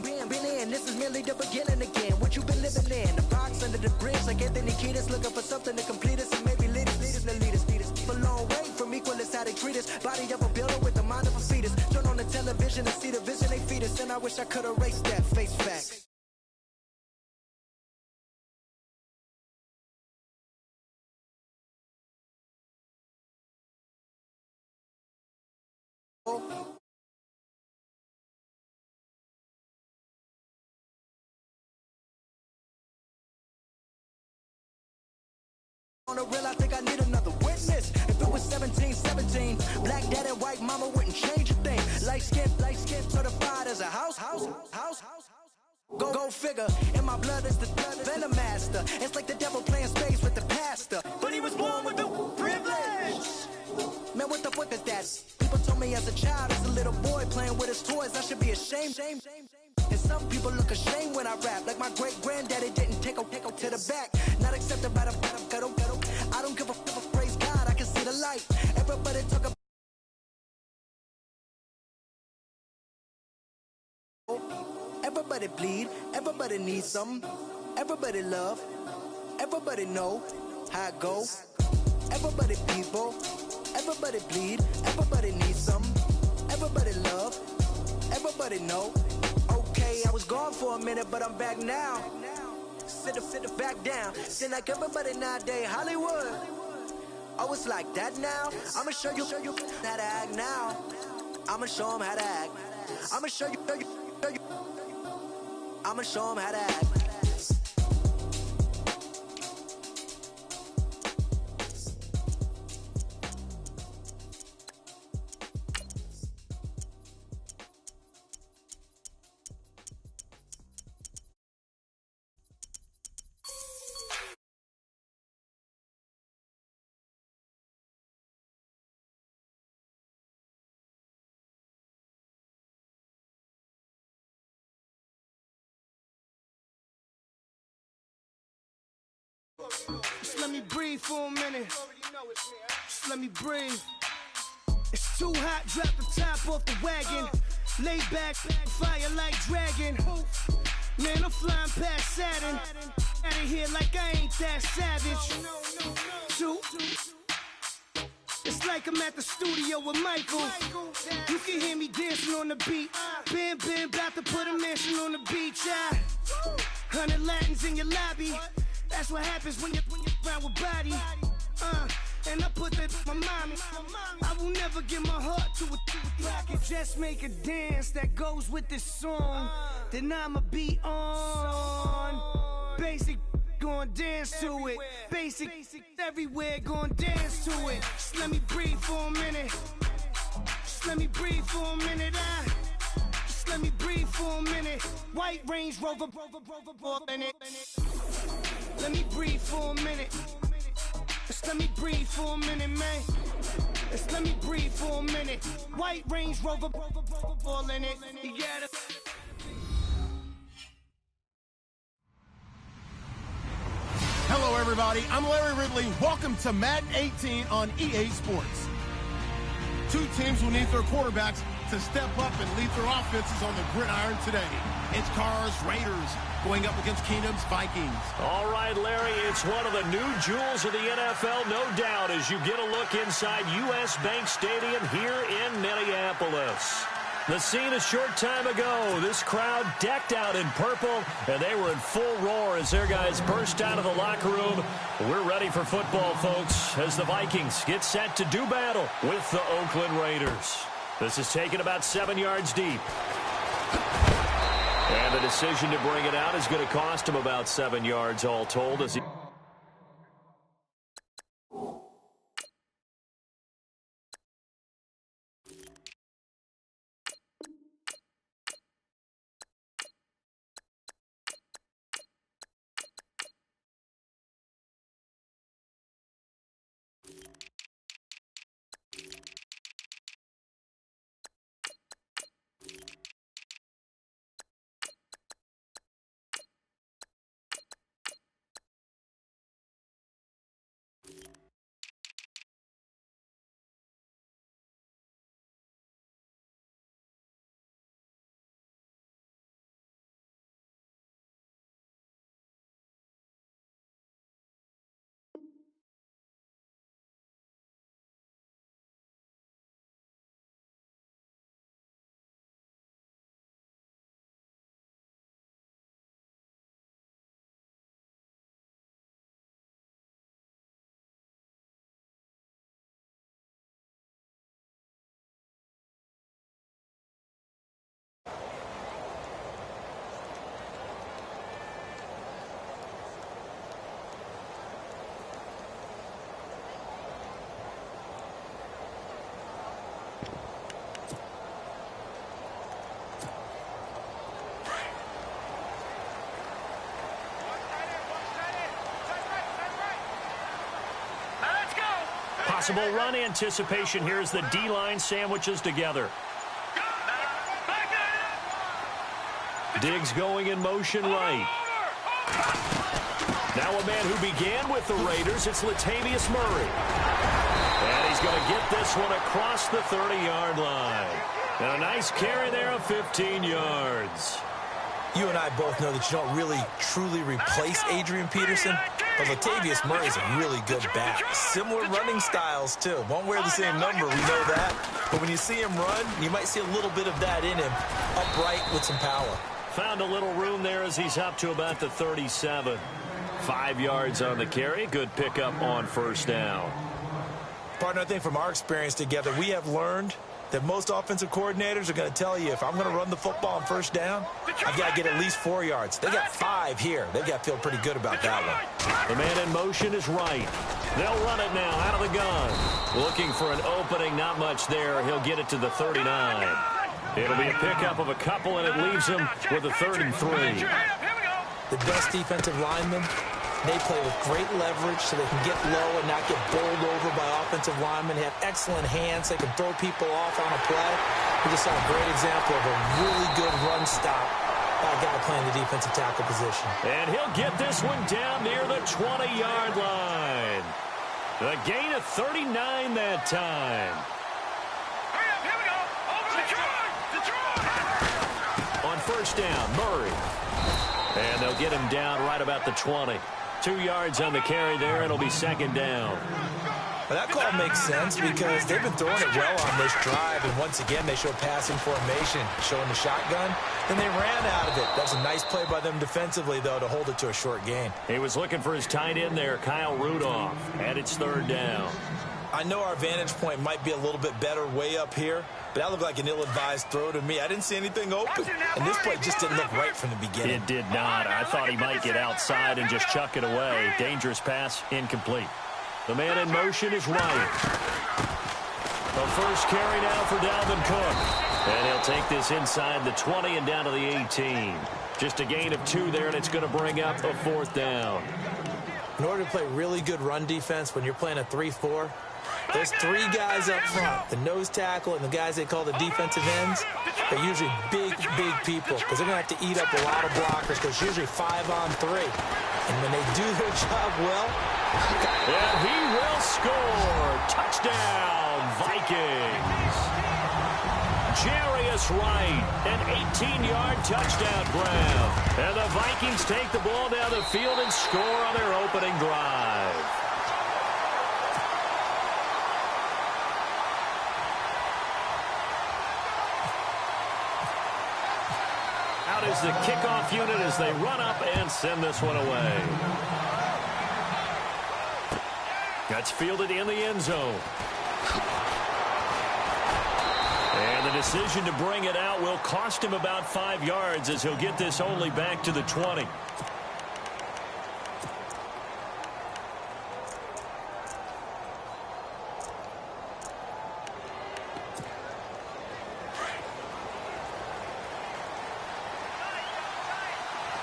been in. This is merely the beginning again. What you been living in? The box under the bridge, like Anthony Kiedis, looking for something to complete us and maybe lead us to lead us. A long way from equal is how they treat us. Body of a builder with the mind of a fetus. Turn on the television and see the vision they feed us. And I wish I could erase that face fact. On the real, I think I need another witness. If it was 1717, black dad and white mama wouldn't change a thing. Light skin certified as a house. Go figure. In my blood is the venom master. It's like the devil playing space with the pastor. But he was born with the privilege. Man, what the fuck is that? People told me as a child, as a little boy playing with his toys, I should be ashamed. And some people look ashamed when I rap, like my great-granddaddy didn't take a to the back. Not accepted by the ghetto. I don't give a praise God, I can see the light. Everybody talk about. Everybody bleed, everybody needs something. Everybody love, everybody know how it go. Everybody people, everybody bleed, everybody needs something. Everybody love, everybody know. Okay, I was gone for a minute, but I'm back now. Sit the back down. Seem like everybody nowadays, Hollywood. Oh, it's like that now. I'ma show you how to act now. I'ma show them how to act. I'ma show you. I'ma show them how to act. Just let me breathe for a minute. Just let me breathe. It's too hot, drop the top off the wagon. Lay back, fire like dragon. Man, I'm flying past Saturn. Out of here like I ain't that savage. Two. It's like I'm at the studio with Michael. You can hear me dancing on the beat. Bam, about to put a mansion on the beach. 100 Latins in your lobby. That's what happens when you're around with body. And I put that in my mommy. I will never give my heart to a I can just make a dance that goes with this song. Then I'ma be on. Basic, gon' dance to it. Basic, everywhere, gon' dance to it. Just let me breathe for a minute. Just let me breathe for a minute. Just let me breathe for a minute. White Range Rover, in it. Let me breathe for a minute. Just let me breathe for a minute, man. Just let me breathe for a minute. White Range Rover, ball in it. You gotta. Hello, everybody. I'm Larry Ridley. Welcome to Madden 18 on EA Sports. Two teams will need their quarterbacks to step up and lead their offenses on the gridiron today. It's Carr's Raiders going up against Keenum's Vikings. All right, Larry, it's one of the new jewels of the NFL, no doubt, as you get a look inside U.S. Bank Stadium here in Minneapolis. The scene a short time ago, this crowd decked out in purple, and they were in full roar as their guys burst out of the locker room. We're ready for football, folks, as the Vikings get set to do battle with the Oakland Raiders. This is taken about 7 yards deep. And the decision to bring it out is going to cost him about 7 yards all told as he... Possible run anticipation here as the D-line sandwiches together. Diggs going in motion right. Now a man who began with the Raiders, it's Latavius Murray. And he's going to get this one across the 30-yard line. And a nice carry there of 15 yards. You and I both know that you don't really truly replace Adrian Peterson, but Latavius Murray is a really good back. Similar running styles, too. Won't wear the same number, we know that. But when you see him run, you might see a little bit of that in him, upright with some power. Found a little room there as he's up to about the 37. 5 yards on the carry. Good pickup on first down. Partner, I think from our experience together, we have learned that most offensive coordinators are going to tell you, if I'm going to run the football on first down, I've got to get at least 4 yards. They got 5 here. They've got to feel pretty good about that one. The man in motion is right. They'll run it now out of the gun. Looking for an opening, not much there. He'll get it to the 39. It'll be a pickup of a couple, and it leaves him with a 3rd and 3. The best defensive linemen, they play with great leverage so they can get low and not get bowled over by offensive linemen. They have excellent hands. They can throw people off on a play. We just saw a great example of a really good run stop by a guy playing the defensive tackle position. And he'll get this one down near the 20-yard line. The gain of 39 that time. Here we go. Over Detroit. On first down, Murray. And they'll get him down right about the 20. 2 yards on the carry there. It'll be 2nd down. Well, that call makes sense because they've been throwing it well on this drive, and once again they show passing formation, showing the shotgun. Then they ran out of it. That's a nice play by them defensively, though, to hold it to a short gain. He was looking for his tight end there, Kyle Rudolph, and it's 3rd down. I know our vantage point might be a little bit better way up here, but that looked like an ill-advised throw to me. I didn't see anything open, and this play just didn't look right from the beginning. It did not. I thought he might get outside and just chuck it away. Dangerous pass, incomplete. The man in motion is right. The first carry now for Dalvin Cook. And he'll take this inside the 20 and down to the 18. Just a gain of 2 there, and it's going to bring up a 4th down. In order to play really good run defense when you're playing a 3-4, those 3 guys up front, the nose tackle and the guys they call the defensive ends, they're usually big people because they're going to have to eat up a lot of blockers because it's usually 5 on 3. And when they do their job well... And he will score. Touchdown, Vikings. Jarius Wright, an 18-yard touchdown grab. And the Vikings take the ball down the field and score on their opening drive. Out is the kickoff unit as they run up and send this one away. That's fielded in the end zone. And the decision to bring it out will cost him about 5 yards as he'll get this only back to the 20.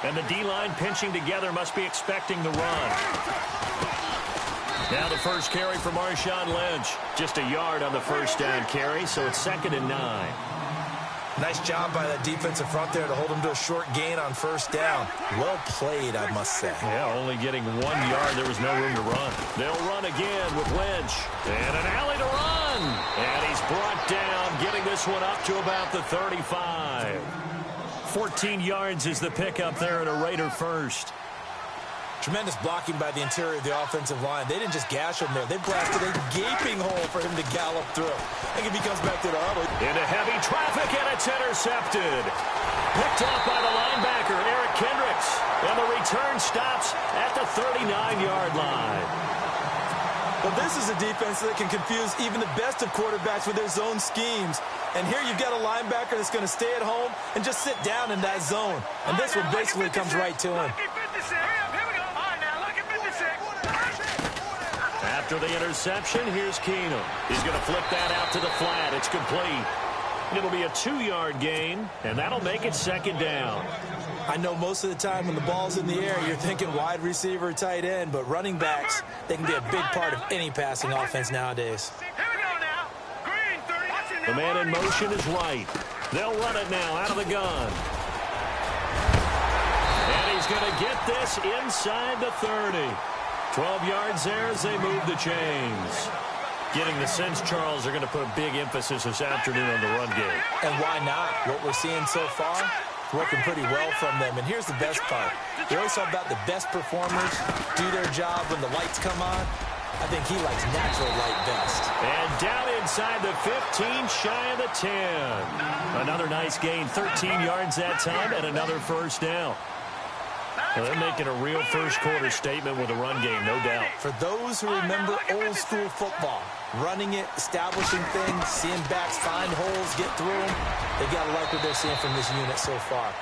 And the D-line pinching together must be expecting the run. Now the first carry for Marshawn Lynch. Just a yard on the first down carry, so it's 2nd and 9. Nice job by that defensive front there to hold him to a short gain on first down. Well played, I must say. Yeah, only getting 1 yard. There was no room to run. They'll run again with Lynch. And an alley to run. And he's brought down, getting this one up to about the 35. 14 yards is the pickup there at a Raider first. Tremendous blocking by the interior of the offensive line. They didn't just gash him there. They blasted a gaping hole for him to gallop through. I think if he comes back to the huddle. Into heavy traffic, and it's intercepted. Picked off by the linebacker, Eric Kendricks. And the return stops at the 39-yard line. Well, this is a defense that can confuse even the best of quarterbacks with their zone schemes. And here you've got a linebacker that's going to stay at home and just sit down in that zone. And this one basically comes right to him. After the interception, here's Keenum. He's going to flip that out to the flat. It's complete. It'll be a 2-yard gain, and that'll make it 2nd down. I know most of the time when the ball's in the air, you're thinking wide receiver, tight end, but running backs, they can be a big part of any passing offense nowadays. The man in motion is Wright. They'll run it now out of the gun. And he's going to get this inside the 30. 12 yards there as they move the chains. Getting the sense, Charles, they're going to put a big emphasis this afternoon on the run game. And why not? What we're seeing so far, working pretty well from them. And here's the best part. We always talk about the best performers do their job when the lights come on. I think he likes natural light best. And down inside the 15, shy of the 10. Another nice gain, 13 yards that time, and another first down. Well, they're making a real first-quarter statement with a run game, no doubt. For those who remember old-school football, running it, establishing things, seeing backs find holes, get through them, they got to like what they're seeing from this unit so far.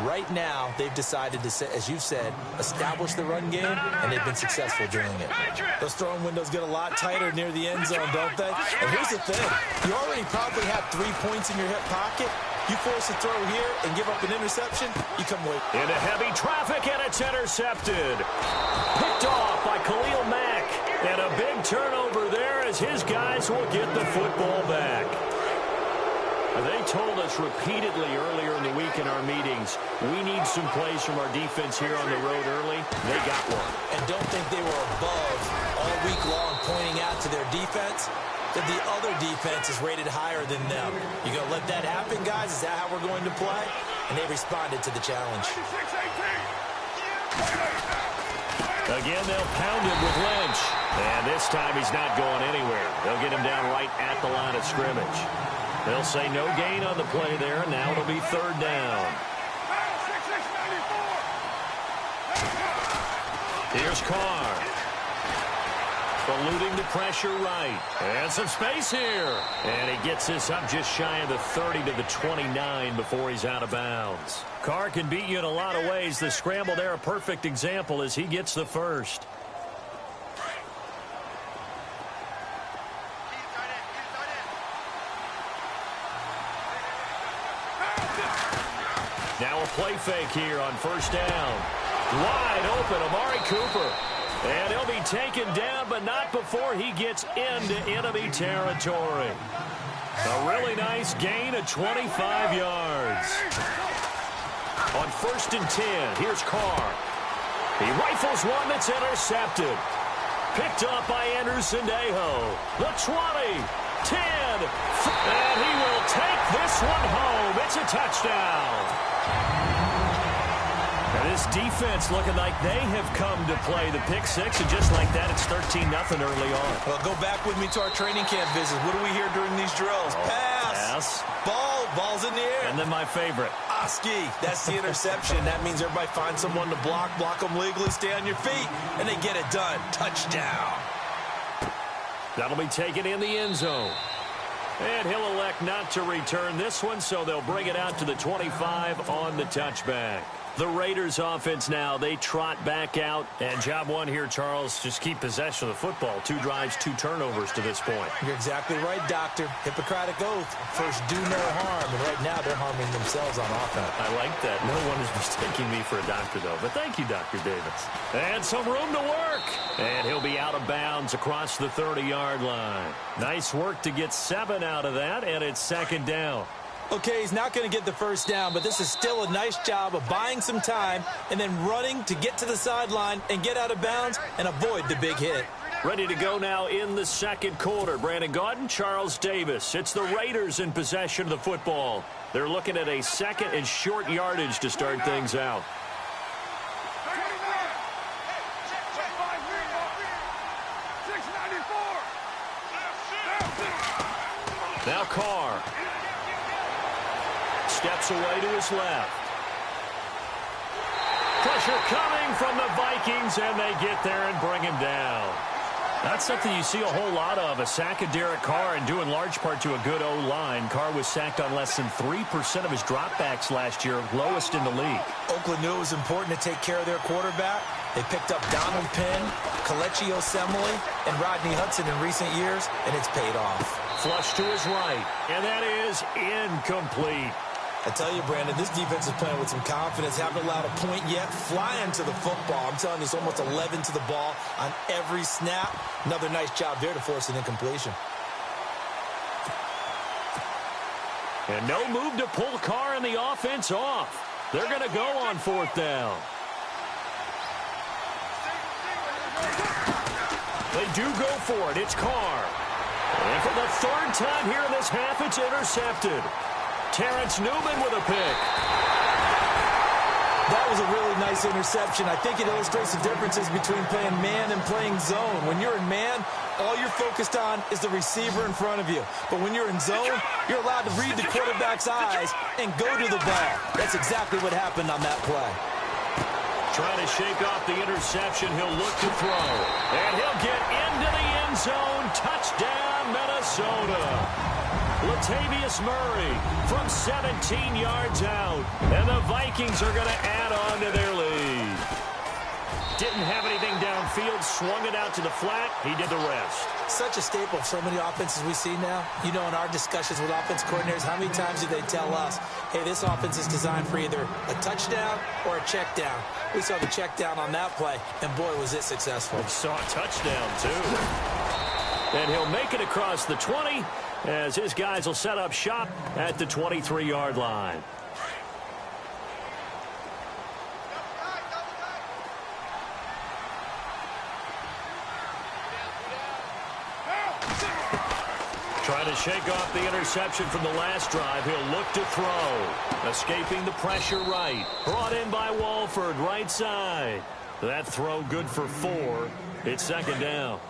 Right now, they've decided to, as you've said, establish the run game, and they've been successful doing it. Those throwing windows get a lot tighter near the end zone, don't they? And here's the thing. You already probably have 3 points in your hip pocket. You force a throw here and give up an interception, you come away. Into heavy traffic, and it's intercepted. Picked off by Khalil Mack. And a big turnover there as his guys will get the football back. They told us repeatedly earlier in the week in our meetings, we need some plays from our defense here on the road early. They got one. And don't think they were above all week long pointing out to their defense that the other defense is rated higher than them. You going to let that happen, guys? Is that how we're going to play? And they responded to the challenge. Again, they'll pound him with Lynch. And this time he's not going anywhere. They'll get him down right at the line of scrimmage. They'll say no gain on the play there, and now it'll be third down. Here's Carr. Eluding the pressure right. And some space here. And he gets this up just shy of the 30 to the 29 before he's out of bounds. Carr can beat you in a lot of ways. The scramble there, a perfect example as he gets the first. Now a play fake here on first down. Wide open, Amari Cooper. And he'll be taken down, but not before he gets into enemy territory. A really nice gain of 25 yards. On first and 10, here's Carr. He rifles one that's intercepted. Picked up by Anderson-Dejo. The 20, 10, and he will take this one home. It's a touchdown. And this defense looking like they have come to play the pick six, and just like that, it's 13-0 early on. Well, go back with me to our training camp visits. What do we hear during these drills? Pass. Ball's in the air. And then my favorite. Oski. That's the interception. That means everybody finds someone to block them legally, stay on your feet, and they get it done. Touchdown. That'll be taken in the end zone. And he'll elect not to return this one, so they'll bring it out to the 25 on the touchback. The Raiders offense now, they trot back out. And job one here, Charles, just keep possession of the football. 2 drives, 2 turnovers to this point. You're exactly right, Doctor. Hippocratic oath. First, do no harm. And right now, they're harming themselves on offense. I like that. No one is mistaking me for a doctor, though. But thank you, Dr. Davis. And some room to work. And he'll be out of bounds across the 30-yard line. Nice work to get 7 out of that, and it's second down. Okay, he's not going to get the first down, but this is still a nice job of buying some time and then running to get to the sideline and get out of bounds and avoid the big hit. Ready to go now in the second quarter. Brandon Gaudin, Charles Davis. It's the Raiders in possession of the football. They're looking at a second and short yardage to start things out. Now Carr. Steps away to his left. Pressure coming from the Vikings, and they get there and bring him down. That's something you see a whole lot of, a sack of Derek Carr, and due in large part to a good O-line. Carr was sacked on less than 3% of his dropbacks last year, lowest in the league. Oakland knew it was important to take care of their quarterback. They picked up Donald Penn, Kelechi Osemele, and Rodney Hudson in recent years, and it's paid off. Flush to his right, and that is incomplete. I tell you, Brandon, this defense is playing with some confidence. Haven't allowed a point yet. Flying to the football. I'm telling you, it's almost 11 to the ball on every snap. Another nice job there to force an incompletion. And no move to pull Carr and the offense off. They're going to go on 4th down. They do go for it. It's Carr. And for the 3rd time here in this half, it's intercepted. Terrence Newman with a pick. That was a really nice interception. I think it illustrates the differences between playing man and playing zone. When you're in man, all you're focused on is the receiver in front of you. But when you're in zone, you're allowed to read the quarterback's eyes and go to the ball. That's exactly what happened on that play. Trying to shake off the interception. He'll look to throw. And he'll get into the end zone. Touchdown, Minnesota. Latavius Murray from 17 yards out. And the Vikings are going to add on to their lead. Didn't have anything downfield. Swung it out to the flat. He did the rest. Such a staple of so many offenses we see now. You know, in our discussions with offense coordinators, how many times do they tell us, hey, this offense is designed for either a touchdown or a check down. We saw the check down on that play, and boy, was it successful. We saw a touchdown, too. And he'll make it across the 20 as his guys will set up shop at the 23-yard line. Trying to shake off the interception from the last drive. He'll look to throw. Escaping the pressure right. Brought in by Walford, right side. That throw good for 4. It's 2nd down.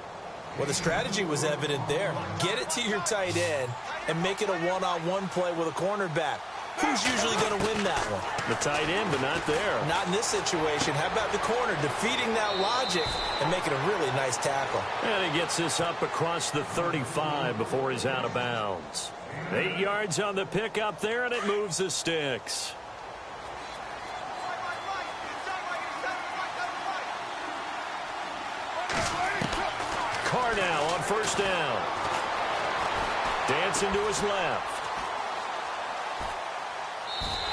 Well, the strategy was evident there. Get it to your tight end and make it a one-on-one play with a cornerback. Who's usually going to win that one? The tight end, but not there. Not in this situation. How about the corner defeating that logic and making a really nice tackle? And he gets this up across the 35 before he's out of bounds. 8 yards on the pickup there, and it moves the sticks. Carr now on 1st down. Dancing to his left.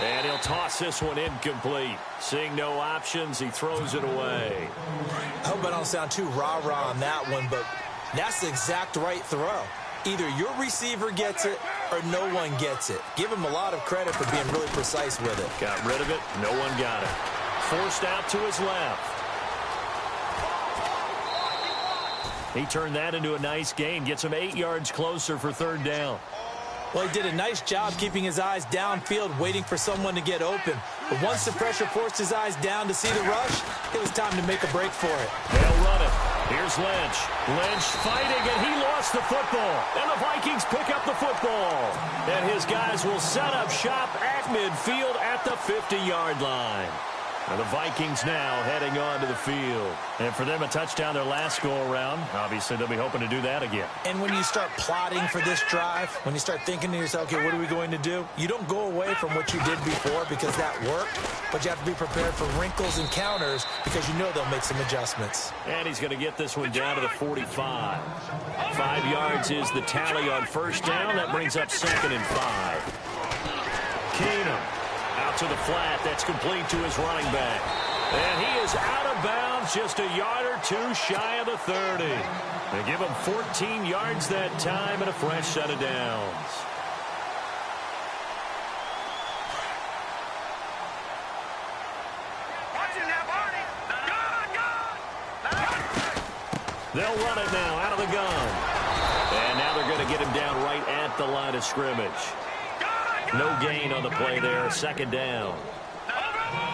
And he'll toss this one incomplete. Seeing no options, he throws it away. I hope I don't sound too rah-rah on that one, but that's the exact right throw. Either your receiver gets it or no one gets it. Give him a lot of credit for being really precise with it. Got rid of it. No one got it. Forced out to his left. He turned that into a nice gain. Gets him 8 yards closer for 3rd down. Well, he did a nice job keeping his eyes downfield, waiting for someone to get open. But once the pressure forced his eyes down to see the rush, it was time to make a break for it. They'll run it. Here's Lynch. Lynch fighting, and he lost the football. And the Vikings pick up the football. And his guys will set up shop at midfield at the 50-yard line. And the Vikings now heading on to the field. And for them, a touchdown their last go-around. Obviously, they'll be hoping to do that again. And when you start plotting for this drive, when you start thinking to yourself, okay, what are we going to do? You don't go away from what you did before because that worked, but you have to be prepared for wrinkles and counters because you know they'll make some adjustments. And he's going to get this one down to the 45. 5 yards is the tally on 1st down. That brings up 2nd and 5. Keenum. Out to the flat. That's complete to his running back. And he is out of bounds just a yard or two shy of the 30. They give him 14 yards that time and a fresh set of downs. They'll run it now out of the gun. And now they're going to get him down right at the line of scrimmage. No gain on the play there, 2nd down.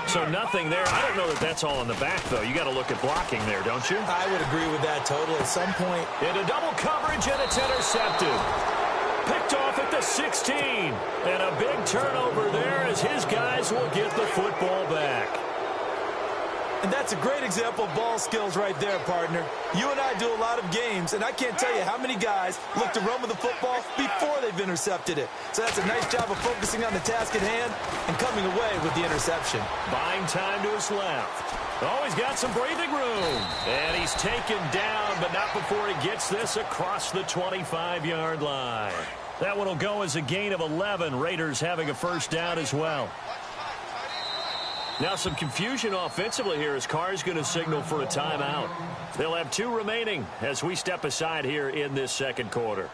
So nothing there. I don't know that that's all in the back, though. You got to look at blocking there, don't you? I would agree with that totally. At some point. Into double coverage, and it's intercepted. Picked off at the 16. And a big turnover there as his guys will get the football back. And that's a great example of ball skills right there, partner. You and I do a lot of games, and I can't tell you how many guys look to run with the football before they've intercepted it. So that's a nice job of focusing on the task at hand and coming away with the interception. Buying time to his left. Oh, he's got some breathing room. And he's taken down, but not before he gets this across the 25-yard line. That one will go as a gain of 11. Raiders having a first down as well. Now some confusion offensively here as Carr's going to signal for a timeout. They'll have 2 remaining as we step aside here in this second quarter.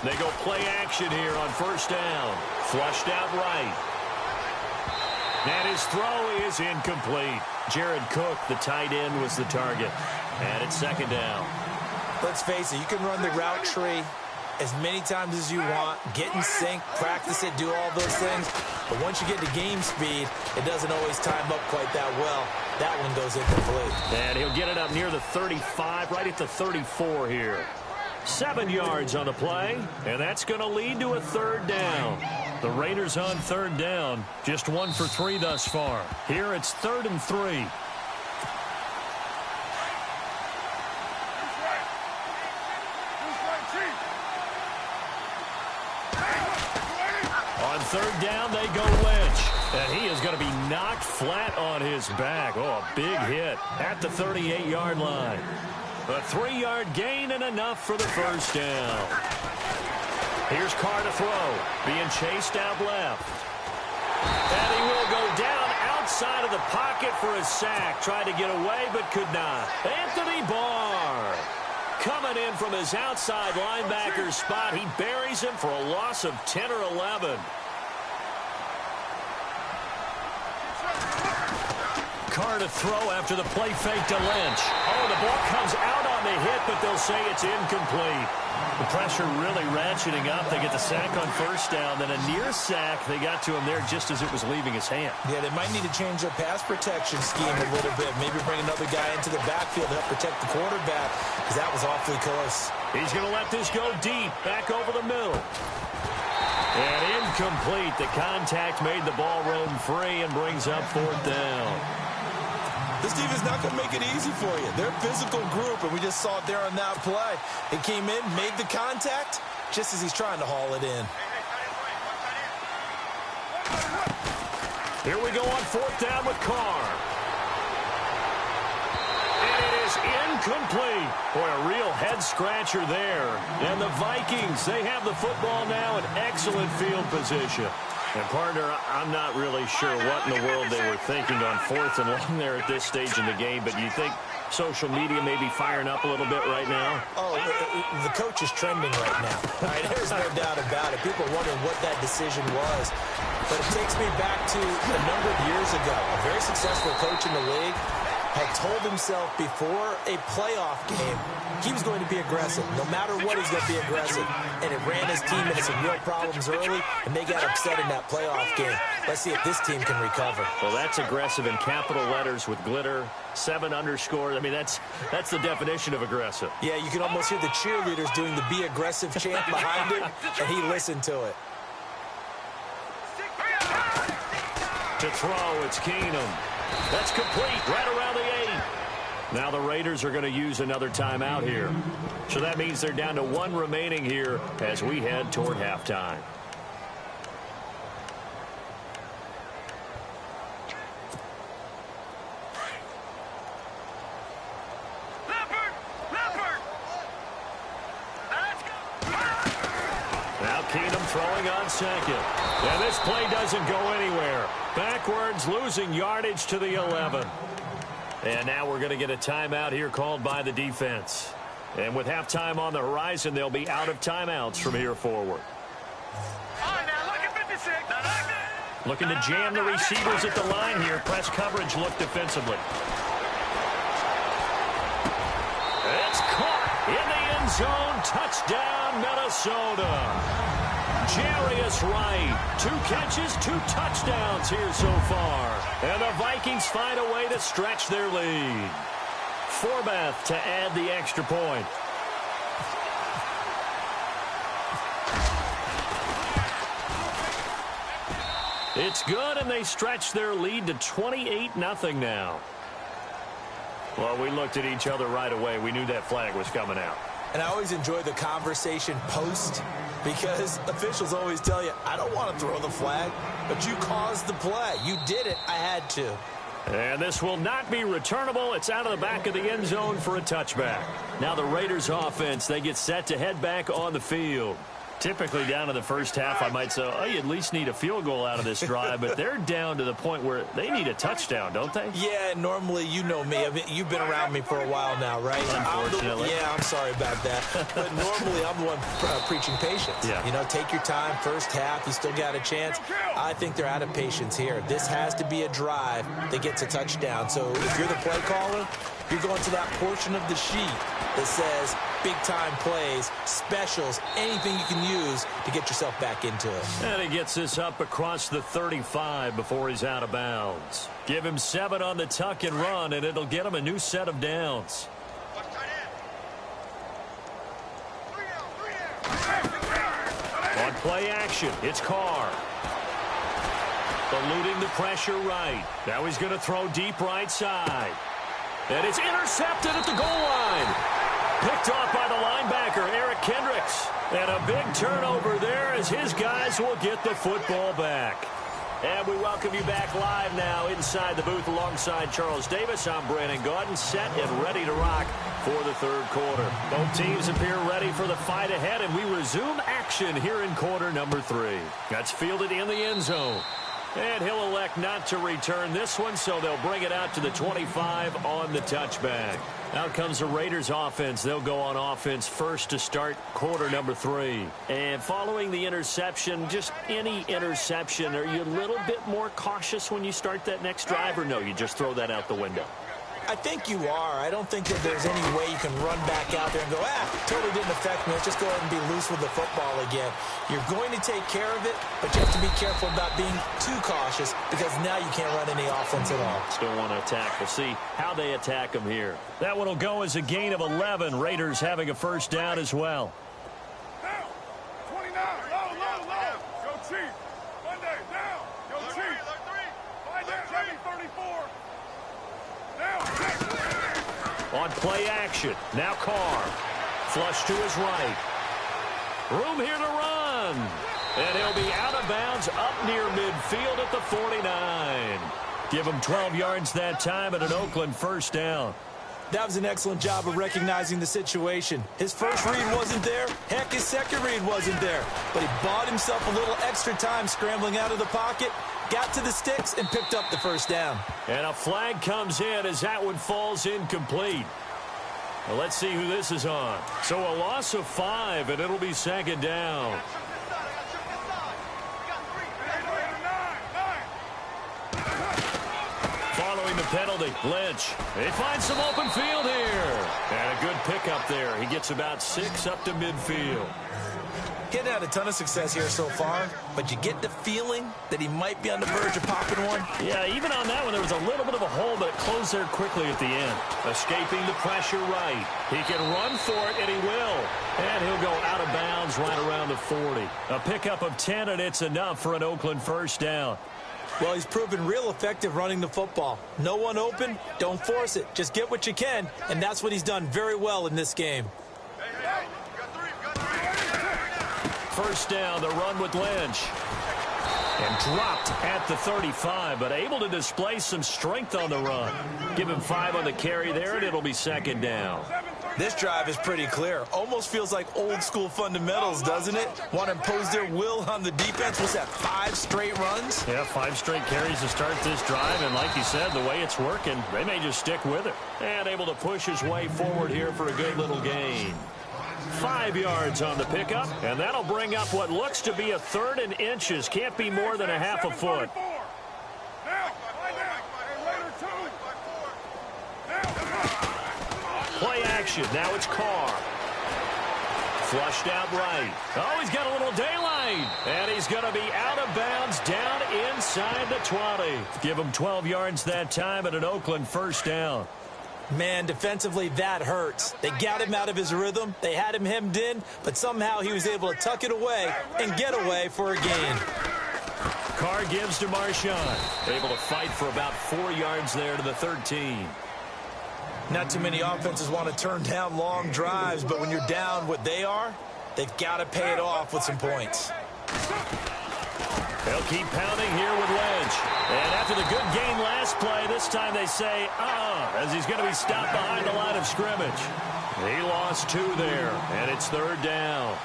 They go play action here on first down. Flushed out right. And his throw is incomplete. Jared Cook, the tight end, was the target. And it's second down. Let's face it, you can run the route tree as many times as you want, get in sync, practice it, do all those things. But once you get to game speed, it doesn't always time up quite that well. That one goes incomplete. And he'll get it up near the 35, right at the 34 here. 7 yards on the play, and that's going to lead to a third down. The Raiders on third down, just 1 for 3 thus far. Here it's 3rd and 3. On third down, they go Lynch, and he is going to be knocked flat on his back. Oh, a big hit at the 38-yard line. A 3-yard gain and enough for the first down. Here's Carr to throw, being chased out left. And he will go down outside of the pocket for a sack. Tried to get away, but could not. Anthony Barr coming in from his outside linebacker spot. He buries him for a loss of 10 or 11. Carr to throw after the play fake to Lynch. Oh, the ball comes out on the hit, but they'll say it's incomplete. The pressure really ratcheting up. They get the sack on first down, then a near sack. They got to him there just as it was leaving his hand. Yeah, they might need to change their pass protection scheme a little bit. Maybe bring another guy into the backfield to help protect the quarterback, because that was awfully close. He's going to let this go deep, back over the middle. And incomplete. The contact made the ball roam free and brings up 4th down. This team is not going to make it easy for you. They're a physical group, and we just saw it there on that play. It came in, made the contact, just as he's trying to haul it in. Here we go on 4th down with Carr. And it is incomplete. Boy, a real head-scratcher there. And the Vikings, they have the football now in excellent field position. And, partner, I'm not really sure what in the world they were thinking on 4th and long there at this stage in the game, but you think social media may be firing up a little bit right now? Oh, the coach is trending right now. All right, there's no doubt about it. People are wondering what that decision was. But it takes me back to a number of years ago. A very successful coach in the league had told himself before a playoff game he was going to be aggressive. No matter what, he's going to be aggressive. And it ran his team into some real problems early, and they got upset in that playoff game. Let's see if this team can recover. Well, that's aggressive in capital letters with glitter, 7 underscore. I mean, that's the definition of aggressive. Yeah, you can almost hear the cheerleaders doing the be aggressive chant behind him, and he listened to it. To throw, it's Keenum. That's complete right around the 8. Now the Raiders are going to use another timeout here. So that means they're down to 1 remaining here as we head toward halftime. Now Keenum throwing on second. And this play doesn't go anywhere. Backwards, losing yardage to the 11. And now we're going to get a timeout here called by the defense. And with halftime on the horizon, they'll be out of timeouts from here forward. Looking to jam the receivers at the line here. Press coverage look defensively. It's caught in the end zone. Touchdown, Minnesota. Jarius Wright, 2 catches, 2 touchdowns here so far. And the Vikings find a way to stretch their lead. Forbath to add the extra point. It's good, and they stretch their lead to 28-0 now. Well, we looked at each other right away. We knew that flag was coming out. And I always enjoy the conversation post because officials always tell you, I don't want to throw the flag, but you caused the play. You did it. I had to. And this will not be returnable. It's out of the back of the end zone for a touchback. Now the Raiders offense, they get set to head back on the field. Typically down in the first half, I might say, oh, you at least need a field goal out of this drive, but they're down to the point where they need a touchdown, don't they? Yeah, normally, you know me. You've been around me for a while now, right? Unfortunately. I'm sorry about that. But normally, I'm the one preaching patience. Yeah. You know, take your time. First half, you still got a chance. I think they're out of patience here. This has to be a drive that gets a touchdown. So if you're the play caller, you're going to that portion of the sheet that says big-time plays, specials, anything you can use to get yourself back into it. And he gets this up across the 35 before he's out of bounds. Give him 7 on the tuck and run, and it'll get him a new set of downs. On play action, it's Carr. Eluding the pressure right. Now he's going to throw deep right side. And it's intercepted at the goal line. Picked off by the linebacker, Eric Kendricks. And a big turnover there as his guys will get the football back. And we welcome you back live now inside the booth alongside Charles Davis. I'm Brandon Gaudin, set and ready to rock for the third quarter. Both teams appear ready for the fight ahead, and we resume action here in quarter number 3. That's fielded in the end zone. And he'll elect not to return this one, so they'll bring it out to the 25 on the touchback. Out comes the Raiders offense. They'll go on offense first to start quarter number 3. And following the interception, just any interception, are you a little bit more cautious when you start that next drive, or no, you just throw that out the window? I think you are. I don't think that there's any way you can run back out there and go, totally didn't affect me. Let's just go ahead and be loose with the football again. You're going to take care of it, but you have to be careful about being too cautious because now you can't run any offense at all. Still want to attack. We'll see how they attack them here. That one will go as a gain of 11. Raiders having a first down as well. Down. 29. Low. Go Chief. Monday. Down. Go Chief. Find that Jimmy 34. On play action, now Carr. Flush to his right. Room here to run. And he'll be out of bounds up near midfield at the 49. Give him 12 yards that time and an Oakland first down. That was an excellent job of recognizing the situation. His first read wasn't there. Heck, his second read wasn't there. But he bought himself a little extra time scrambling out of the pocket, got to the sticks, and picked up the first down. And a flag comes in as that one falls incomplete. Well, let's see who this is on. So a loss of 5, and it'll be second down. Following the penalty, Lynch. They find some open field here. And a good pickup there. He gets about 6 up to midfield. Getting had a ton of success here so far, but you get the feeling that he might be on the verge of popping one. Yeah, even on that one, there was a little bit of a hole, but it closed there quickly at the end. Escaping the pressure right. He can run for it, and he will. And he'll go out of bounds right around the 40. A pickup of 10, and it's enough for an Oakland first down. Well, he's proven real effective running the football. No one open, don't force it. Just get what you can, and that's what he's done very well in this game. First down, the run with Lynch. And dropped at the 35, but able to display some strength on the run. Give him 5 on the carry there, and it'll be second down. This drive is pretty clear. Almost feels like old school fundamentals, doesn't it? Want to impose their will on the defense. What's that, 5 straight runs? Yeah, 5 straight carries to start this drive, and like you said, the way it's working, they may just stick with it. And able to push his way forward here for a good little gain. 5 yards on the pickup, and that'll bring up what looks to be a 3rd and inches. Can't be more than a half a foot. Play action. Now it's Carr. Flushed out right. Oh, he's got a little daylight. And he's going to be out of bounds down inside the 20. Give him 12 yards that time and an Oakland first down. Man, defensively, that hurts. They got him out of his rhythm. They had him hemmed in, but somehow he was able to tuck it away and get away for a gain. Carr gives to Marshawn. Able to fight for about 4 yards there to the 13. Not too many offenses want to turn down long drives, but when you're down what they are, they've got to pay it off with some points. They'll keep pounding here with Lynch. And after the good gain last play, this time they say, as he's going to be stopped behind the line of scrimmage. He lost 2 there, and it's 3rd down.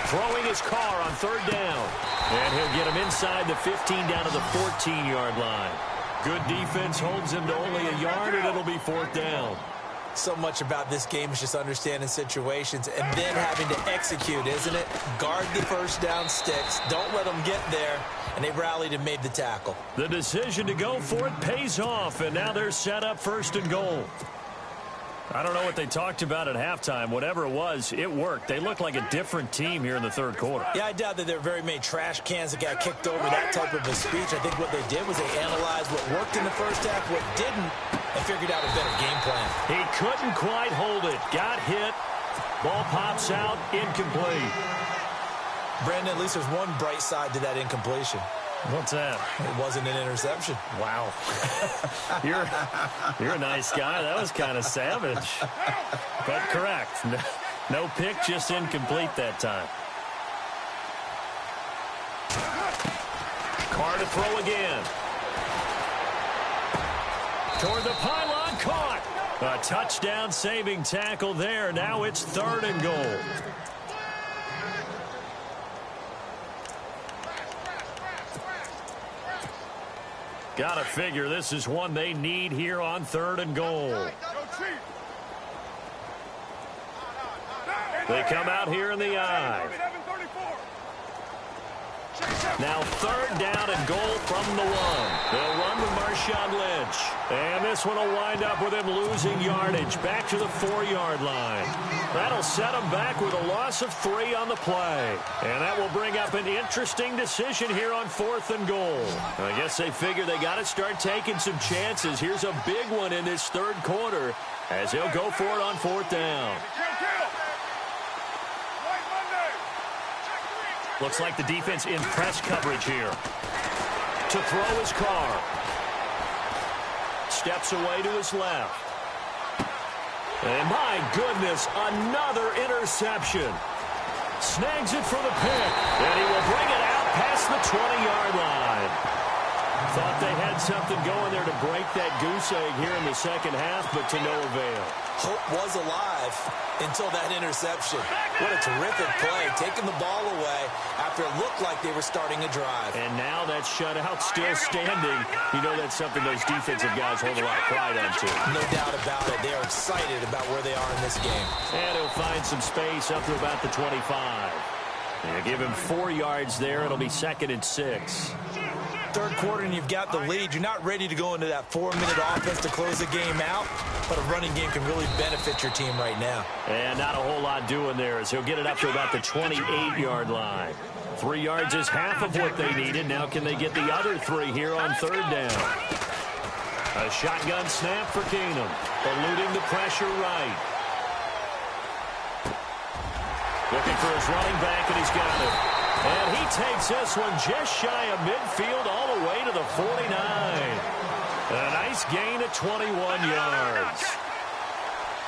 Throwing his car on 3rd down. And he'll get him inside the 15 down to the 14-yard line. Good defense holds him to only a yard, and it'll be 4th down. So much about this game is just understanding situations and then having to execute, isn't it? Guard the first down sticks. Don't let them get there. And they rallied and made the tackle. The decision to go for it pays off, and now they're set up 1st and goal. I don't know what they talked about at halftime. Whatever it was, it worked. They look like a different team here in the 3rd quarter. Yeah, I doubt that there are very many trash cans that got kicked over, that type of a speech. I think what they did was they analyzed what worked in the first half, what didn't, and figured out a better game plan. He couldn't quite hold it. Got hit. Ball pops out. Incomplete. Brandon, at least there's one bright side to that incompletion. What's that? It wasn't an interception. Wow. You're a nice guy. That was kind of savage. But correct. No pick, just incomplete that time. Carr to throw again. Toward the pylon, caught. A touchdown saving tackle there. Now it's 3rd and goal. Gotta figure this is one they need here on 3rd and goal. They come out here in the I. Now 3rd down and goal from the 1. They'll run with Marshawn Lynch. And this one will wind up with him losing yardage back to the 4-yard line. That'll set him back with a loss of 3 on the play. And that will bring up an interesting decision here on 4th and goal. I guess they figure they got to start taking some chances. Here's a big one in this 3rd quarter as he'll go for it on 4th down. Looks like the defense in press coverage here. To throw his Carr. Steps away to his left. And my goodness, another interception. Snags it for the pick. And he will bring it out past the 20-yard line. Thought they had something going there to break that goose egg here in the 2nd half, but to no avail. Hope was alive until that interception. What a terrific play, taking the ball away after it looked like they were starting a drive. And now that shutout still standing. You know that's something those defensive guys hold a lot of pride onto. No doubt about it. They are excited about where they are in this game. And he'll find some space up to about the 25. They'll give him 4 yards there. It'll be 2nd and 6. 3rd quarter and you've got the lead. You're not ready to go into that 4-minute offense to close the game out, but a running game can really benefit your team right now. And not a whole lot doing there as he'll get it up to about the 28-yard line. 3 yards is half of what they needed. Now can they get the other 3 here on 3rd down? A shotgun snap for Keenum, eluding the pressure right. Looking for his running back, and he's got it. And he takes this one just shy of midfield all the way to the 49. A nice gain of 21 yards.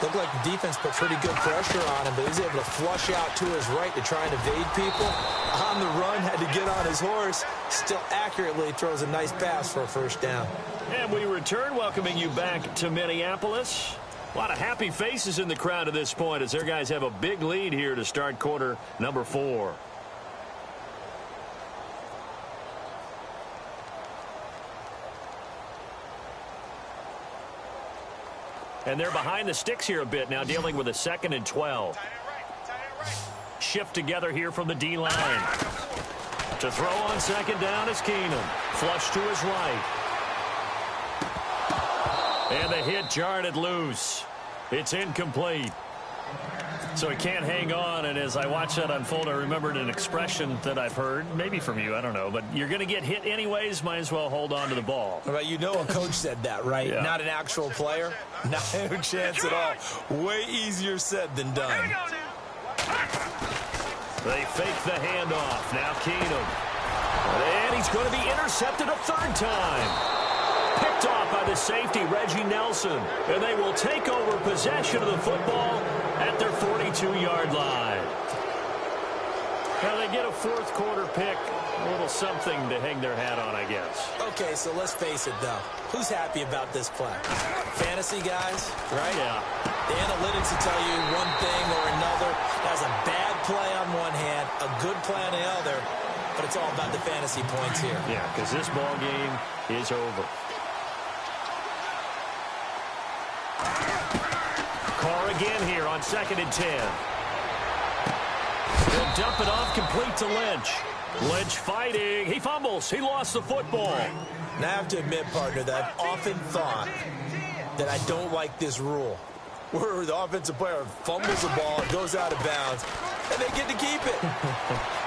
Looked like the defense put pretty good pressure on him, but he was able to flush out to his right to try and evade people. On the run, had to get on his horse. Still accurately throws a nice pass for a 1st down. And we return, welcoming you back to Minneapolis. A lot of happy faces in the crowd at this point as their guys have a big lead here to start quarter number 4. And they're behind the sticks here a bit now, dealing with a 2nd and 12. Shift together here from the D-line. To throw on 2nd down is Keenum. Flush to his right. And the hit jarred it loose. It's incomplete. So he can't hang on, and as I watch that unfold, I remembered an expression that I've heard, maybe from you, I don't know, but you're going to get hit anyways, might as well hold on to the ball. Well, you know a coach said that, right? Yeah. Not an actual player. Not a chance at all. Way easier said than done. They fake the handoff. Now Keenum And he's going to be intercepted a third time. Picked off by the safety, Reggie Nelson. And they will take over possession of the football at their 42-yard line. Now they get a fourth quarter pick. A little something to hang their hat on, I guess. Okay, so let's face it, though. Who's happy about this play? Fantasy guys, right? Yeah. The analytics will tell you one thing or another. That's a bad play on one hand, a good play on the other, but it's all about the fantasy points here. Yeah, because this ball game is over. Carr again here on 2nd and 10. He'll dump it off complete to Lynch. Lynch fighting. He fumbles. He lost the football. And I have to admit, partner, that I've often thought that I don't like this rule, where the offensive player fumbles the ball, goes out of bounds, and they get to keep it.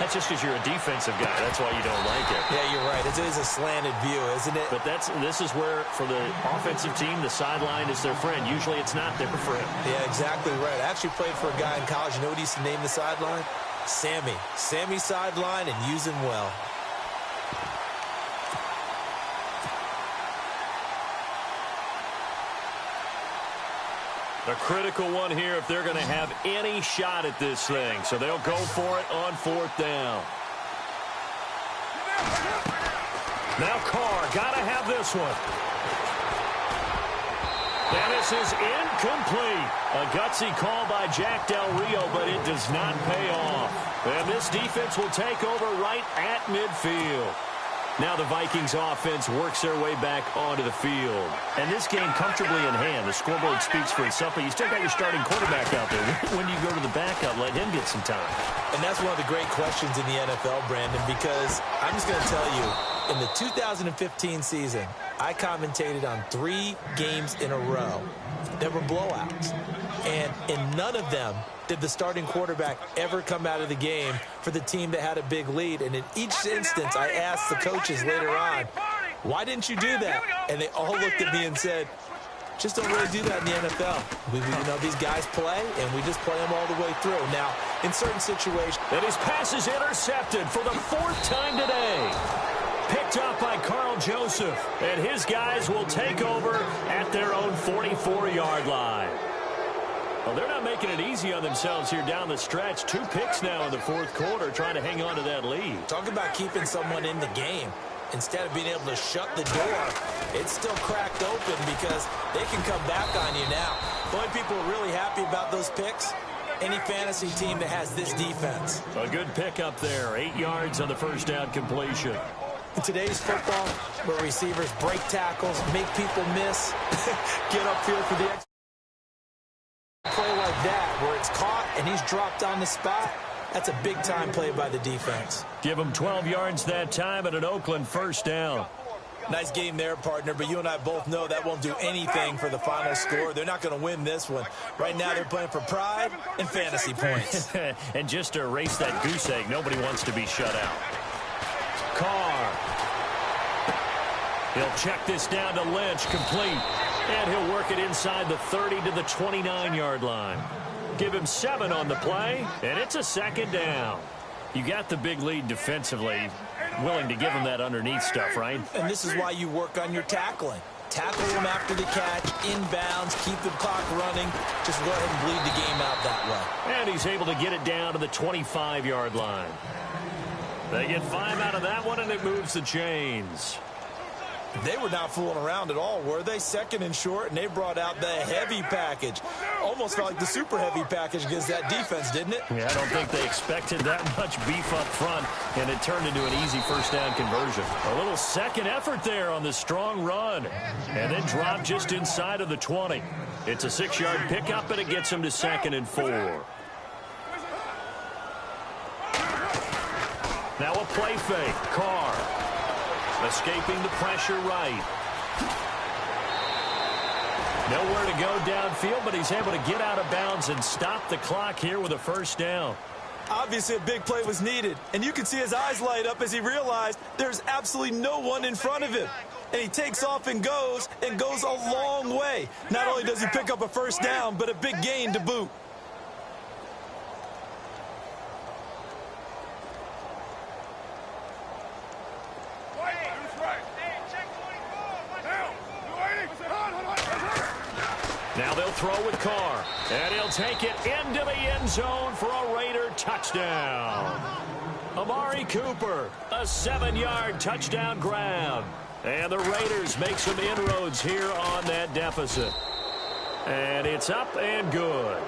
That's just because you're a defensive guy. That's why you don't like it. Yeah, you're right. It is a slanted view, isn't it? But this is where, for the offensive team, the sideline is their friend. Usually it's not there for him. Yeah, exactly right. I actually played for a guy in college. You know what he used to name the sideline? Sammy. Sammy sideline, and use him well. A critical one here if they're going to have any shot at this thing. So they'll go for it on 4th down. Now Carr, got to have this one. And this is incomplete. A gutsy call by Jack Del Rio, but it does not pay off. And this defense will take over right at midfield. Now the Vikings offense works their way back onto the field. And this game comfortably in hand. The scoreboard speaks for itself, but you still got your starting quarterback out there. When do you go to the backup? Let him get some time. And that's one of the great questions in the NFL, Brandon, because I'm just going to tell you, in the 2015 season, I commentated on 3 games in a row that were blowouts. And in none of them did the starting quarterback ever come out of the game for the team that had a big lead. And in each instance, I asked the coaches later on, why didn't you do that? And they all looked at me and said, just don't really do that in the NFL. You know, these guys play, and we just play them all the way through. Now, in certain situations... And his pass is intercepted for the 4th time today. Picked up by Carl Joseph, and his guys will take over at their own 44-yard line. Well, they're not making it easy on themselves here down the stretch. 2 picks now in the 4th quarter, trying to hang on to that lead. Talk about keeping someone in the game. Instead of being able to shut the door, it's still cracked open because they can come back on you now. The only people who are really happy about those picks, any fantasy team that has this defense. A good pick up there. 8 yards on the first down completion. In today's football, where receivers break tackles, make people miss, get upfield for the extra play like that, where it's caught and he's dropped on the spot, that's a big-time play by the defense. Give him 12 yards that time at an Oakland first down. Nice game there, partner, but you and I both know that won't do anything for the final score. They're not going to win this one. Right now they're playing for pride and fantasy points. And just to erase that goose egg, nobody wants to be shut out. Carr. He'll check this down to Lynch, complete. And he'll work it inside the 30 to the 29-yard line. Give him 7 on the play, and it's a 2nd down. You got the big lead defensively, willing to give him that underneath stuff, right? And this is why you work on your tackling. Tackle him after the catch, inbounds, keep the clock running. Just go ahead and bleed the game out that way. And he's able to get it down to the 25-yard line. They get 5 out of that one, and it moves the chains. They were not fooling around at all, were they? 2nd and short, and they brought out the heavy package. Almost felt like the super heavy package against that defense, didn't it? Yeah, I don't think they expected that much beef up front, and it turned into an easy first down conversion. A little second effort there on the strong run, and then dropped just inside of the 20. It's a 6-yard pickup, and it gets him to 2nd and 4. Now a play fake. Carr. Escaping the pressure right. Nowhere to go downfield, but he's able to get out of bounds and stop the clock here with a first down. Obviously, a big play was needed, and you can see his eyes light up as he realized there's absolutely no one in front of him. And he takes off and goes a long way. Not only does he pick up a first down, but a big gain to boot. Now they'll throw with Carr, and he'll take it into the end zone for a Raider touchdown. Amari Cooper, a 7-yard touchdown grab. And the Raiders make some inroads here on that deficit. And it's up and good.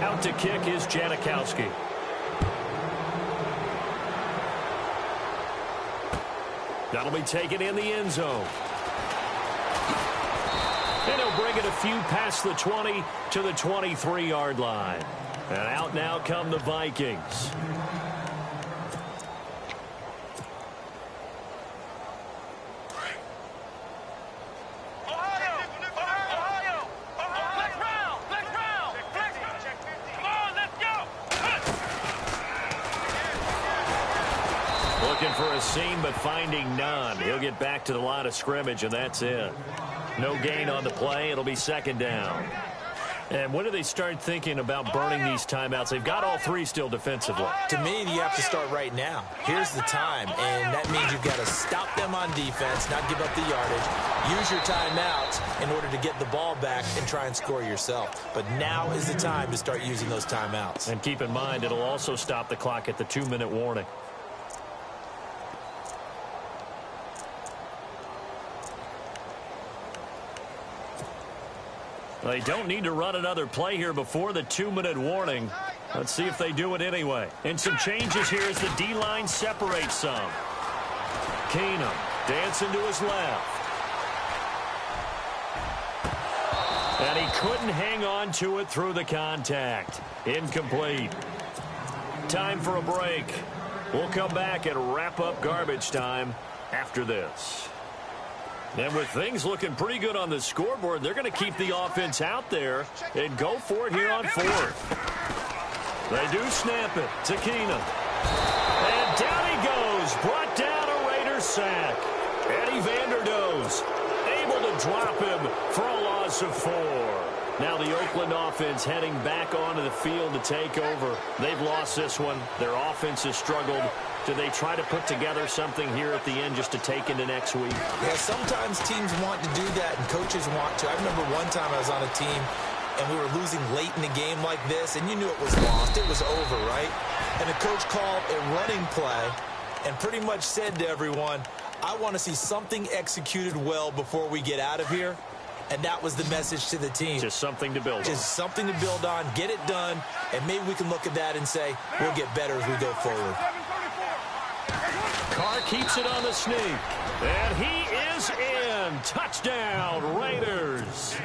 Out to kick is Janikowski. That'll be taken in the end zone. And he'll bring it a few past the 20 to the 23-yard line. And out now come the Vikings. Looking for a seam, but finding none. He'll get back to the line of scrimmage, and that's it. No gain on the play. It'll be second down. And when do they start thinking about burning these timeouts? They've got all three still defensively. To me, you have to start right now. Here's the time, and that means you've got to stop them on defense, not give up the yardage. Use your timeouts in order to get the ball back and try and score yourself. But now is the time to start using those timeouts. And keep in mind, it'll also stop the clock at the 2-minute warning. They don't need to run another play here before the 2-minute warning. Let's see if they do it anyway. And some changes here as the D-line separates some. Keenum dancing to his left. And he couldn't hang on to it through the contact. Incomplete. Time for a break. We'll come back and wrap up garbage time after this. And with things looking pretty good on the scoreboard, they're going to keep the offense out there and go for it here on fourth. They do snap it to Keenum. And down he goes. Brought down a Raiders sack. Eddie Vanderdoes able to drop him for a loss of 4. Now the Oakland offense heading back onto the field to take over. They've lost this one. Their offense has struggled. Do they try to put together something here at the end just to take into next week? Yeah, sometimes teams want to do that and coaches want to. I remember one time I was on a team and we were losing late in the game like this, and you knew it was lost. It was over, right? And the coach called a running play and pretty much said to everyone, I want to see something executed well before we get out of here. And that was the message to the team. Just something to build on. Just something to build on, get it done, and maybe we can look at that and say, we'll get better as we go forward. Carr keeps it on the sneak. And he is in. Touchdown, Raiders.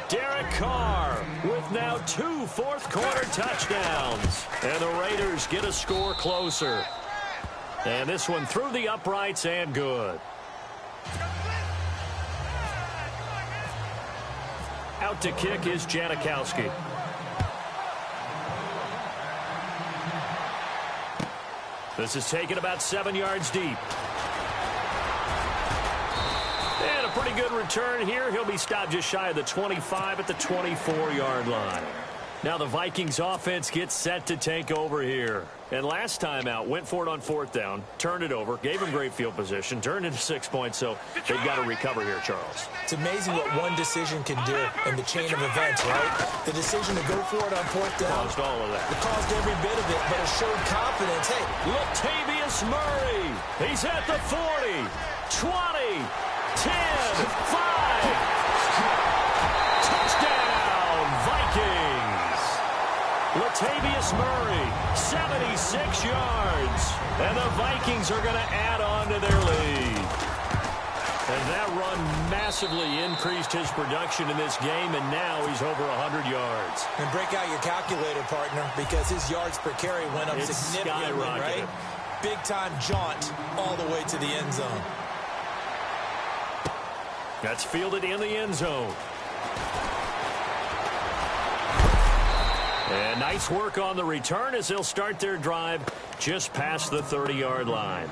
Derek Carr with now 2 fourth-quarter touchdowns. And the Raiders get a score closer. And this one through the uprights and good. Out to kick is Janikowski. This is taken about 7 yards deep. And a pretty good return here. He'll be stopped just shy of the 25 at the 24-yard line. Now the Vikings offense gets set to take over here. And last time out, went for it on 4th down, turned it over, gave him great field position, turned into 6 points, so they've got to recover here, Charles. It's amazing what one decision can do in the chain of events, right? The decision to go for it on 4th down. Caused all of that. It caused every bit of it, but it showed confidence. Hey, Latavius Murray. He's at the 40, 20, 10, 5. Touchdown, Vikings. Latavius Murray, 76 yards. And the Vikings are going to add on to their lead. And that run massively increased his production in this game, and now he's over 100 yards. And break out your calculator, partner, because his yards per carry went up significantly, right? Big-time jaunt all the way to the end zone. That's fielded in the end zone. And nice work on the return as they'll start their drive just past the 30-yard line.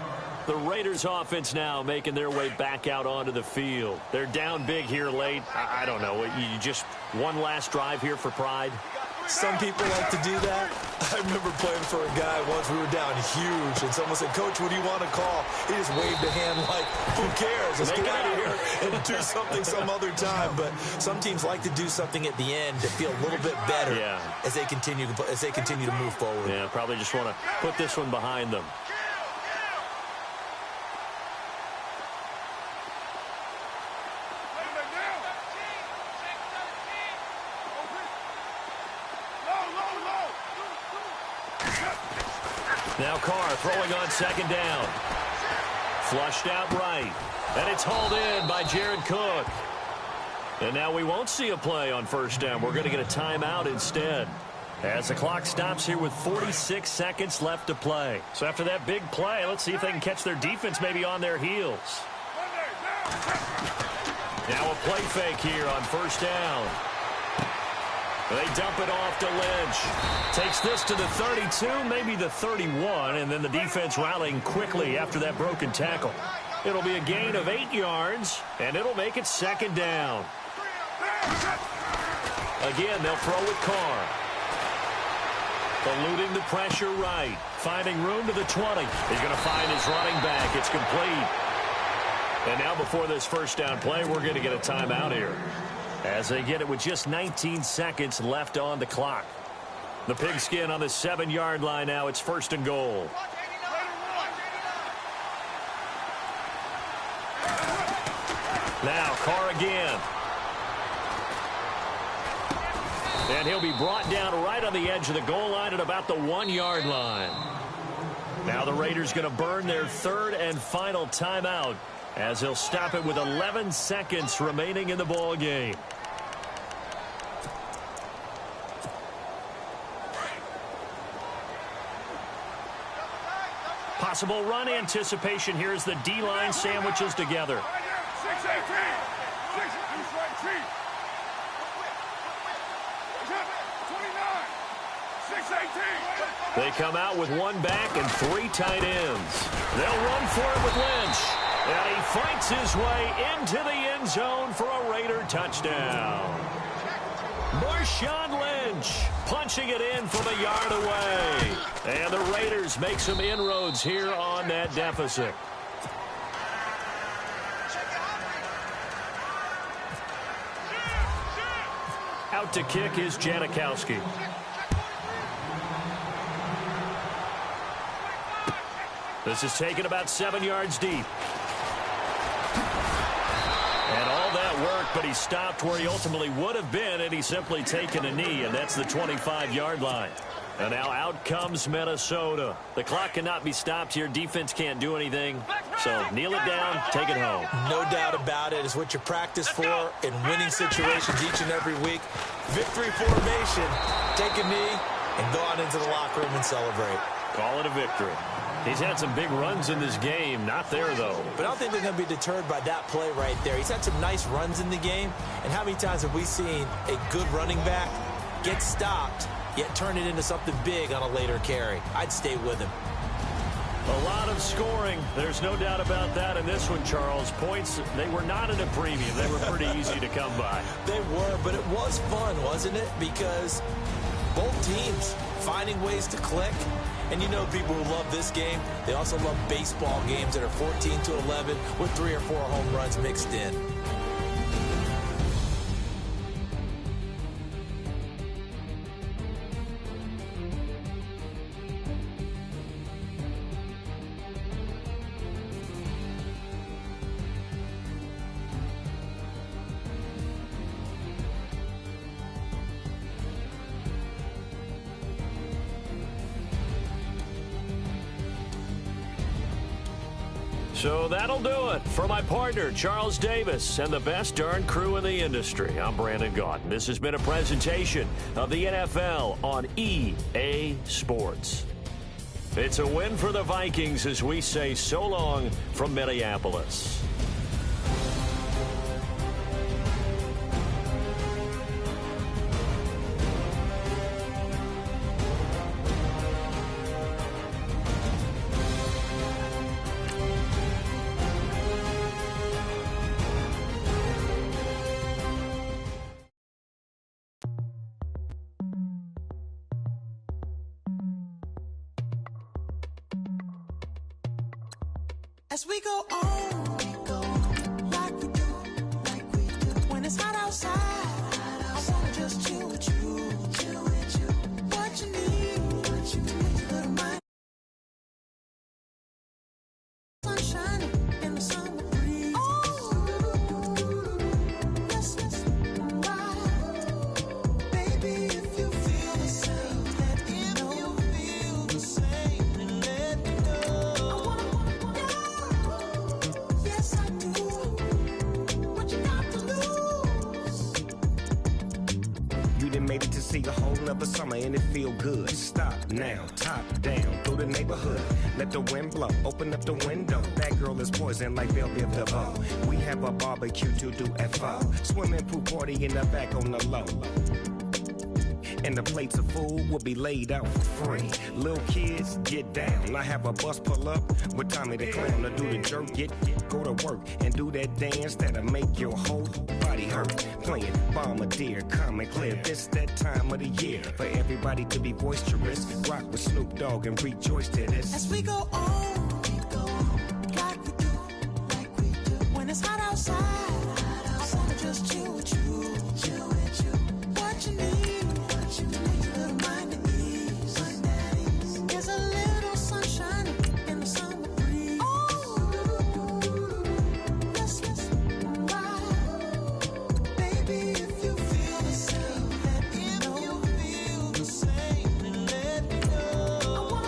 The Raiders offense now making their way back out onto the field. They're down big here late. I don't know. You just one last drive here for pride? Some people like to do that. I remember playing for a guy once. We were down huge, and someone said, "Coach, what do you want to call?" He just waved a hand like, "Who cares? Let's get out of here and do something some other time." But some teams like to do something at the end to feel a little bit better as they continue to move forward. Yeah, probably just want to put this one behind them. Now Carr throwing on second down. Flushed out right. And it's hauled in by Jared Cook. And now we won't see a play on first down. We're going to get a timeout instead, as the clock stops here with 46 seconds left to play. So after that big play, let's see if they can catch their defense maybe on their heels. Now a play fake here on first down. They dump it off to Lynch. Takes this to the 32, maybe the 31, and then the defense rallying quickly after that broken tackle. It'll be a gain of 8 yards, and it'll make it second down. Again, they'll throw with Carr. Eluding the pressure right. Finding room to the 20. He's going to find his running back. It's complete. And now before this first down play, we're going to get a timeout here, as they get it with just 19 seconds left on the clock. The pigskin on the 7-yard line now. It's first and goal. Now Carr again. And he'll be brought down right on the edge of the goal line at about the 1-yard line. Now the Raiders going to burn their third and final timeout, as they'll stop it with 11 seconds remaining in the ball game. Possible run anticipation here as the D-line sandwiches together. 6-18. 6-18. They come out with one back and 3 tight ends. They'll run for it with Lynch. And he fights his way into the end zone for a Raider touchdown. Marshawn Lynch punching it in from a yard away. And the Raiders make some inroads here on that deficit. Out to kick is Janikowski. This is taken about 7 yards deep. And all that work, but he stopped where he ultimately would have been, and he's simply taken a knee, and that's the 25-yard line. And now out comes Minnesota. The clock cannot be stopped here. Defense can't do anything. So kneel it down, take it home. No doubt about it. It's what you practice for in winning situations each and every week. Victory formation. Take a knee and go on into the locker room and celebrate. Call it a victory. He's had some big runs in this game. Not there, though. But I don't think they're going to be deterred by that play right there. He's had some nice runs in the game. And how many times have we seen a good running back get stopped, yet turn it into something big on a later carry? I'd stay with him. A lot of scoring. There's no doubt about that in this one, Charles. Points, they were not in a premium. They were pretty easy to come by. They were, but it was fun, wasn't it? Because both teams finding ways to click. And you know people who love this game, they also love baseball games that are 14-11 with 3 or 4 home runs mixed in. So that'll do it for my partner, Charles Davis, and the best darn crew in the industry. I'm Brandon Gaudin. This has been a presentation of the NFL on EA Sports. It's a win for the Vikings as we say so long from Minneapolis. As we go on, like we do. When it's hot outside, I wanna just chill with you. What you need, little mind. Sun shining in the summer breeze. Baby, if you feel the same, let me know. Let me know. Yes, I do. What you got to lose? You done made it to see a whole nother summer and it feel good. Stop now, top down, through the neighborhood. Let the wind blow, open up the window. That girl is poison like Belleville Devoe. We have a barbecue to do FO. Swimming pool party in the back on the low. And the plates of food will be laid out for free. Little kids, get down. I have a bus pull up with Tommy the Clown to do the jerk. Go to work and do that dance that'll make your whole body hurt. Playing Bombardier, Common Clear. This that time of the year for everybody to be boisterous. Rock with Snoop Dogg and rejoice to this. As we go on, like we do. When it's hot outside, I wanna just chill with you. What you need, little mind at ease. There's a little sunshine in the summer breeze. Let's ride. Baby, if you feel the same, let me know. Let me know.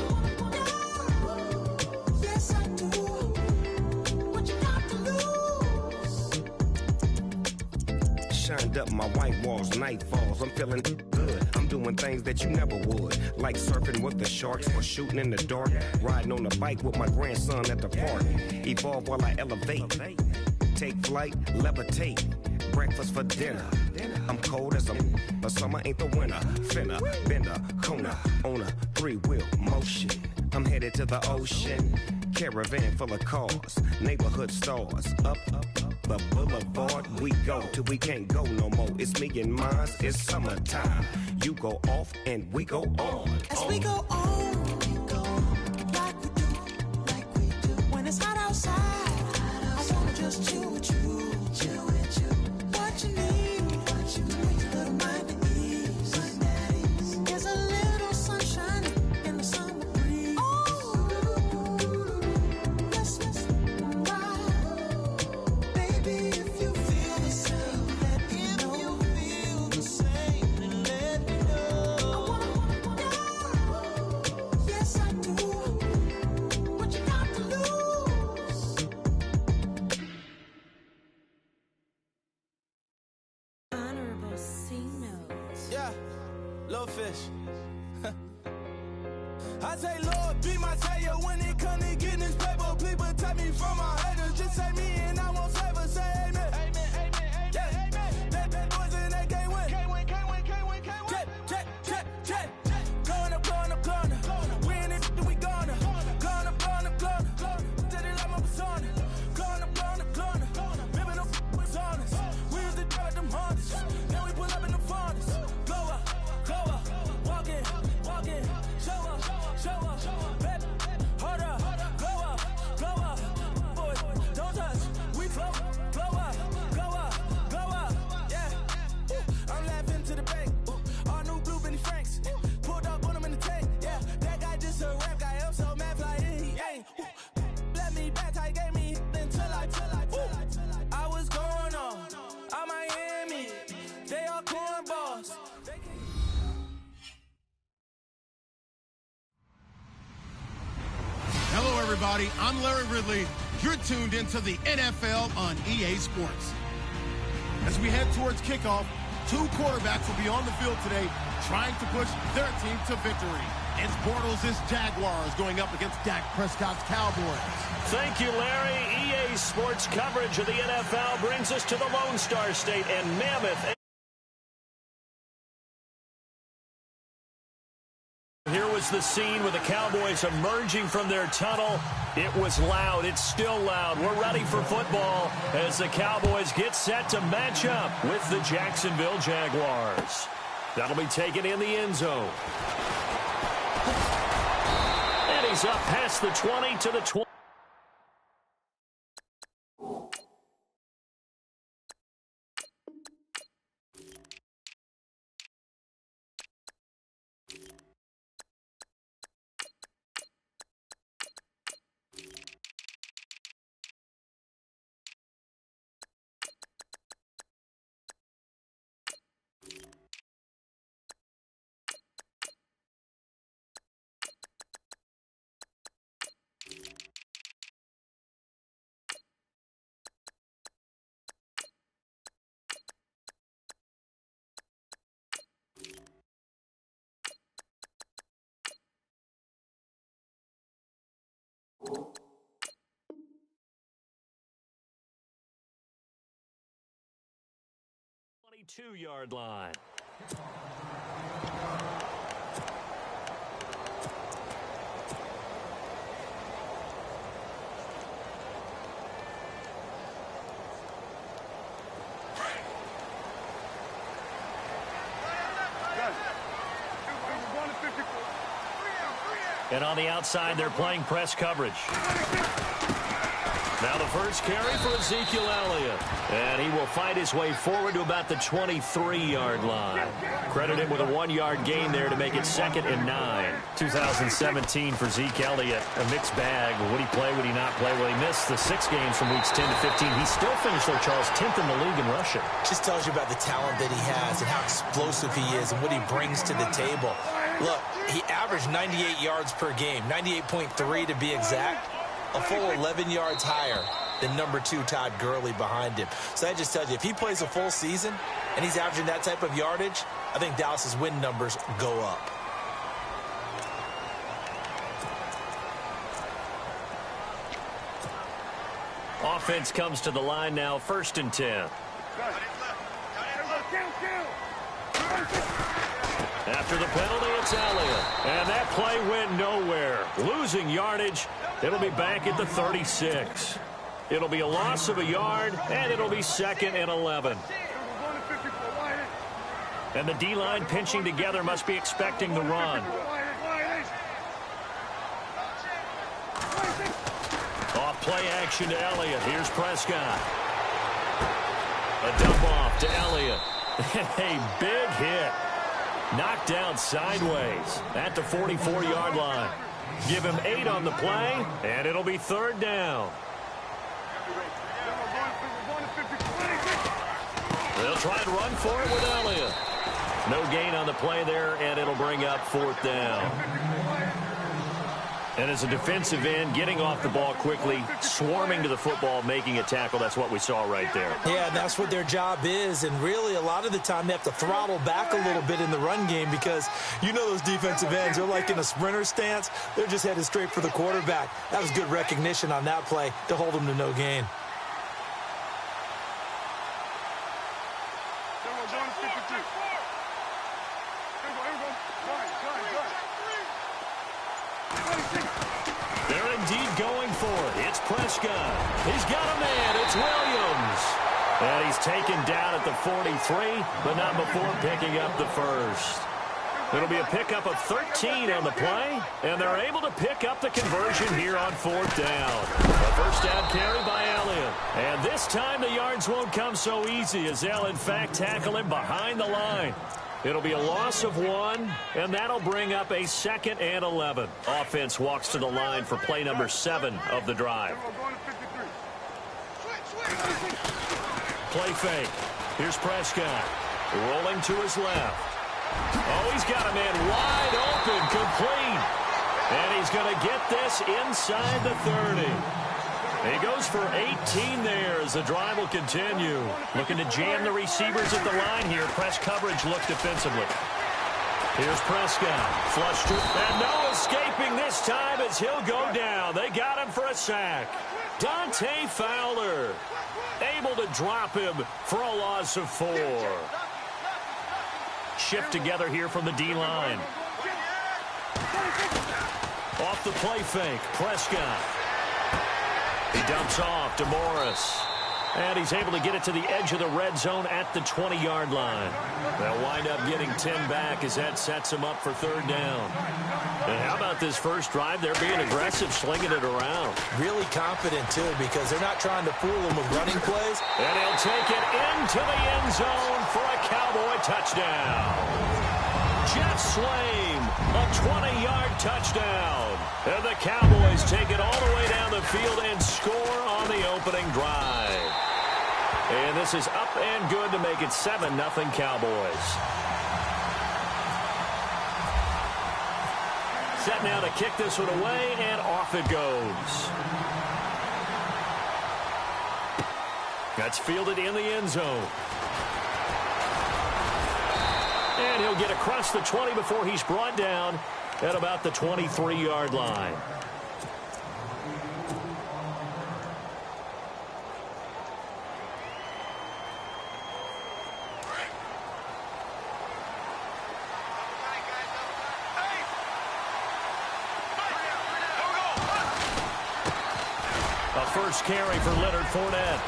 Yes, I do. What you got to lose? Shined up my white walls, night falls. I'm feeling good. I'm doing things that you never would, like surfing with the sharks or shooting in the dark. Riding on a bike with my grandson at the park. Evolve while I elevate. Take flight, levitate. Breakfast for dinner. I'm cold as but summer ain't the winter. Finna, bender, Kona, on a 3-wheel motion. I'm headed to the ocean. Caravan full of cars, neighborhood stars. Up the boulevard we go till we can't go no more. It's me and mine, it's summertime. You go off and we go on. As we go on, like we do. When it's hot outside, I wanna just chill with you. What you need, little mind at ease. There's a little sunshine in the summer breeze. Let's ride. Baby, if you feel the same, let me know. Let me know. Yes, I do. What you got to lose? Honorable C notes. Yeah, little fish. I say, Lord, be my savior when it comes to getting this paper. Please protect me from my haters. Just say me and I won't favor. Say amen. Amen, amen, yeah. Amen. That boys and they can't win. Can't win. Jet. Going up. We in it, we gonna. Gonna. Did it like my persona. Gonna. Living up was honest. We used to drive them Hondas. Now we pull up in the furnace. Go up. Walk in. Show up. Baby, hold up. Go up. Boys, don't touch. We flow up. Yeah. I'm laughing to the bank. All new blue Benny Franks. Pulled up on him in the tank. Yeah, that guy just a rap guy. I'm so mad fly in. He ain't. Let me back. I gave me until I was going on. I'm Miami. They all cornballs. Hello, everybody. I'm Larry Ridley. You're tuned into the NFL on EA Sports. As we head towards kickoff, 2 quarterbacks will be on the field today trying to push their team to victory. It's Bortles' Jaguars going up against Dak Prescott's Cowboys. Thank you, Larry. EA Sports coverage of the NFL brings us to the Lone Star State and Mammoth. Here was the scene with the Cowboys emerging from their tunnel. It was loud. It's still loud. We're ready for football as the Cowboys get set to match up with the Jacksonville Jaguars. That'll be taken in the end zone. And he's up past the 20 to the 20. 32-yard line. And on the outside, they're playing press coverage. Now the first carry for Ezekiel Elliott. And he will fight his way forward to about the 23-yard line. Credit him with a 1-yard gain there to make it 2nd and 9. 2017 for Zeke Elliott, a mixed bag. Would he play, would he not play? Well, he missed the 6 games from weeks 10 to 15. He still finished, though, Charles, 10th in the league in rushing. Just tells you about the talent that he has and how explosive he is and what he brings to the table. Look, he averaged 98 yards per game, 98.3 to be exact, a full 11 yards higher than number 2 Todd Gurley behind him. So that just tells you, if he plays a full season and he's averaging that type of yardage, I think Dallas's win numbers go up. Offense comes to the line now, 1st and 10. After the penalty, it's Elliott. And that play went nowhere. Losing yardage. It'll be back at the 36. It'll be a loss of a yard, and it'll be 2nd and 11. And the D-line pinching together must be expecting the run. Off play action to Elliott. Here's Prescott. A dump off to Elliott. A big hit. Knocked down sideways at the 44-yard line. Give him 8 on the play, and it'll be 3rd down. They'll try and run for it with Elliott. No gain on the play there, and it'll bring up 4th down. And as a defensive end, getting off the ball quickly, swarming to the football, making a tackle, that's what we saw right there. Yeah, and that's what their job is. And really, a lot of the time, they have to throttle back a little bit in the run game because you know those defensive ends, they're like in a sprinter stance. They're just headed straight for the quarterback. That was good recognition on that play to hold them to no gain. They're indeed going for it. It's Prescott. He's got a man. It's Williams. And he's taken down at the 43, but not before picking up the first. It'll be a pickup of 13 on the play, and they're able to pick up the conversion here on 4th down. A first down carry by Elliott. And this time the yards won't come so easy as they'll, in fact, tackle him behind the line. It'll be a loss of 1, and that'll bring up a 2nd and 11. Offense walks to the line for play number 7 of the drive. Play fake. Here's Prescott. Rolling to his left. Oh, he's got a man wide open, complete. And he's going to get this inside the 30. He goes for 18 there as the drive will continue. Looking to jam the receivers at the line here. Press coverage look defensively. Here's Prescott. Flush to, and no escaping this time as he'll go down. They got him for a sack. Dante Fowler able to drop him for a loss of 4. Shift together here from the D-line. Off the play fake, Prescott. He dumps off to Morris. And he's able to get it to the edge of the red zone at the 20-yard line. They'll wind up getting 10 back as that sets him up for 3rd down. And how about this first drive? They're being aggressive, slinging it around. Really confident, too, because they're not trying to fool them with running plays. And he'll take it into the end zone for a Cowboy touchdown. Jeff Swaim, a 20-yard touchdown. And the Cowboys take it all the way down the field and score on the opening drive. And this is up and good to make it 7-0 Cowboys. Set now to kick this one away, and off it goes. That's fielded in the end zone. And he'll get across the 20 before he's brought down at about the 23-yard line. first carry for Leonard Fournette.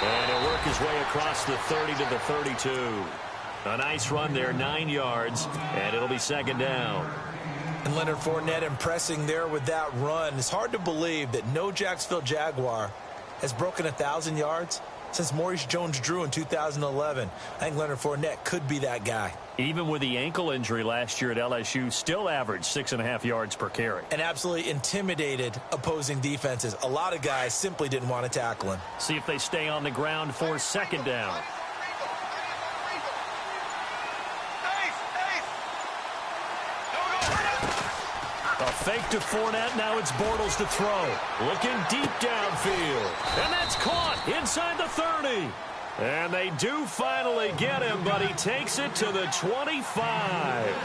And he'll work his way across the 30 to the 32. A nice run there, 9 yards, and it'll be second down. And Leonard Fournette impressing there with that run. It's hard to believe that no Jacksonville Jaguar has broken 1,000 yards since Maurice Jones-Drew in 2011. I think Leonard Fournette could be that guy. Even with the ankle injury last year at LSU, still averaged 6.5 yards per carry. And absolutely intimidated opposing defenses. A lot of guys simply didn't want to tackle him. See if they stay on the ground for second down. A fake to Fournette. Now it's Bortles to throw. Looking deep downfield. And that's caught inside the 30. And they do finally get him, but he takes it to the 25.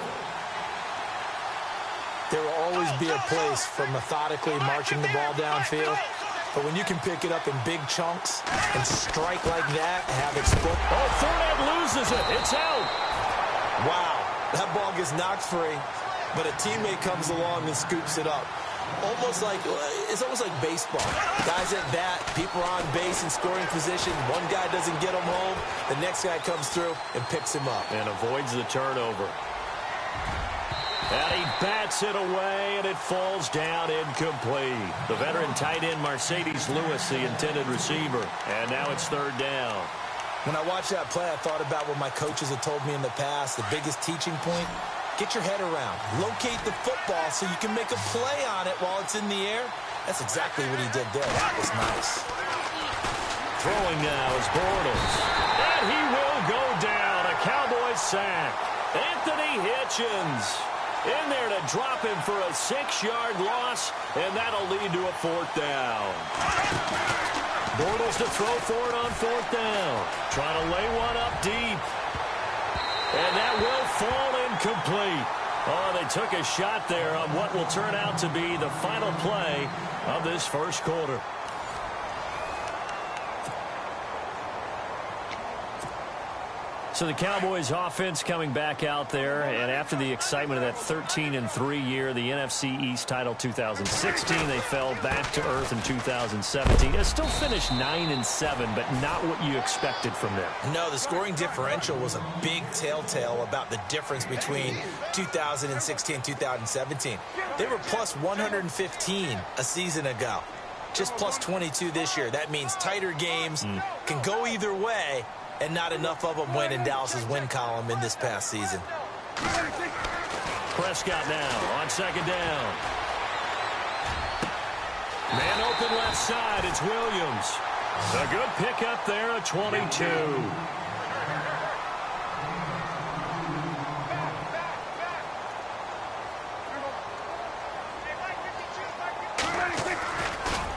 There will always be a place for methodically marching the ball downfield. But when you can pick it up in big chunks and strike like that, have it split. Oh, Fournette loses it. It's out. Wow. That ball gets knocked free, but a teammate comes along and scoops it up. It's almost like baseball. Guys at bat, people are on base in scoring position. One guy doesn't get him home. The next guy comes through and picks him up. And avoids the turnover. And he bats it away, and it falls down incomplete. The veteran tight end, Mercedes Lewis, the intended receiver. And now it's third down. When I watched that play, I thought about what my coaches had told me in the past. The biggest teaching point, get your head around. Locate the football so you can make a play on it while it's in the air. That's exactly what he did there. That was nice. Throwing now is Bortles. And he will go down. A Cowboys sack. Anthony Hitchens in there to drop him for a 6-yard loss, and that'll lead to a fourth down. Bortles to throw for it on fourth down. Trying to lay one up deep. And that will fall incomplete. Oh, they took a shot there on what will turn out to be the final play of this first quarter. So the Cowboys offense coming back out there, and after the excitement of that 13-3 year, the NFC East title 2016, they fell back to earth in 2017. They still finished 9-7, but not what you expected from them. No, the scoring differential was a big telltale about the difference between 2016 and 2017. They were plus 115 a season ago, just plus 22 this year. That means tighter games can go either way, and not enough of them went in Dallas's win column in this past season. Prescott now on second down. Man open left side, it's Williams. A good pickup there at 22.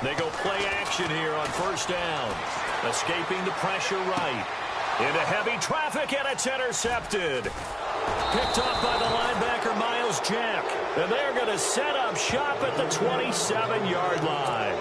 They go play action here on first down. Escaping the pressure right. Into heavy traffic, and it's intercepted. Picked off by the linebacker, Miles Jack. And they're going to set up shop at the 27-yard line.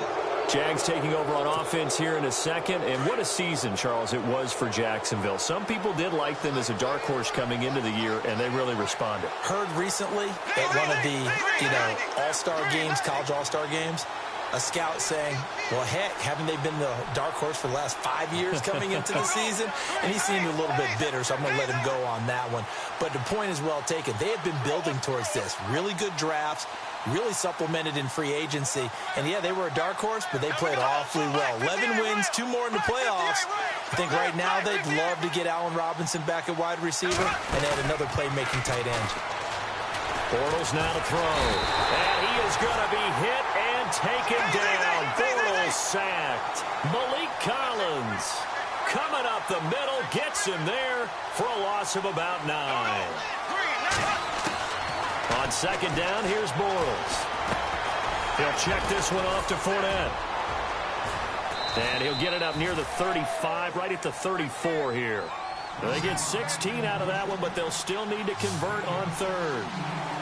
Jags taking over on offense here in a second. And what a season, Charles, it was for Jacksonville. Some people did like them as a dark horse coming into the year, and they really responded. Heard recently at one of the, all-star games, college all-star games, a scout saying, well, heck, haven't they been the dark horse for the last 5 years coming into the season? And he seemed a little bit bitter, so I'm going to let him go on that one. But the point is well taken. They have been building towards this. Really good drafts, really supplemented in free agency. And, yeah, they were a dark horse, but they played awfully well. 11 wins, 2 more in the playoffs. I think right now they'd love to get Allen Robinson back at wide receiver and add another playmaking tight end. Bortles now to throw. And he is going to be hit and taken down. Bortles sacked. Malik Collins coming up the middle, gets him there for a loss of about 9. On second down, here's Bortles. He'll check this one off to Fournette. And he'll get it up near the 35, right at the 34 here. They get 16 out of that one, but they'll still need to convert on third.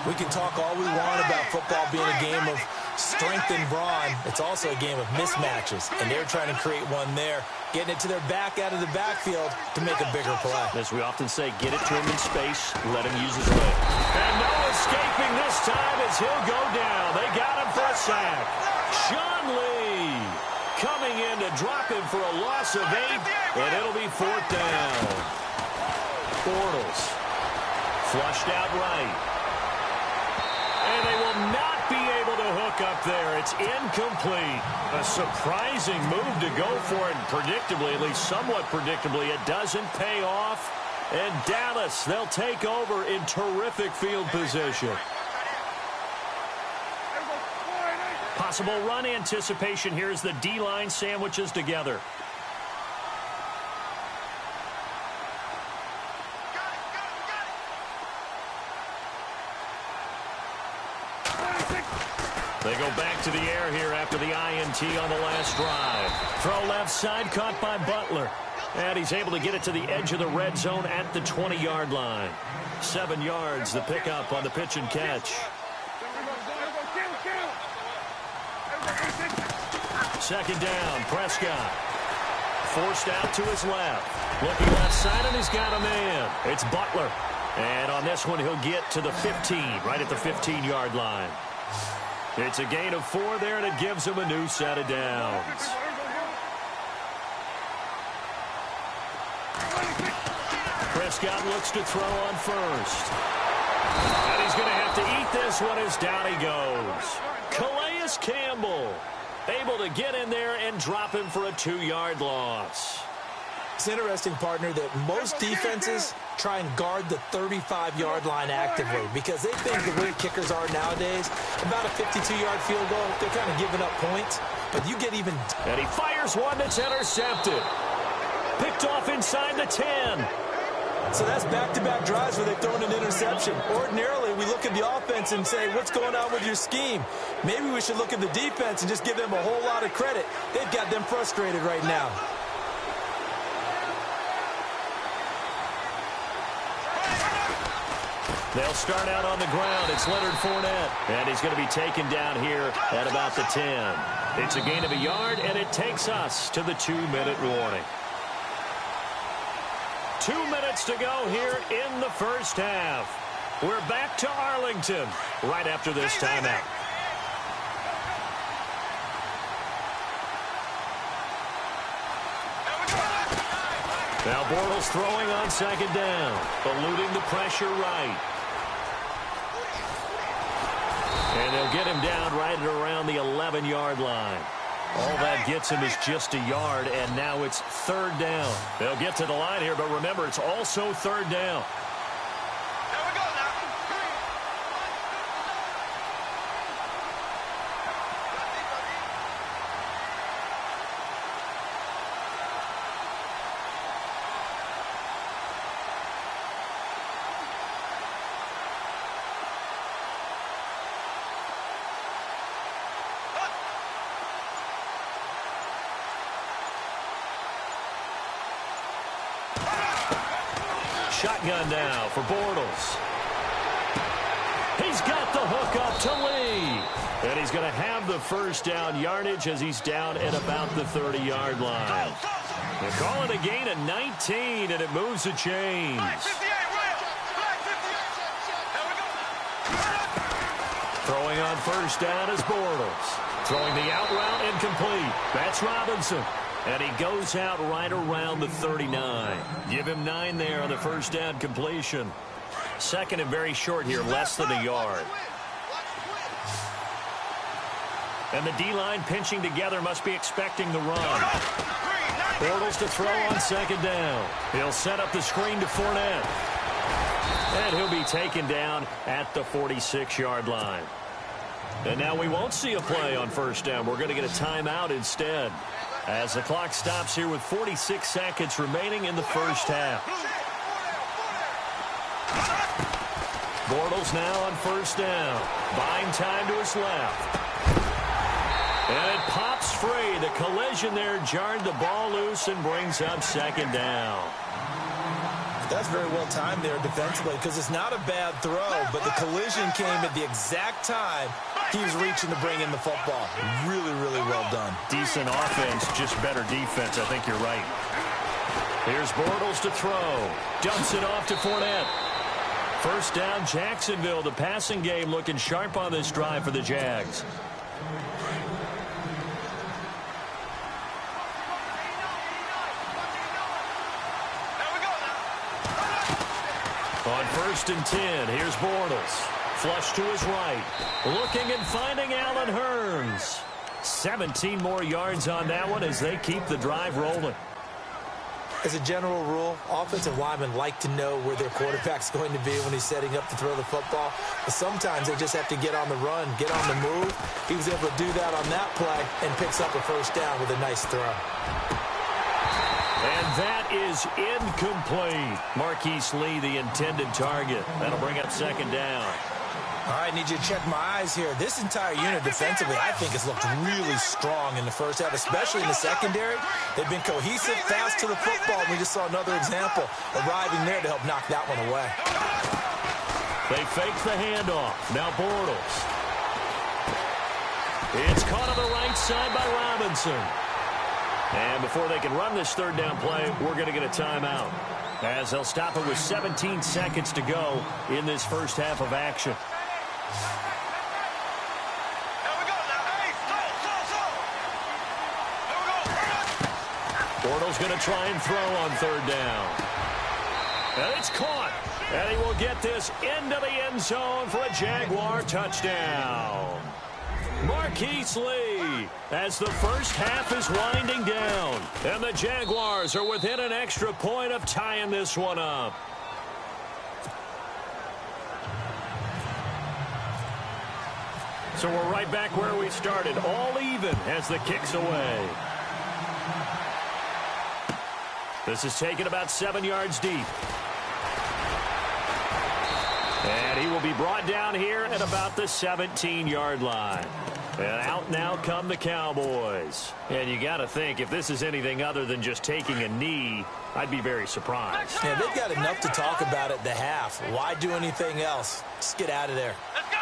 We can talk all we want about football being a game of strength and brawn. It's also a game of mismatches, and they're trying to create one there, getting it to their back out of the backfield to make a bigger play. As we often say, get it to him in space, let him use his leg. And no escaping this time as he'll go down. They got him for a sack. Sean Lee coming in to drop him for a loss of 8, and it'll be 4th down. Bortles flushed out right. And they will not be able to hook up there. It's incomplete. A surprising move to go for it, and predictably, at least somewhat predictably, it doesn't pay off. And Dallas, they'll take over in terrific field position. Possible run anticipation here as the D-line sandwiches together. They go back to the air here after the INT on the last drive. Throw left side, caught by Butler. And he's able to get it to the edge of the red zone at the 20-yard line. 7 yards, the pickup on the pitch and catch. Second down, Prescott. Forced out to his left. Looking left side, and he's got a man. It's Butler. And on this one, he'll get to the 15, right at the 15-yard line. It's a gain of 4 there, and it gives him a new set of downs. Prescott looks to throw on first. And he's going to have to eat this one as down he goes. Calais Campbell able to get in there and drop him for a 2-yard loss. It's interesting, partner, that most defenses try and guard the 35-yard line actively because they think the way kickers are nowadays, about a 52-yard field goal, they're kind of giving up points. But you get even... And he fires one that's intercepted. Picked off inside the 10. So that's back-to-back drives where they've thrown an interception. Ordinarily, we look at the offense and say, what's going on with your scheme? Maybe we should look at the defense and just give them a whole lot of credit. They've got them frustrated right now. They'll start out on the ground. It's Leonard Fournette. And he's going to be taken down here at about the 10. It's a gain of a yard, and it takes us to the 2-minute warning. 2 minutes to go here in the first half. We're back to Arlington right after this timeout. Now Bortles throwing on second down, eluding the pressure right. And they'll get him down right at around the 11-yard line. All that gets him is just a yard, and now it's 3rd down. They'll get to the line here, but remember, it's also 3rd down. Shotgun now for Bortles. He's got the hook up to Lee. And he's going to have the first down yardage as he's down at about the 30-yard line. They call it a gain of 19, and it moves the chains. Throwing on first down is Bortles. Throwing the out route incomplete. That's Robinson. And he goes out right around the 39. Give him 9 there on the first down completion. Second and very short here, less than a yard. And the D-line pinching together must be expecting the run. Bortles to throw on second down. He'll set up the screen to Fournette. And he'll be taken down at the 46-yard line. And now we won't see a play on first down. We're going to get a timeout instead, as the clock stops here with 46 seconds remaining in the first half. Bortles now on first down. Buying time to his left. And it pops free. The collision there jarred the ball loose and brings up second down. That's very well timed there defensively because it's not a bad throw, but the collision came at the exact time he was reaching to bring in the football. Really, really well done. Decent offense, just better defense. I think you're right. Here's Bortles to throw. Dumps it off to Fournette. First down, Jacksonville. The passing game looking sharp on this drive for the Jags. 1st and 10. Here's Bortles. Flush to his right. Looking and finding Allen Hurns. 17 more yards on that one as they keep the drive rolling. As a general rule, offensive linemen like to know where their quarterback's going to be when he's setting up to throw the football. But sometimes they just have to get on the run, get on the move. He was able to do that on that play and picks up a first down with a nice throw. And that is incomplete. Marquise Lee, the intended target. That'll bring up 2nd down. All right, I need you to check my eyes here. This entire unit defensively, I think, has looked really strong in the first half, especially in the secondary. They've been cohesive, fast to the football. We just saw another example arriving there to help knock that one away. They fake the handoff. Now Bortles. It's caught on the right side by Robinson. And before they can run this 3rd down play, we're going to get a timeout, as they'll stop it with 17 seconds to go in this first half of action. Bortles going to try and throw on 3rd down. And it's caught. And he will get this into the end zone for a Jaguar touchdown. Marquise Lee, as the first half is winding down. And the Jaguars are within an extra point of tying this one up. So we're right back where we started, all even as the kick's away. This is taken about 7 yards deep. And he will be brought down here at about the 17-yard line. And out now come the Cowboys. And you got to think, if this is anything other than just taking a knee, I'd be very surprised. Yeah, they've got enough to talk about at the half. Why do anything else? Just get out of there. Let's go!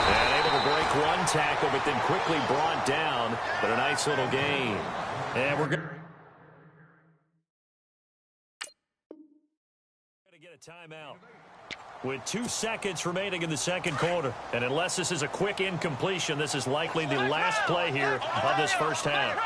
And able to break one tackle, but then quickly brought down. But a nice little gain. And we're going to get a timeout with 2 seconds remaining in the second quarter. And unless this is a quick incompletion, this is likely the last play here of this first half.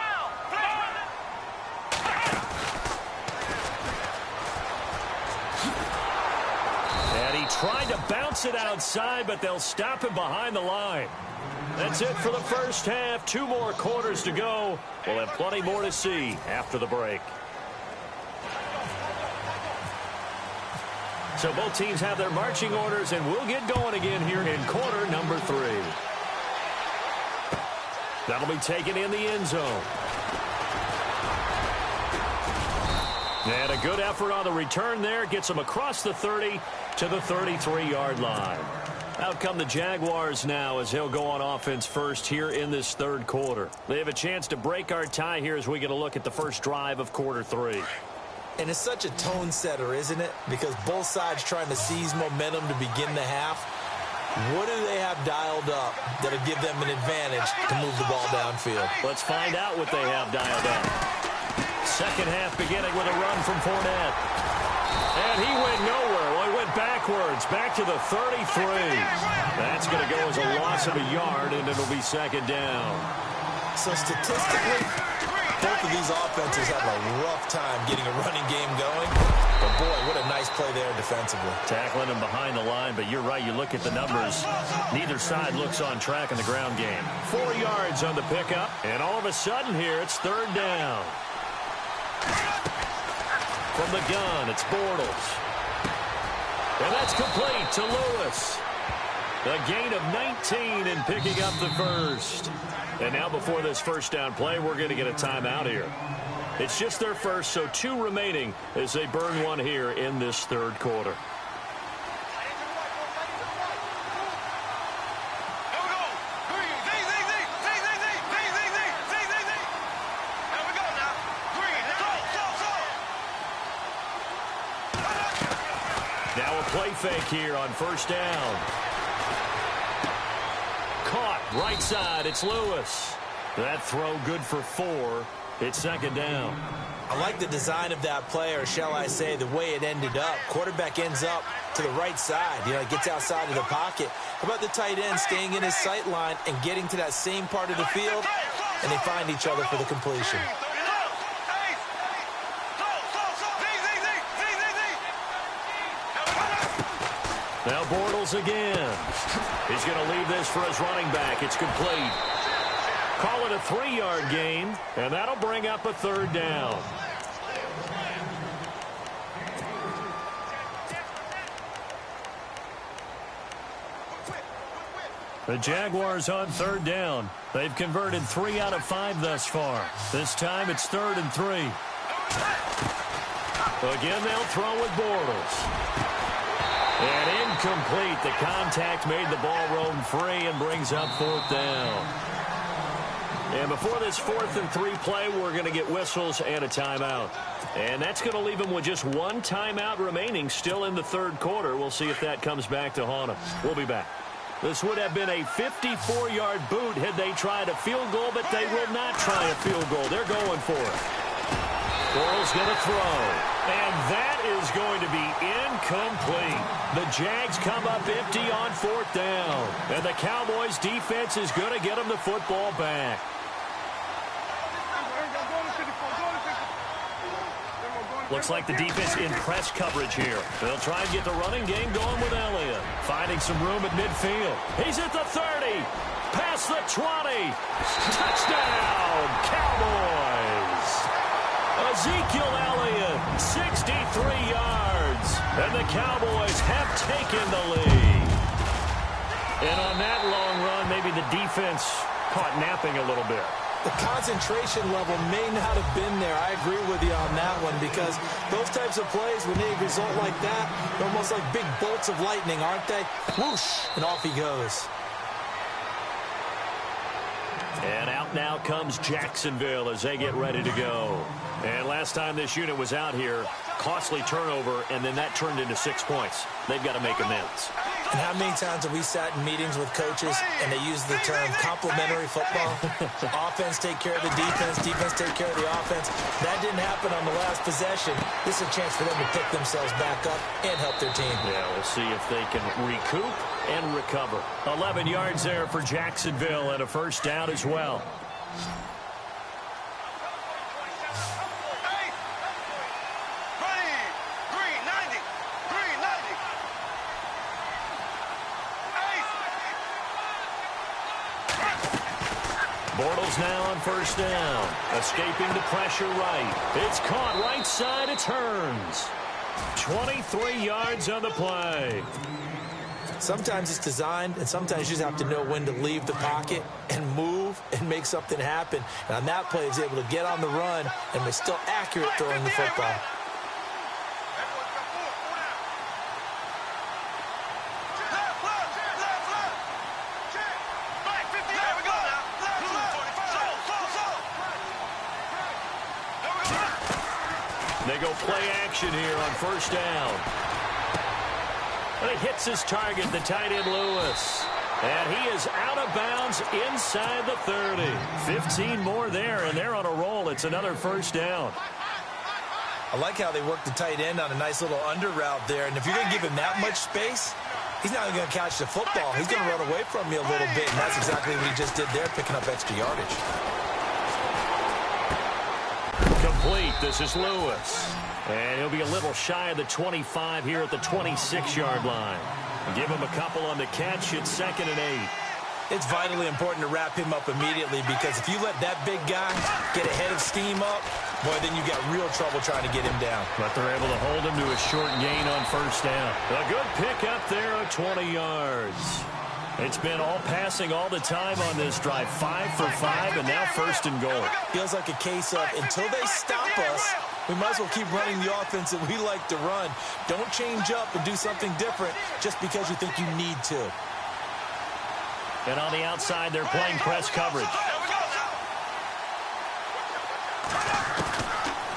And he tried to bounce it outside, but they'll stop him behind the line. That's it for the first half. 2 more quarters to go. We'll have plenty more to see after the break. So both teams have their marching orders, and we'll get going again here in quarter number 3. That'll be taken in the end zone. And a good effort on the return there. Gets them across the 30 to the 33-yard line. Out come the Jaguars now as they'll go on offense first here in this third quarter. They have a chance to break our tie here as we get a look at the first drive of quarter 3. And it's such a tone setter, isn't it? Because both sides trying to seize momentum to begin the half. What do they have dialed up that'll give them an advantage to move the ball downfield? Let's find out what they have dialed up. Second half beginning with a run from Fournette. And he went nowhere. Well, he went backwards, back to the 33. That's going to go as a loss of a yard, and it'll be second down. So statistically, both of these offenses have a rough time getting a running game going. But, boy, what a nice play there defensively. Tackling him behind the line, but you're right. You look at the numbers. Neither side looks on track in the ground game. 4 yards on the pickup, and all of a sudden here, it's third down. From the gun, it's Bortles. And that's complete to Lewis. A gain of 19 in picking up the first. And now before this first down play, we're going to get a timeout here. It's just their first, so 2 remaining as they burn one here in this third quarter. Now a play fake here on first down. Caught right side. It's Lewis. That throw good for 4. It's second down. I like the design of that play, or shall I say the way it ended up. Quarterback ends up to the right side. You know, it gets outside of the pocket. How about the tight end staying in his sight line and getting to that same part of the field? and they find each other for the completion. Now Bortles again. He's going to leave this for his running back. It's complete. Call it a 3-yard gain, and that'll bring up a third down. The Jaguars on third down. They've converted 3 out of 5 thus far. This time it's 3rd and 3. Again, they'll throw with Bortles. And incomplete. The contact made the ball roam free and brings up 4th down. And before this 4th and 3 play, we're going to get whistles and a timeout. And that's going to leave them with just 1 timeout remaining still in the 3rd quarter. We'll see if that comes back to haunt them. We'll be back. This would have been a 54-yard boot had they tried a field goal, but they will not try a field goal. They're going for it. Bortles going to throw. And that is going to be incomplete. The Jags come up empty on 4th down. And the Cowboys defense is going to get them the football back. Looks like the defense in press coverage here. They'll try and get the running game going with Elliott. Finding some room at midfield. He's at the 30. Past the 20. Touchdown, Cowboys. Ezekiel Elliott, 63 yards. And the Cowboys have taken the lead. And on that long run, maybe the defense caught napping a little bit. The concentration level may not have been there. I agree with you on that one because those types of plays, when they result like that, they're almost like big bolts of lightning, aren't they? Whoosh, and off he goes. And out now comes Jacksonville as they get ready to go. And last time this unit was out here, costly turnover, and then that turned into 6 points. They've got to make amends. And how many times have we sat in meetings with coaches and they use the term complementary football? Offense take care of the defense, defense take care of the offense. That didn't happen on the last possession. This is a chance for them to pick themselves back up and help their team. Yeah, we'll see if they can recoup and recover. 11 yards there for Jacksonville and a 1st down as well. Bortles now on 1st down. Escaping the pressure right. It's caught right side. It turns. 23 yards on the play. Sometimes it's designed, and sometimes you just have to know when to leave the pocket and move and make something happen. And on that play, he was able to get on the run and was still accurate throwing the football. They go play action here on 1st down. And he hits his target, the tight end Lewis. And he is out of bounds inside the 30. 15 more there, and they're on a roll. It's another 1st down. I like how they work the tight end on a nice little under route there. And if you're going to give him that much space, he's not going to catch the football. He's going to run away from you a little bit, and that's exactly what he just did there, picking up extra yardage. Complete. This is Lewis. And he'll be a little shy of the 25 here at the 26-yard line. Give him a couple on the catch. It's 2nd and 8. It's vitally important to wrap him up immediately because if you let that big guy get a head of steam up, boy, then you got real trouble trying to get him down. But they're able to hold him to a short gain on 1st down. A good pick up there at 20 yards. It's been all passing all the time on this drive. 5 for 5, and now 1st and goal. Feels like a case of until they stop us, we might as well keep running the offense that we like to run. Don't change up and do something different just because you think you need to. And on the outside, they're playing press coverage.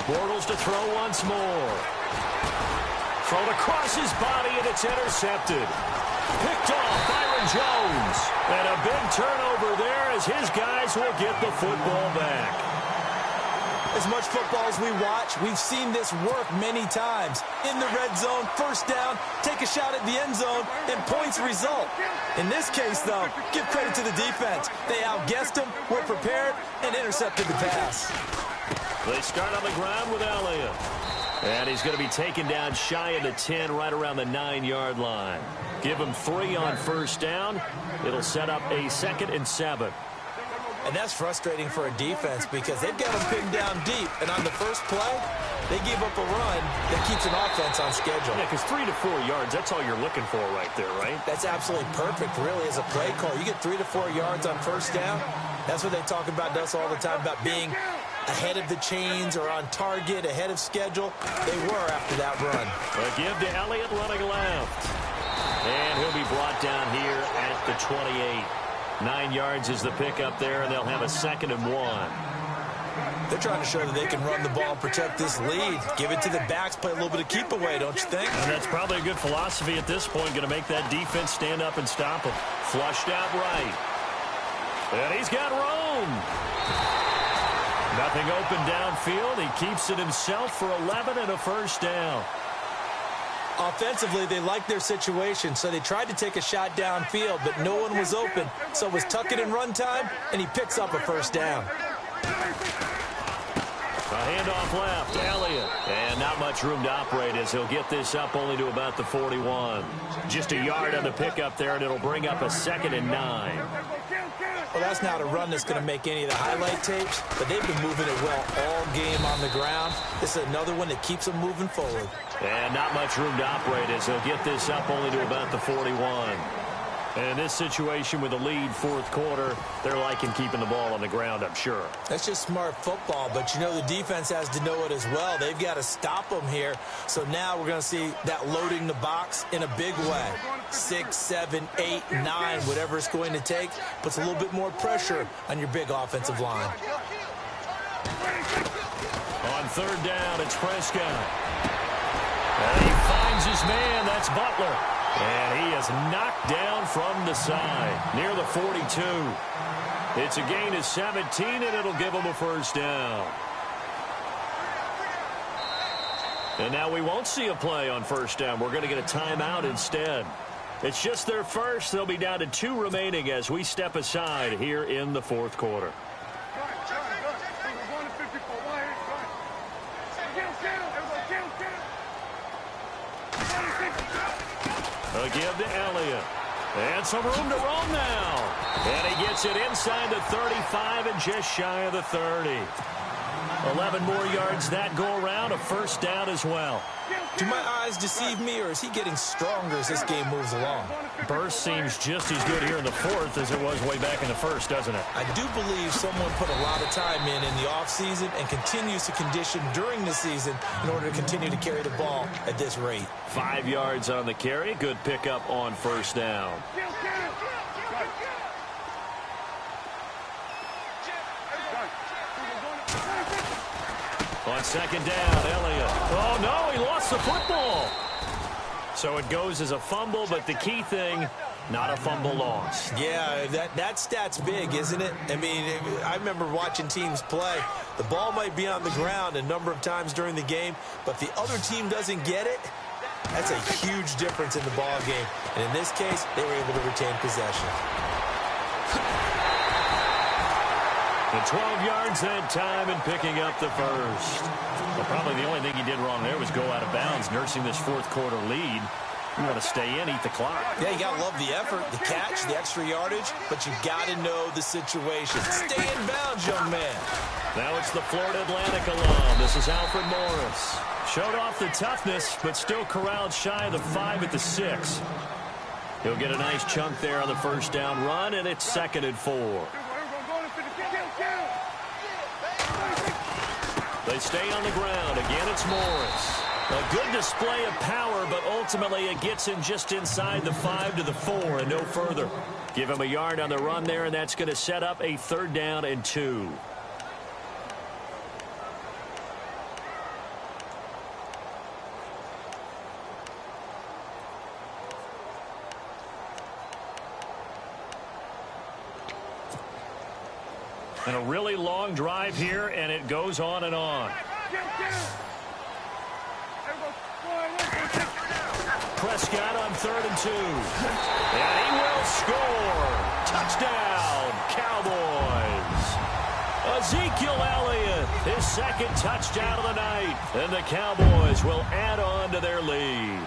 Bortles to throw once more. Thrown across his body, and it's intercepted. Picked off Byron Jones. And a big turnover there as his guys will get the football back. As much football as we watch, we've seen this work many times. In the red zone, first down, take a shot at the end zone, and points result. In this case, though, give credit to the defense. They outguessed them, were prepared, and intercepted the pass. They start on the ground with Elliott. And he's going to be taken down shy of the 10, right around the 9-yard line. Give him 3 on first down. It'll set up a 2nd and 7. And that's frustrating for a defense because they've got them pinned down deep. And on the first play, they gave up a run that keeps an offense on schedule. Yeah, because 3 to 4 yards, that's all you're looking for right there, right? That's absolutely perfect, really, as a play call. You get 3 to 4 yards on first down. That's what they talk about to us all the time, about being ahead of the chains or on target, ahead of schedule. They were after that run. A give to Elliott running left. And he'll be brought down here at the 28. 9 yards is the pickup there, and they'll have a 2nd and 1. They're trying to show that they can run the ball and protect this lead. Give it to the backs, play a little bit of keep away, don't you think? And that's probably a good philosophy at this point, going to make that defense stand up and stop them. Flushed out right. And he's got room. Nothing open downfield. He keeps it himself for 11 and a first down. Offensively, they liked their situation, so they tried to take a shot downfield, but no one was open. So it was tuck it in run time, and he picks up a first down. A handoff left, Elliott. And not much room to operate as he'll get this up only to about the 41. Just a yard on the pickup there, and it'll bring up a 2nd and 9. Well, that's not a run that's going to make any of the highlight tapes, but they've been moving it well all game on the ground. This is another one that keeps them moving forward. And not much room to operate as he'll get this up only to about the 41. And in this situation with the lead, fourth quarter, they're liking keeping the ball on the ground, I'm sure. That's just smart football, but you know the defense has to know it as well. They've got to stop them here. So now we're going to see that loading the box in a big way. 6, 7, 8, 9, whatever it's going to take, puts a little bit more pressure on your big offensive line. On third down, it's Prescott. And he finds his man. That's Butler. And he is knocked down from the side near the 42. It's a gain of 17, and it'll give him a first down. And now we won't see a play on first down. We're going to get a timeout instead. It's just their first. They'll be down to 2 remaining as we step aside here in the fourth quarter. A give to Elliott. And some room to roam now. And he gets it inside the 35 and just shy of the 30. 11 more yards that go around. A first down as well. Do my eyes deceive me, or is he getting stronger as this game moves along? Burst seems just as good here in the fourth as it was way back in the first, doesn't it? I do believe someone put a lot of time in the offseason and continues to condition during the season in order to continue to carry the ball at this rate. 5 yards on the carry. Good pickup on first down. On second down, Elliott. Oh, no, he lost the football. So it goes as a fumble, but the key thing, not a fumble loss. Yeah, that stat's big, isn't it? I mean, I remember watching teams play. The ball might be on the ground a number of times during the game, but the other team doesn't get it. That's a huge difference in the ball game. And in this case, they were able to retain possession. The 12 yards that time and picking up the first. Well, probably the only thing he did wrong there was go out of bounds, nursing this fourth quarter lead. You want to stay in, eat the clock. Yeah, you got to love the effort, the catch, the extra yardage, but you got to know the situation. Stay in bounds, young man. Now it's the Florida Atlantic alum. This is Alfred Morris. Showed off the toughness, but still corralled shy of the 5 at the 6. He'll get a nice chunk there on the first down run, and it's 2nd and 4. They stay on the ground. Again, it's Morris. A good display of power, but ultimately it gets him just inside the 5 to the 4 and no further. Give him a yard on the run there, and that's going to set up a 3rd down and 2. And a really long drive here, and it goes on and on. Prescott on 3rd and 2. And he will score. Touchdown, Cowboys. Ezekiel Elliott, his second touchdown of the night. And the Cowboys will add on to their lead.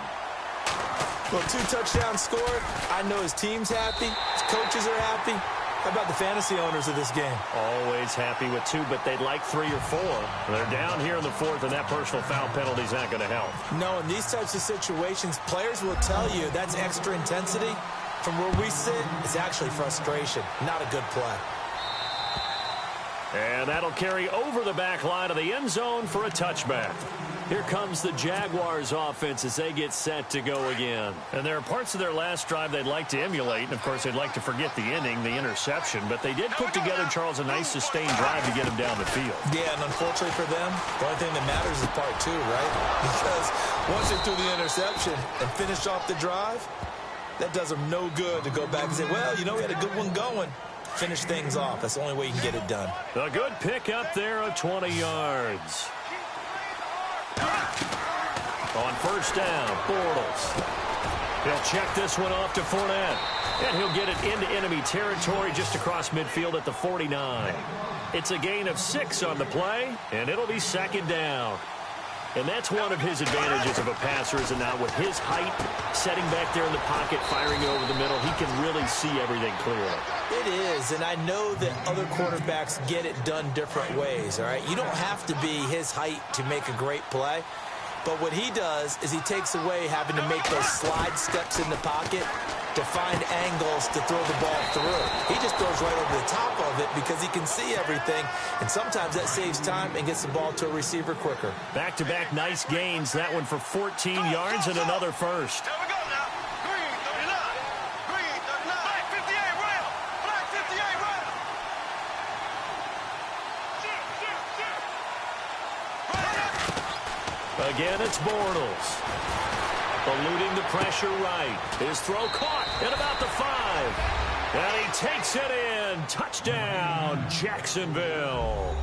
Well, 2 touchdowns scored. I know his team's happy. His coaches are happy. How about the fantasy owners of this game? Always happy with 2, but they'd like 3 or 4. They're down here in the 4th, and that personal foul penalty is not going to help. No, in these types of situations, players will tell you that's extra intensity. From where we sit, it's actually frustration, not a good play. And that'll carry over the back line of the end zone for a touchback. Here comes the Jaguars offense as they get set to go again. And there are parts of their last drive they'd like to emulate. And, of course, they'd like to forget the inning, the interception. But they did put together, Charles, a nice sustained drive to get them down the field. Yeah, and unfortunately for them, the only thing that matters is part 2, right? Because once they threw the interception and finished off the drive, that does them no good to go back and say, well, you know, we had a good one going. Finish things off. That's the only way you can get it done. A good pick up there of 20 yards. On 1st down, Bortles. He'll check this one off to Fournette. And he'll get it into enemy territory just across midfield at the 49. It's a gain of 6 on the play, and it'll be 2nd down. And that's one of his advantages of a passer, is now with his height, setting back there in the pocket, firing over the middle, he can really see everything clearly. It is, and I know that other quarterbacks get it done different ways, all right? You don't have to be his height to make a great play. But what he does is he takes away having to make those slide steps in the pocket to find angles to throw the ball through. He just throws right over the top of it because he can see everything, and sometimes that saves time and gets the ball to a receiver quicker. Back-to-back nice gains. That one for 14 yards and another first. There we go now. Green 39. Green 39. Black 58 round. Black 58 round. Again, it's Bortles. Eluding the pressure right. His throw caught at about the 5. And he takes it in. Touchdown, Jacksonville.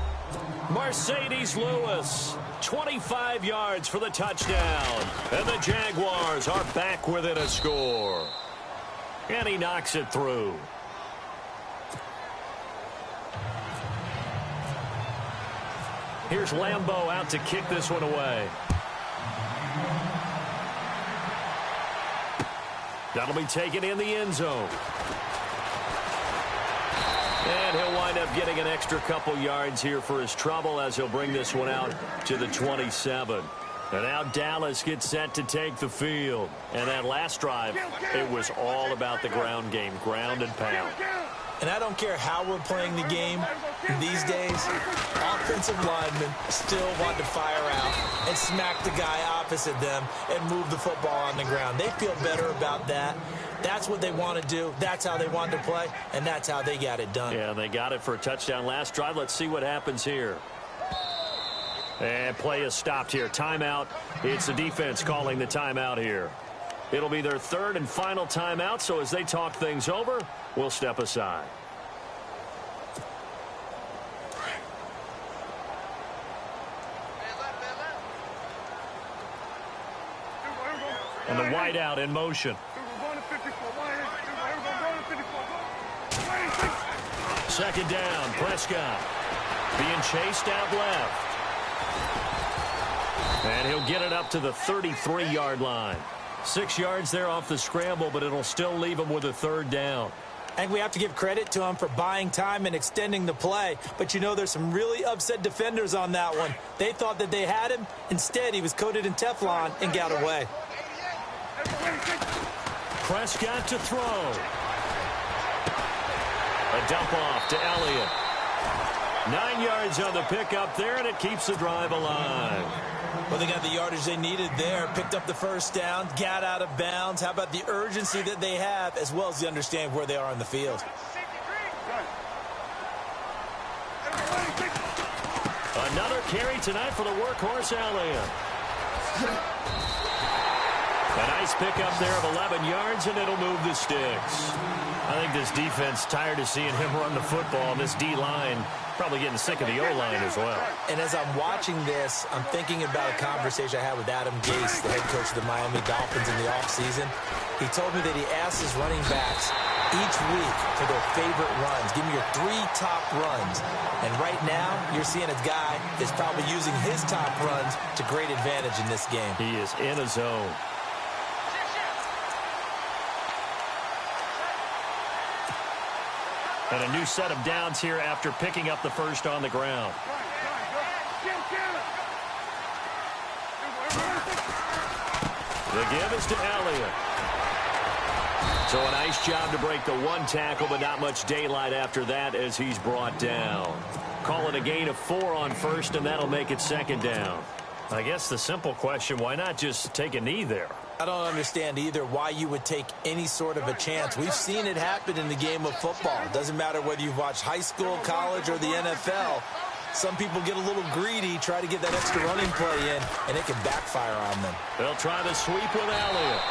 Mercedes Lewis, 25 yards for the touchdown. And the Jaguars are back within a score. And he knocks it through. Here's Lambeau out to kick this one away. That'll be taken in the end zone. And he'll wind up getting an extra couple yards here for his trouble as he'll bring this one out to the 27. And now Dallas gets set to take the field. And that last drive, it was all about the ground game, ground and pound. And I don't care how we're playing the game these days, offensive linemen still want to fire out and smack the guy opposite them and move the football on the ground. They feel better about that. That's what they want to do. That's how they want to play, and that's how they got it done. Yeah, they got it for a touchdown last drive. Let's see what happens here. And play is stopped here. Timeout. It's the defense calling the timeout here. It'll be their 3rd and final timeout, so as they talk things over, we'll step aside. And the wideout in motion. 2nd down, Prescott being chased out left. And he'll get it up to the 33-yard line. 6 yards there off the scramble, but it'll still leave him with a 3rd down. I think we have to give credit to him for buying time and extending the play. But, you know, there's some really upset defenders on that one. They thought that they had him. Instead, he was coated in Teflon and got away. Prescott to throw. A dump off to Elliott. 9 yards on the pickup there, and it keeps the drive alive. Well, they got the yardage they needed there, picked up the 1st down, got out of bounds. How about the urgency that they have, as well as the understanding where they are on the field? Another carry tonight for the workhorse, Elliott. A nice pickup there of 11 yards, and it'll move the sticks. I think this defense tired of seeing him run the football. This D-line Probably getting sick of the O-line as well. And as I'm watching this, I'm thinking about a conversation I had with Adam Gase, the head coach of the Miami Dolphins, in the offseason. He told me that he asked his running backs each week for their favorite runs. Give me your 3 top runs. And right now, you're seeing a guy that's probably using his top runs to great advantage in this game. He is in a zone. And a new set of downs here after picking up the first on the ground. The give is to Elliott. So a nice job to break the 1 tackle, but not much daylight after that as he's brought down. Call it a gain of 4 on first, and that'll make it 2nd down. I guess the simple question, why not just take a knee there? I don't understand either why you would take any sort of a chance. We've seen it happen in the game of football. It doesn't matter whether you've watched high school, college, or the NFL. Some people get a little greedy, try to get that extra running play in, and it can backfire on them. They'll try the sweep with Elliott.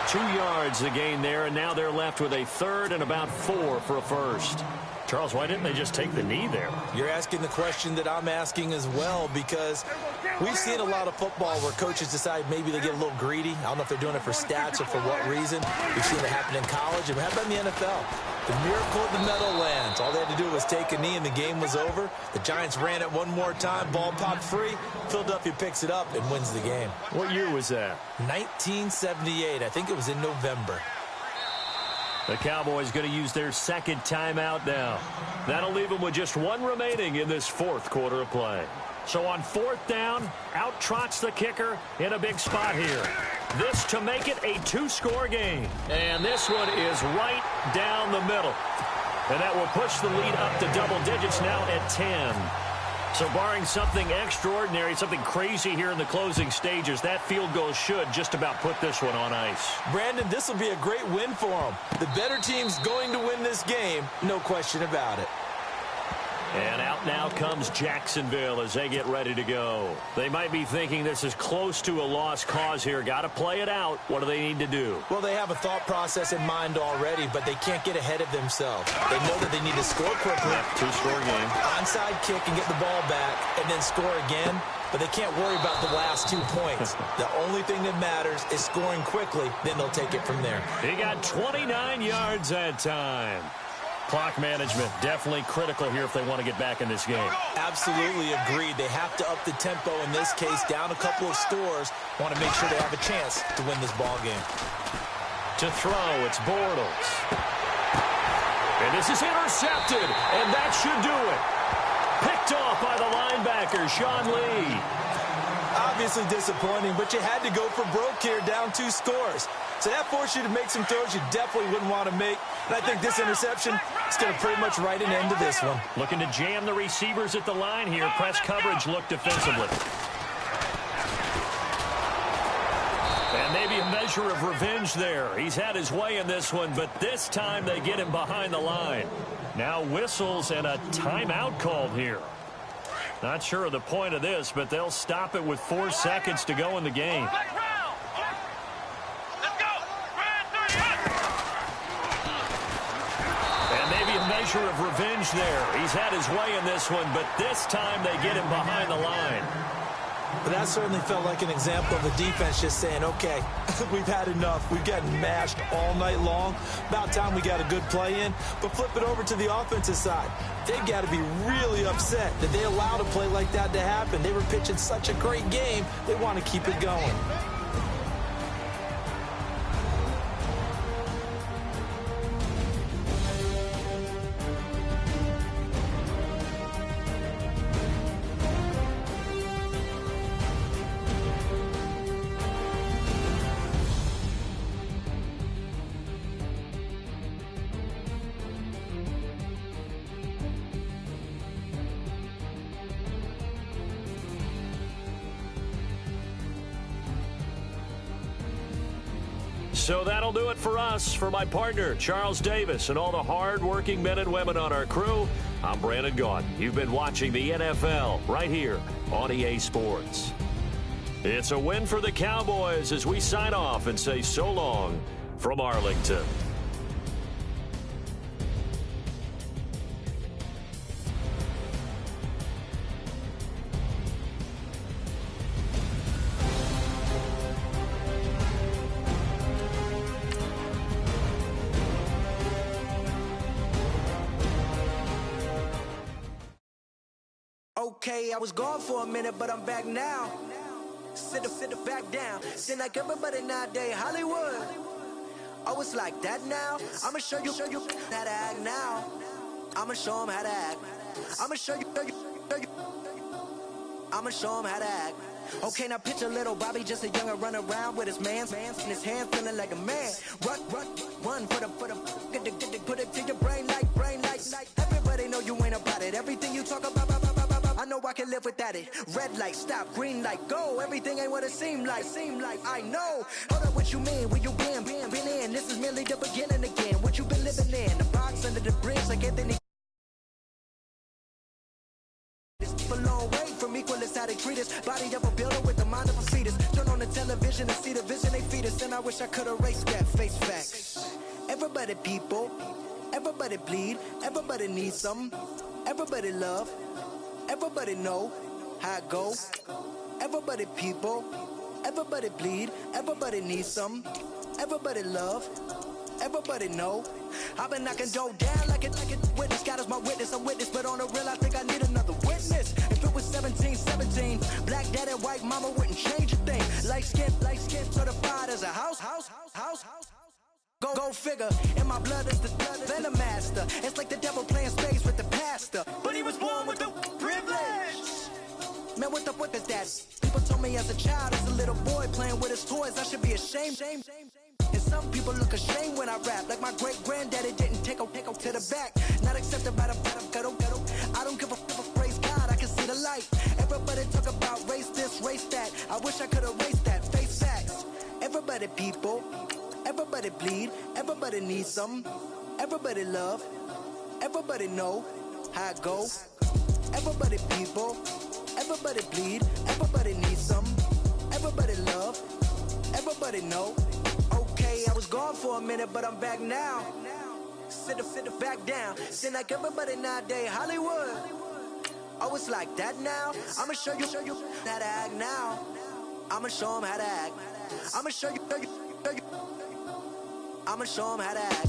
2 yards the gain there, and now they're left with a 3rd and about 4 for a first. Charles, why didn't they just take the knee there? You're asking the question that I'm asking as well, because we've seen a lot of football where coaches decide maybe they get a little greedy. I don't know if they're doing it for stats or for what reason. We've seen it happen in college, and how about in the NFL? The miracle of the Meadowlands. All they had to do was take a knee, and the game was over. The Giants ran it one more time. Ball popped free. Philadelphia picks it up and wins the game. What year was that? 1978. I think it was in November. The Cowboys going to use their 2nd timeout now. That'll leave them with just 1 remaining in this 4th quarter of play. So on 4th down, out trots the kicker in a big spot here. This to make it a 2-score game. And this one is right down the middle. And that will push the lead up to double digits now at 10. So barring something extraordinary, something crazy here in the closing stages, that field goal should just about put this one on ice. Brandon, this will be a great win for them. The better team's going to win this game, no question about it. And out now comes Jacksonville as they get ready to go. They might be thinking this is close to a lost cause here. Got to play it out. What do they need to do? Well, they have a thought process in mind already, but they can't get ahead of themselves. They know that they need to score quickly. 2-score game. Onside kick and get the ball back and then score again. But they can't worry about the last 2 points. The only thing that matters is scoring quickly. Then they'll take it from there. He got 29 yards that time. Clock management definitely critical here if they want to get back in this game. Absolutely agreed. They have to up the tempo in this case, down a couple of scores. Want to make sure they have a chance to win this ball game. To throw, it's Bortles. And this is intercepted, and that should do it. Picked off by the linebacker, Sean Lee. Obviously disappointing, but you had to go for broke here, down 2 scores. So that forced you to make some throws you definitely wouldn't want to make. And I think this interception is going to pretty much write an end to this one. Looking to jam the receivers at the line here. Press coverage look defensively. And maybe a measure of revenge there. He's had his way in this one, but this time they get him behind the line. Now whistles and a timeout called here. Not sure of the point of this, but they'll stop it with 4 seconds to go in the game. Measure of revenge there. He's had his way in this one, but this time they get him behind the line. But that certainly felt like an example of the defense just saying, okay, we've had enough. We've gotten mashed all night long. About time we got a good play in. But flip it over to the offensive side. They've got to be really upset that they allowed a play like that to happen. They were pitching such a great game. They want to keep it going. So that'll do it for us. For my partner, Charles Davis, and all the hard-working men and women on our crew, I'm Brandon Gaudin. You've been watching the NFL right here on EA Sports. It's a win for the Cowboys as we sign off and say so long from Arlington. Okay, I was gone for a minute, but I'm back now. Sit back down. Seem like everybody nowadays, Hollywood. Oh, it's like that now? I'ma show you how to act now. I'ma show 'em how to act. I'ma show you. I'ma show 'em how to act. Okay, now picture little Bobby, just a younger run around with his man's in his hand, feeling like a man. Run for the put it to your brain like. Everybody know you ain't about it. Everything you talk about, I know I can live without it. Red light, stop, green light, go. Everything ain't what it seemed like. I know. Hold up, what you mean? Where you been in? This is merely the beginning again. What you been living in? The box under the bridge, like Anthony. A long way from equal is how they treat us. Body of a builder with the mind of a fetus. Turn on the television and see the vision they feed us. And I wish I could erase that. Face facts. Everybody people, everybody bleed, everybody needs some. Everybody love, everybody know how it go. Everybody people, everybody bleed, everybody needs some. Everybody love, everybody know. I've been knocking dough down like it witness. God is my witness, I'm witness, but on the real I think I need another witness. If it was 17, black dad and white mama wouldn't change a thing. Light skin, certified as a house. Go figure, in my blood is the venom master. It's like the devil playing space with the pastor. But he was born with the privilege. Man, what the fuck is that? People told me as a child, as a little boy playing with his toys, I should be ashamed. And some people look ashamed when I rap, like my great granddaddy didn't take a to the back. Not accepted by the ghetto. I don't give a praise God, I can see the light. Everybody talk about race this, race that. I wish I could erase that. Face facts. Everybody people, everybody bleed, everybody needs some. Everybody love, everybody know how it go. Everybody people, everybody bleed, everybody needs some. Everybody love, everybody know. Okay, I was gone for a minute, but I'm back now. Sit back down. Seem like everybody nowadays, Hollywood. Oh, it's like that now? I'ma show you how to act now. I'ma show 'em how to act. I'ma show you. I'ma show 'em how to act.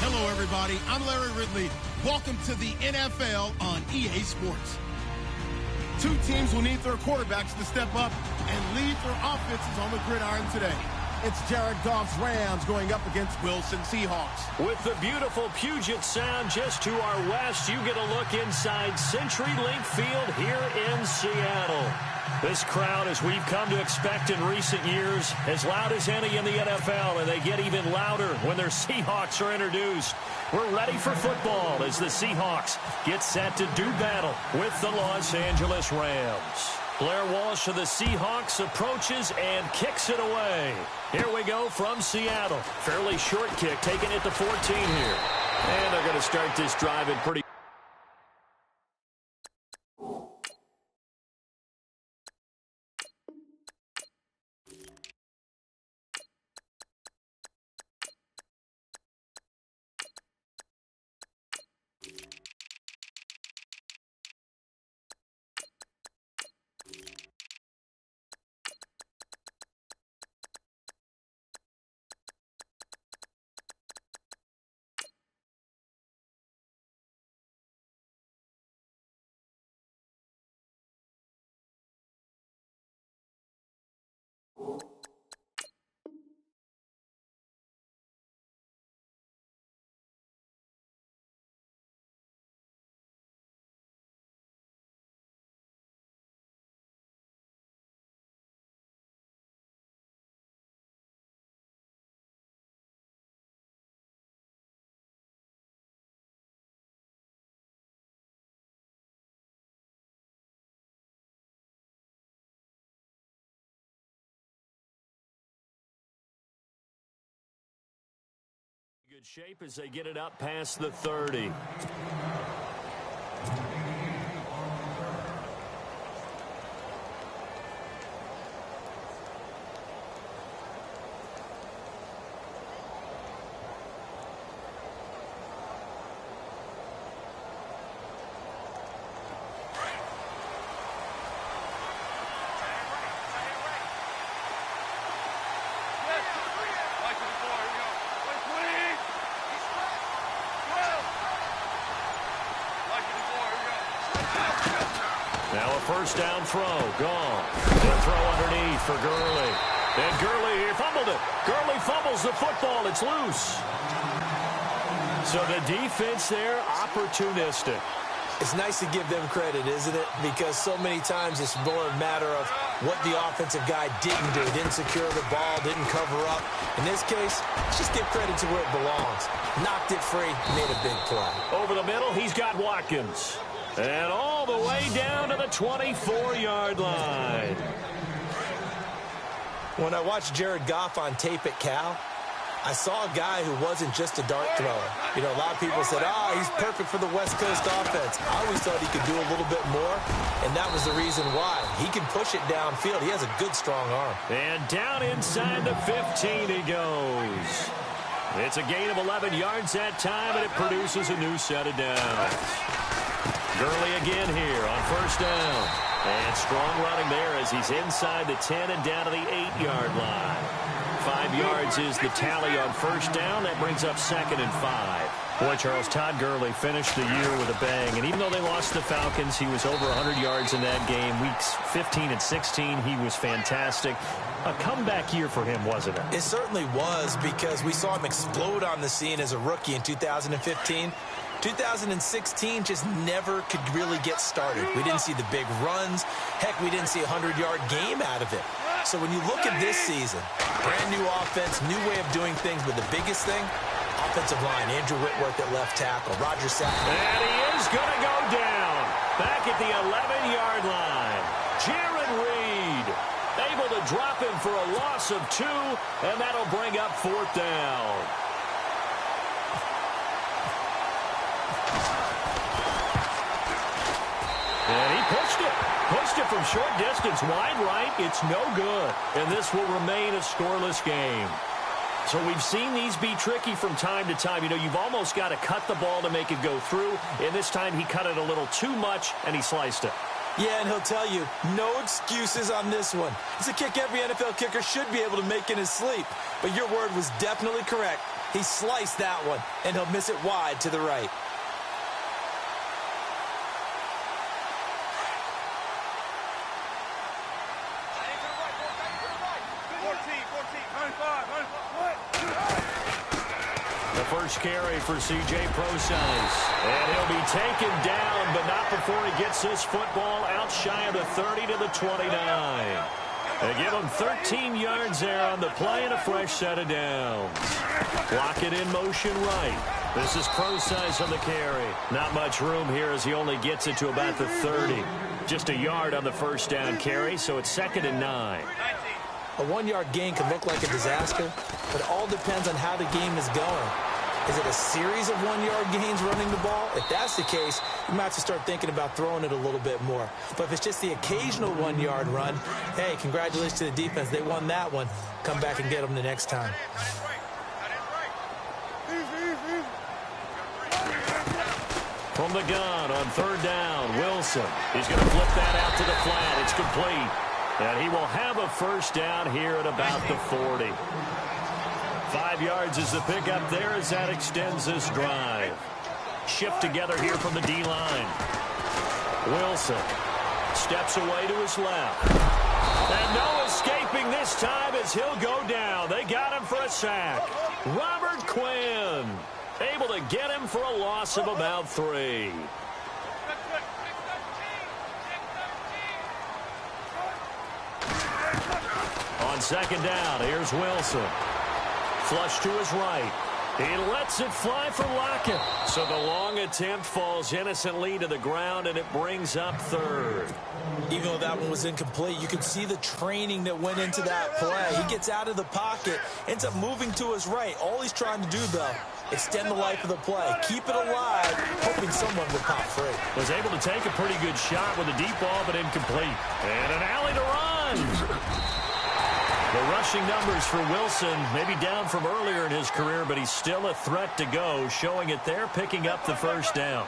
Hello, everybody. I'm Larry Ridley. Welcome to the NFL on EA Sports. Two teams will need their quarterbacks to step up and lead their offenses on the gridiron today. It's Jared Goff's Rams going up against Wilson Seahawks. With the beautiful Puget Sound just to our west, you get a look inside CenturyLink Field here in Seattle. This crowd, as we've come to expect in recent years, as loud as any in the NFL, and they get even louder when their Seahawks are introduced. We're ready for football as the Seahawks get set to do battle with the Los Angeles Rams. Blair Walsh of the Seahawks approaches and kicks it away. Here we go from Seattle. Fairly short kick, taking it to 14 here. And they're going to start this drive in pretty good shape as they get it up past the 30. Now a first down throw, gone. The throw underneath for Gurley. And Gurley here fumbled it. Gurley fumbles the football. It's loose. So the defense there, opportunistic. It's nice to give them credit, isn't it? Because so many times it's more a matter of what the offensive guy didn't do. Didn't secure the ball, didn't cover up. In this case, let's just give credit to where it belongs. Knocked it free, made a big play. Over the middle, he's got Watkins. And all the way down to the 24-yard line. When I watched Jared Goff on tape at Cal, I saw a guy who wasn't just a dart thrower. You know, a lot of people said, he's perfect for the West Coast offense. I always thought he could do a little bit more, and that was the reason why. He can push it downfield. He has a good, strong arm. And down inside the 15 he goes. It's a gain of 11 yards that time, and it produces a new set of downs. Gurley again here on first down. And strong running there as he's inside the 10 and down to the 8-yard line. 5 yards is the tally on first down. That brings up 2nd and 5. Boy, Charles, Todd Gurley finished the year with a bang. And even though they lost the Falcons, he was over 100 yards in that game. Weeks 15 and 16, he was fantastic. A comeback year for him, wasn't it? It certainly was, because we saw him explode on the scene as a rookie in 2015. 2016 just never could really get started. We didn't see the big runs. Heck, we didn't see a 100-yard game out of it. So when you look at this season, brand new offense, new way of doing things, but the biggest thing, offensive line, Andrew Whitworth at left tackle, Roger Sapp. And he is going to go down back at the 11-yard line. Jaron Reed able to drop him for a loss of 2, and that'll bring up 4th down. And he pushed it from short distance, wide right. It's no good, and this will remain a scoreless game. So we've seen these be tricky from time to time. You know, you've almost got to cut the ball to make it go through, and this time he cut it a little too much, and he sliced it. Yeah, and he'll tell you, no excuses on this one. It's a kick every NFL kicker should be able to make in his sleep. But your word was definitely correct. He sliced that one, and he'll miss it wide to the right. The first carry for C.J. Prosise. And he'll be taken down, but not before he gets this football out shy of the 30 to the 29. They give him 13 yards there on the play and a fresh set of downs. Block it in motion right. This is Prosise on the carry. Not much room here as he only gets it to about the 30. Just a yard on the first down carry, so it's 2nd and 9. A 1-yard gain can look like a disaster, but it all depends on how the game is going. Is it a series of 1-yard gains running the ball? If that's the case, you might have to start thinking about throwing it a little bit more. But if it's just the occasional 1-yard run, hey, congratulations to the defense. They won that one. Come back and get them the next time. From the gun on 3rd down, Wilson. He's going to flip that out to the flat. It's complete. And he will have a first down here at about the 40. 5 yards is the pickup there as that extends this drive. Shift together here from the D-line. Wilson steps away to his left. And no escaping this time as he'll go down. They got him for a sack. Robert Quinn able to get him for a loss of about 3. On 2nd down, here's Wilson. Flush to his right. He lets it fly for Lockett. So the long attempt falls innocently to the ground, and it brings up 3rd. Even though that one was incomplete, you can see the training that went into that play. He gets out of the pocket, ends up moving to his right. All he's trying to do, though, extend the life of the play, keep it alive, hoping someone will pop free. Was able to take a pretty good shot with a deep ball, but incomplete. And an alley to run. The rushing numbers for Wilson, maybe down from earlier in his career, but he's still a threat to go, showing it there, picking up the first down.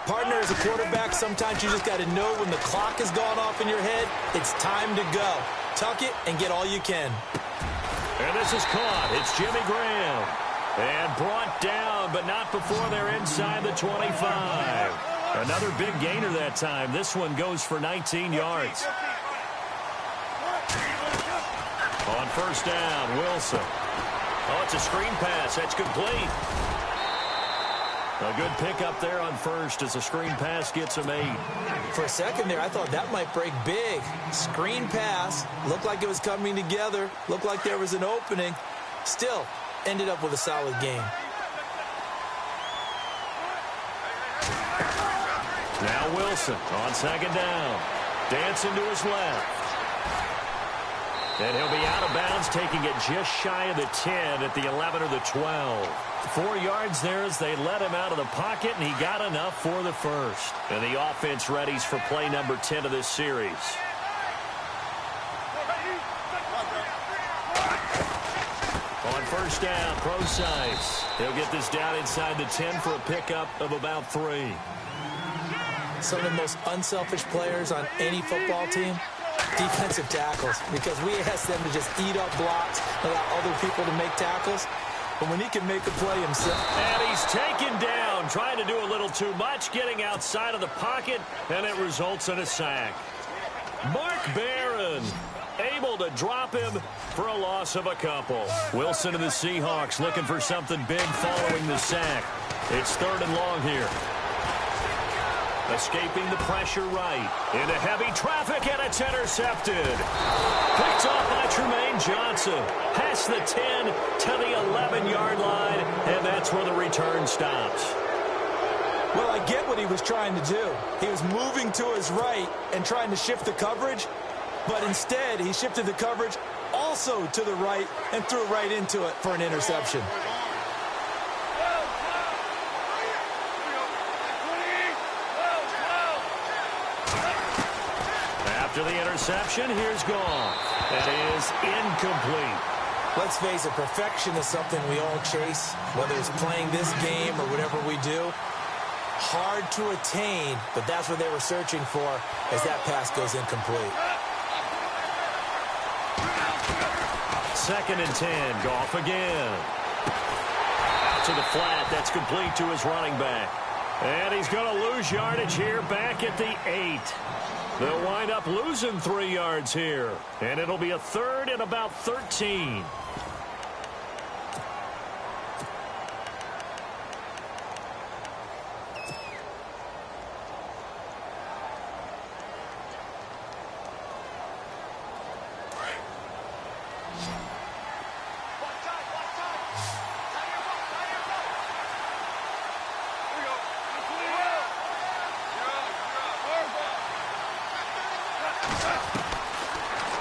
Partner, as a quarterback, sometimes you just got to know when the clock has gone off in your head, it's time to go. Tuck it and get all you can. And this is caught. It's Jimmy Graham. And brought down, but not before they're inside the 25. Another big gainer that time. This one goes for 19 yards. On first down, Wilson. Oh, it's a screen pass. That's complete. A good pickup there on first as a screen pass gets him 8. For a second there, I thought that might break big. Screen pass. Looked like it was coming together. Looked like there was an opening. Still, ended up with a solid game. Now Wilson on second down. Dancing to his left. And he'll be out of bounds, taking it just shy of the 10 at the 11 or the 12. 4 yards there as they let him out of the pocket, and he got enough for the first. And the offense readies for play number 10 of this series. On first down, Procise. He'll get this down inside the 10 for a pickup of about 3. Some of the most unselfish players on any football team, defensive tackles, because we ask them to just eat up blocks, allow other people to make tackles. But when he can make a play himself. And he's taken down, trying to do a little too much, getting outside of the pocket, and it results in a sack. Mark Barron able to drop him for a loss of a couple. Wilson and the Seahawks looking for something big following the sack. It's 3rd and long here. Escaping the pressure right. Into heavy traffic, and it's intercepted. Picked off by Tremaine Johnson. Past the 10 to the 11-yard line, and that's where the return stops. Well, I get what he was trying to do. He was moving to his right and trying to shift the coverage, but instead he shifted the coverage also to the right and threw right into it for an interception. After the interception, here's Goff. That is incomplete. Let's face it, perfection is something we all chase, whether it's playing this game or whatever we do. Hard to attain, but that's what they were searching for as that pass goes incomplete. 2nd and 10, Goff again. Out to the flat, that's complete to his running back. And he's going to lose yardage here back at the 8. They'll wind up losing 3 yards here. And it'll be a 3rd and about 13.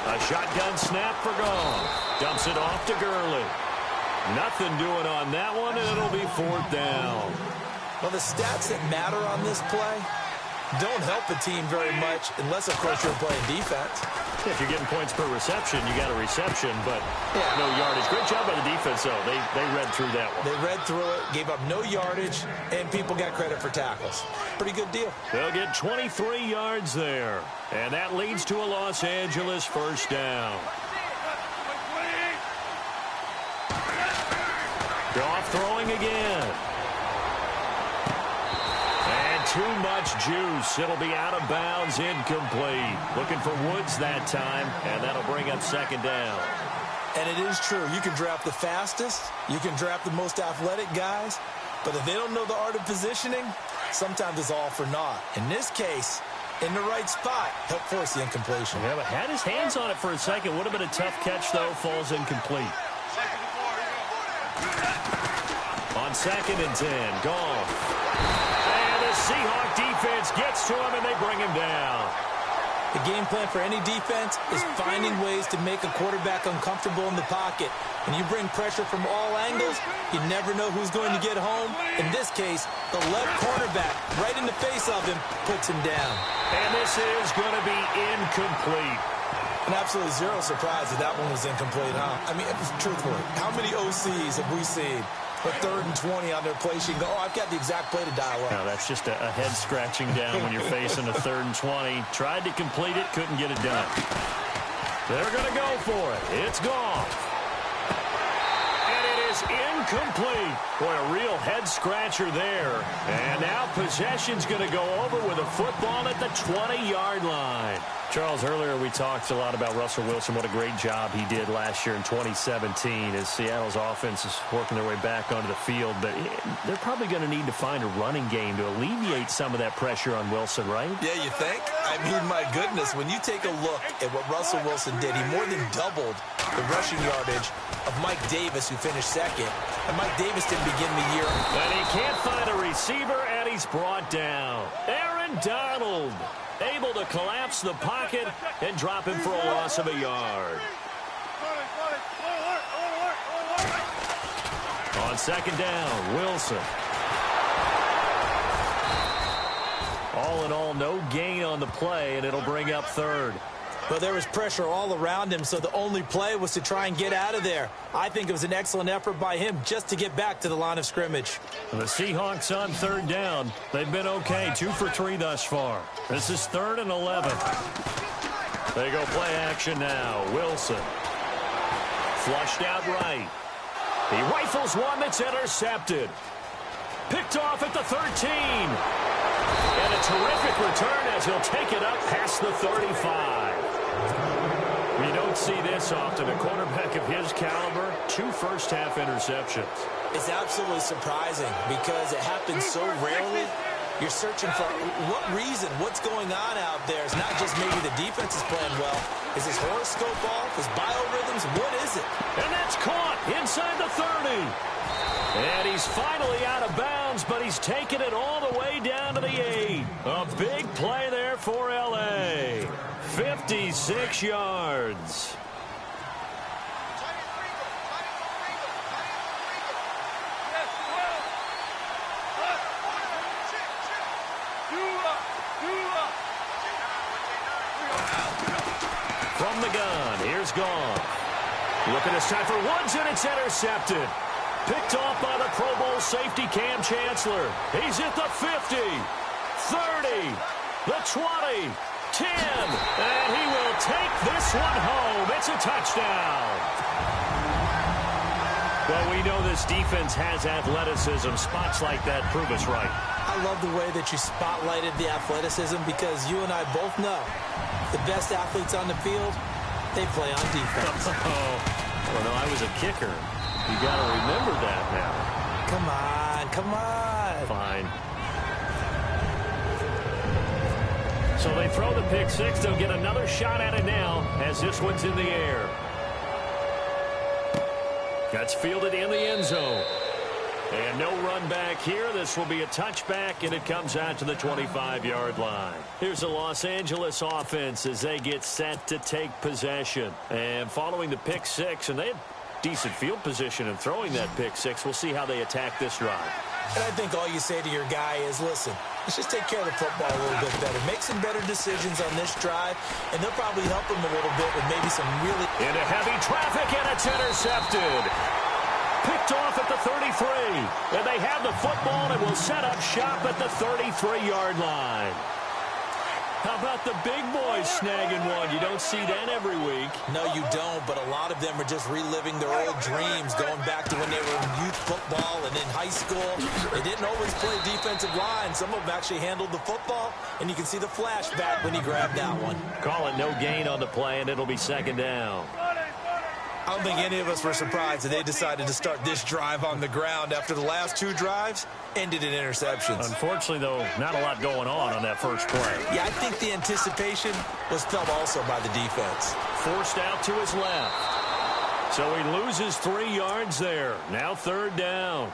A shotgun snap for Goff. Dumps it off to Gurley. Nothing doing on that one, and it'll be 4th down. Well, the stats that matter on this play don't help a team very much unless, of course, you're playing defense. If you're getting points per reception, you got a reception, but no yardage. Great job by the defense, though. They read through that one. They read through it, gave up no yardage, and people got credit for tackles. Pretty good deal. They'll get 23 yards there, and that leads to a Los Angeles 1st down. Goff throwing again. Too much juice. It'll be out of bounds, incomplete. Looking for Woods that time, and that'll bring up 2nd down. And it is true. You can draft the fastest. You can draft the most athletic guys. But if they don't know the art of positioning, sometimes it's all for naught. In this case, in the right spot, helped force the incompletion. Yeah, but had his hands on it for a second. Would have been a tough catch, though. Falls incomplete. On 2nd and 10, Goff. Seahawk defense gets to him, and they bring him down. The game plan for any defense is finding ways to make a quarterback uncomfortable in the pocket. When you bring pressure from all angles, you never know who's going to get home. In this case, the left cornerback, right in the face of him, puts him down. And this is going to be incomplete. An absolute zero surprise that one was incomplete, huh? I mean, truthfully, how many OCs have we seen with 3rd and 20 on their play sheet and go, oh, I've got the exact play to dial up? No, that's just a head scratching down when you're facing a 3rd and 20. Tried to complete it, couldn't get it done. They're going to go for it. It's gone. And it is incomplete. Boy, a real head scratcher there. And now possession's going to go over with a football at the 20-yard line. Charles, earlier we talked a lot about Russell Wilson, what a great job he did last year in 2017 as Seattle's offense is working their way back onto the field. But they're probably going to need to find a running game to alleviate some of that pressure on Wilson, right? Yeah, you think? I mean, my goodness, when you take a look at what Russell Wilson did, he more than doubled the rushing yardage of Mike Davis, who finished second. And Mike Davis didn't begin the year. And he can't find a receiver, and he's brought down. Aaron Donald able to collapse the pocket and drop him for a loss of a yard. On 2nd down, Wilson. All in all, no gain on the play, and it'll bring up 3rd. But there was pressure all around him, so the only play was to try and get out of there. I think it was an excellent effort by him just to get back to the line of scrimmage. The Seahawks on 3rd down. They've been okay, 2 for 3 thus far. This is 3rd and 11. They go play action now. Wilson. Flushed out right. He rifles one that's intercepted. Picked off at the 13. And a terrific return as he'll take it up past the 35. You don't see this often. A quarterback of his caliber, 2 first-half interceptions. It's absolutely surprising because it happens so rarely. You're searching for what reason, what's going on out there. It's not just maybe the defense is playing well. Is his horoscope off? His biorhythms? What is it? And that's caught inside the 30. And he's finally out of bounds, but he's taken it all the way down to the 8. A big play there for L.A. 56 yards. From the gun, here's Goff. Looking this time for Woods, and it's intercepted. Picked off by the Pro Bowl safety Cam Chancellor. He's at the 50, 30, the 20, 10, and he will take this one home. It's a touchdown. Well, we know this defense has athleticism. Spots like that prove us right. I love the way that you spotlighted the athleticism because you and I both know the best athletes on the field, they play on defense. Well, no, I was a kicker. You got to remember that now. Come on, come on. Fine. So they throw the pick six. They'll get another shot at it now as this one's in the air. That's fielded in the end zone. And no run back here. This will be a touchback, and it comes out to the 25-yard line. Here's the Los Angeles offense as they get set to take possession. And following the pick six, and they had decent field position in throwing that pick six. We'll see how they attack this drive. And I think all you say to your guy is, listen, let's just take care of the football a little bit better. Make some better decisions on this drive, and they'll probably help him a little bit with maybe some really... Into heavy traffic, and it's intercepted. Picked off at the 33. And they have the football and will set up shop at the 33-yard line. How about the big boys snagging one? You don't see that every week. No, you don't, but a lot of them are just reliving their old dreams, going back to when they were in youth football and in high school. They didn't always play defensive line. Some of them actually handled the football, and you can see the flashback when he grabbed that one. Call it no gain on the play, and it'll be second down. I don't think any of us were surprised that they decided to start this drive on the ground after the last two drives ended in interceptions. Unfortunately, though, not a lot going on that first play. Yeah, I think the anticipation was felt also by the defense. Forced out to his left. So he loses 3 yards there. Now third down.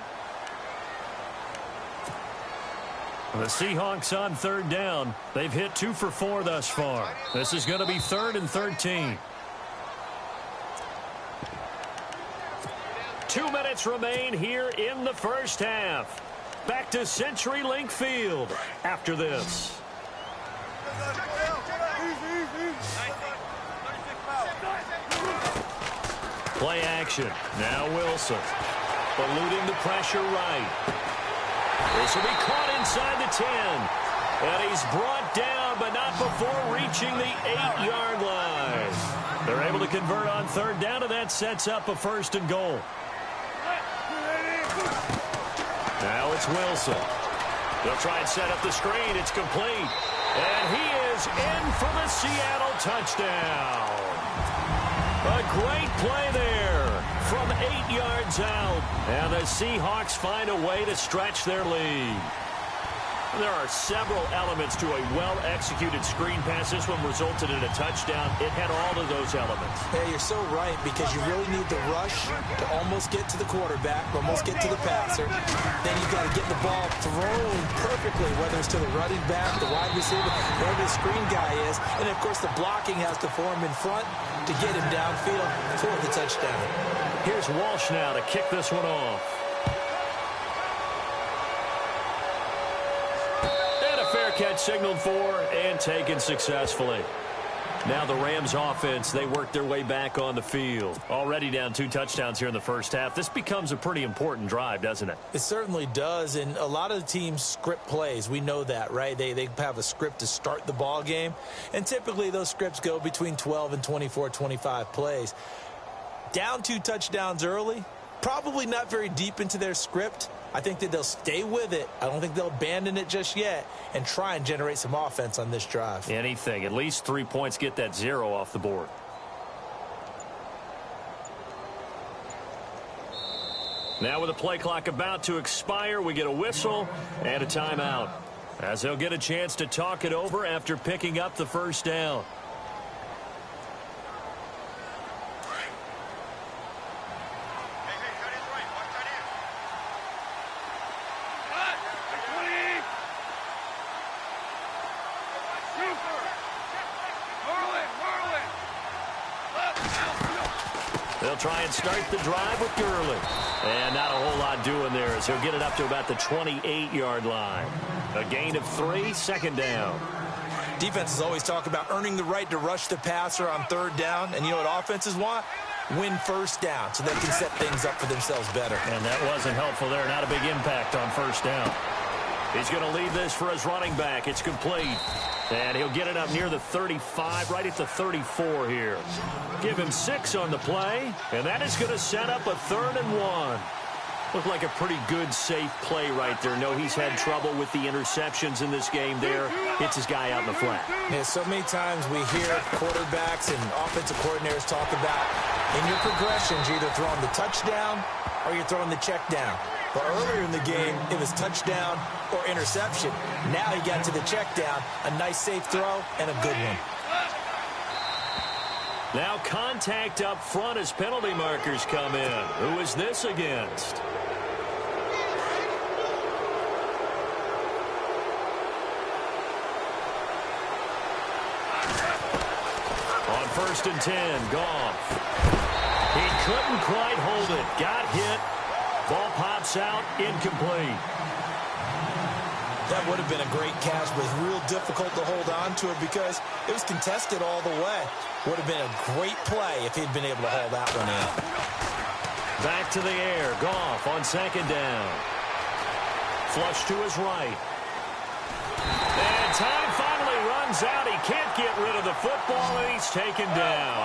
The Seahawks on third down. They've hit 2 for 4 thus far. This is going to be 3rd and 13. minutes remain here in the first half. Back to CenturyLink Field after this. Play action. Now Wilson. Eluding the pressure right. This will be caught inside the 10. And he's brought down, but not before reaching the 8-yard line. They're able to convert on third down, and that sets up a first and goal. Now it's Wilson. They'll try and set up the screen. It's complete. And he is in for the Seattle touchdown. A great play there from 8 yards out. And the Seahawks find a way to stretch their lead. There are several elements to a well-executed screen pass. This one resulted in a touchdown. It had all of those elements. Yeah, you're so right, because you really need the rush to almost get to the quarterback, almost get to the passer. Then you've got to get the ball thrown perfectly, whether it's to the running back, the wide receiver, wherever the screen guy is. And, of course, the blocking has to form in front to get him downfield for the touchdown. Here's Walsh now to kick this one off. Fair catch signaled for and taken successfully. Now the Rams offense, they work their way back on the field. Already down 2 touchdowns here in the first half. This becomes a pretty important drive, doesn't it? It certainly does, and a lot of the teams script plays. We know that, right? They have a script to start the ball game, and typically those scripts go between 12 and 24, 25 plays. Down 2 touchdowns early, probably not very deep into their script. I think that they'll stay with it. I don't think they'll abandon it just yet and try and generate some offense on this drive. Anything. At least 3 points, get that 0 off the board. Now with the play clock about to expire, we get a whistle and a timeout, as they'll get a chance to talk it over after picking up the first down. They'll try and start the drive with Gurley. And not a whole lot doing there, as he'll get it up to about the 28-yard line. A gain of 3, second down. Defenses always talk about earning the right to rush the passer on third down. And you know what offenses want? Win first down, so they can set things up for themselves better. And that wasn't helpful there. Not a big impact on first down. He's going to lead this for his running back. It's complete. And he'll get it up near the 35, right at the 34 here. Give him 6 on the play, and that is going to set up a 3rd and 1. Looked like a pretty good, safe play right there. No, he's had trouble with the interceptions in this game there. Hits his guy out in the flat. Yeah, so many times we hear quarterbacks and offensive coordinators talk about, in your progressions, you're either throwing the touchdown or you're throwing the check down. But earlier in the game, it was touchdown or interception. Now he got to the check down, a nice safe throw, and a good one. Now contact up front as penalty markers come in. Who is this against? On 1st and 10, Goff. He couldn't quite hold it. Got hit. Ball pops out, incomplete. That would have been a great catch, but it's real difficult to hold on to it because it was contested all the way. Would have been a great play if he'd been able to hold that one in. Back to the air. Goff on 2nd down. Flush to his right. And time finally runs out. He can't get rid of the football, and he's taken down.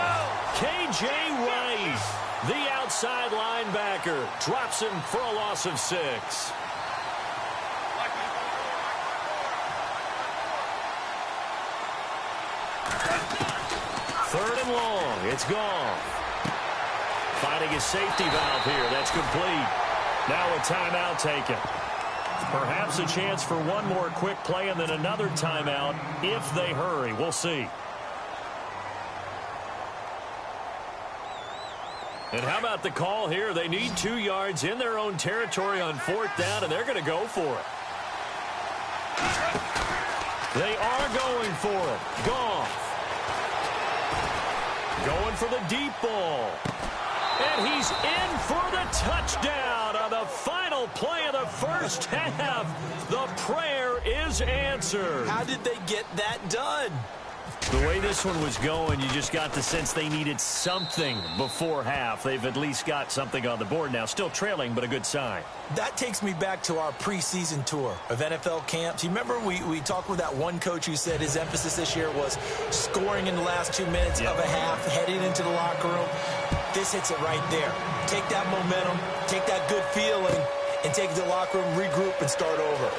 K.J. Wright, the outside linebacker, drops him for a loss of 6. 3rd and long. It's Goff. Finding his safety valve here. That's complete. Now a timeout taken. Perhaps a chance for one more quick play and then another timeout if they hurry. We'll see. And how about the call here? They need 2 yards in their own territory on 4th down, and they're going to go for it. They are going for it. Goff. Going for the deep ball. And he's in for the touchdown on the final play of the first half. The prayer is answered. How did they get that done? The way this one was going, you just got the sense they needed something before half. They've at least got something on the board now. Still trailing, but a good sign. That takes me back to our preseason tour of NFL camps. You remember we talked with that one coach who said his emphasis this year was scoring in the last 2 minutes of a half, heading into the locker room. This hits it right there. Take that momentum, take that good feeling, and take it to the locker room, regroup, and start over.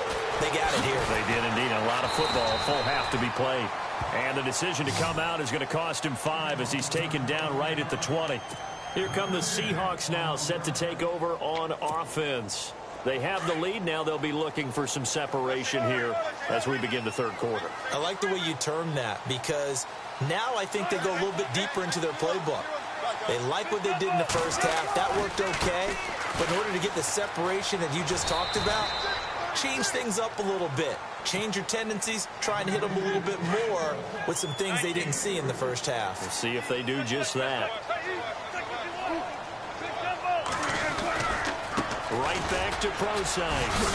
They got it here. They did indeed. A lot of football, full half to be played. And the decision to come out is going to cost him 5 as he's taken down right at the 20. Here come the Seahawks now, set to take over on offense. They have the lead. Now they'll be looking for some separation here as we begin the third quarter. I like the way you term that because now I think they go a little bit deeper into their playbook. They like what they did in the first half. That worked okay. But in order to get the separation that you just talked about, change things up a little bit. Change your tendencies, try and hit them a little bit more with some things they didn't see in the first half. We'll see if they do just that. Right back to Procise.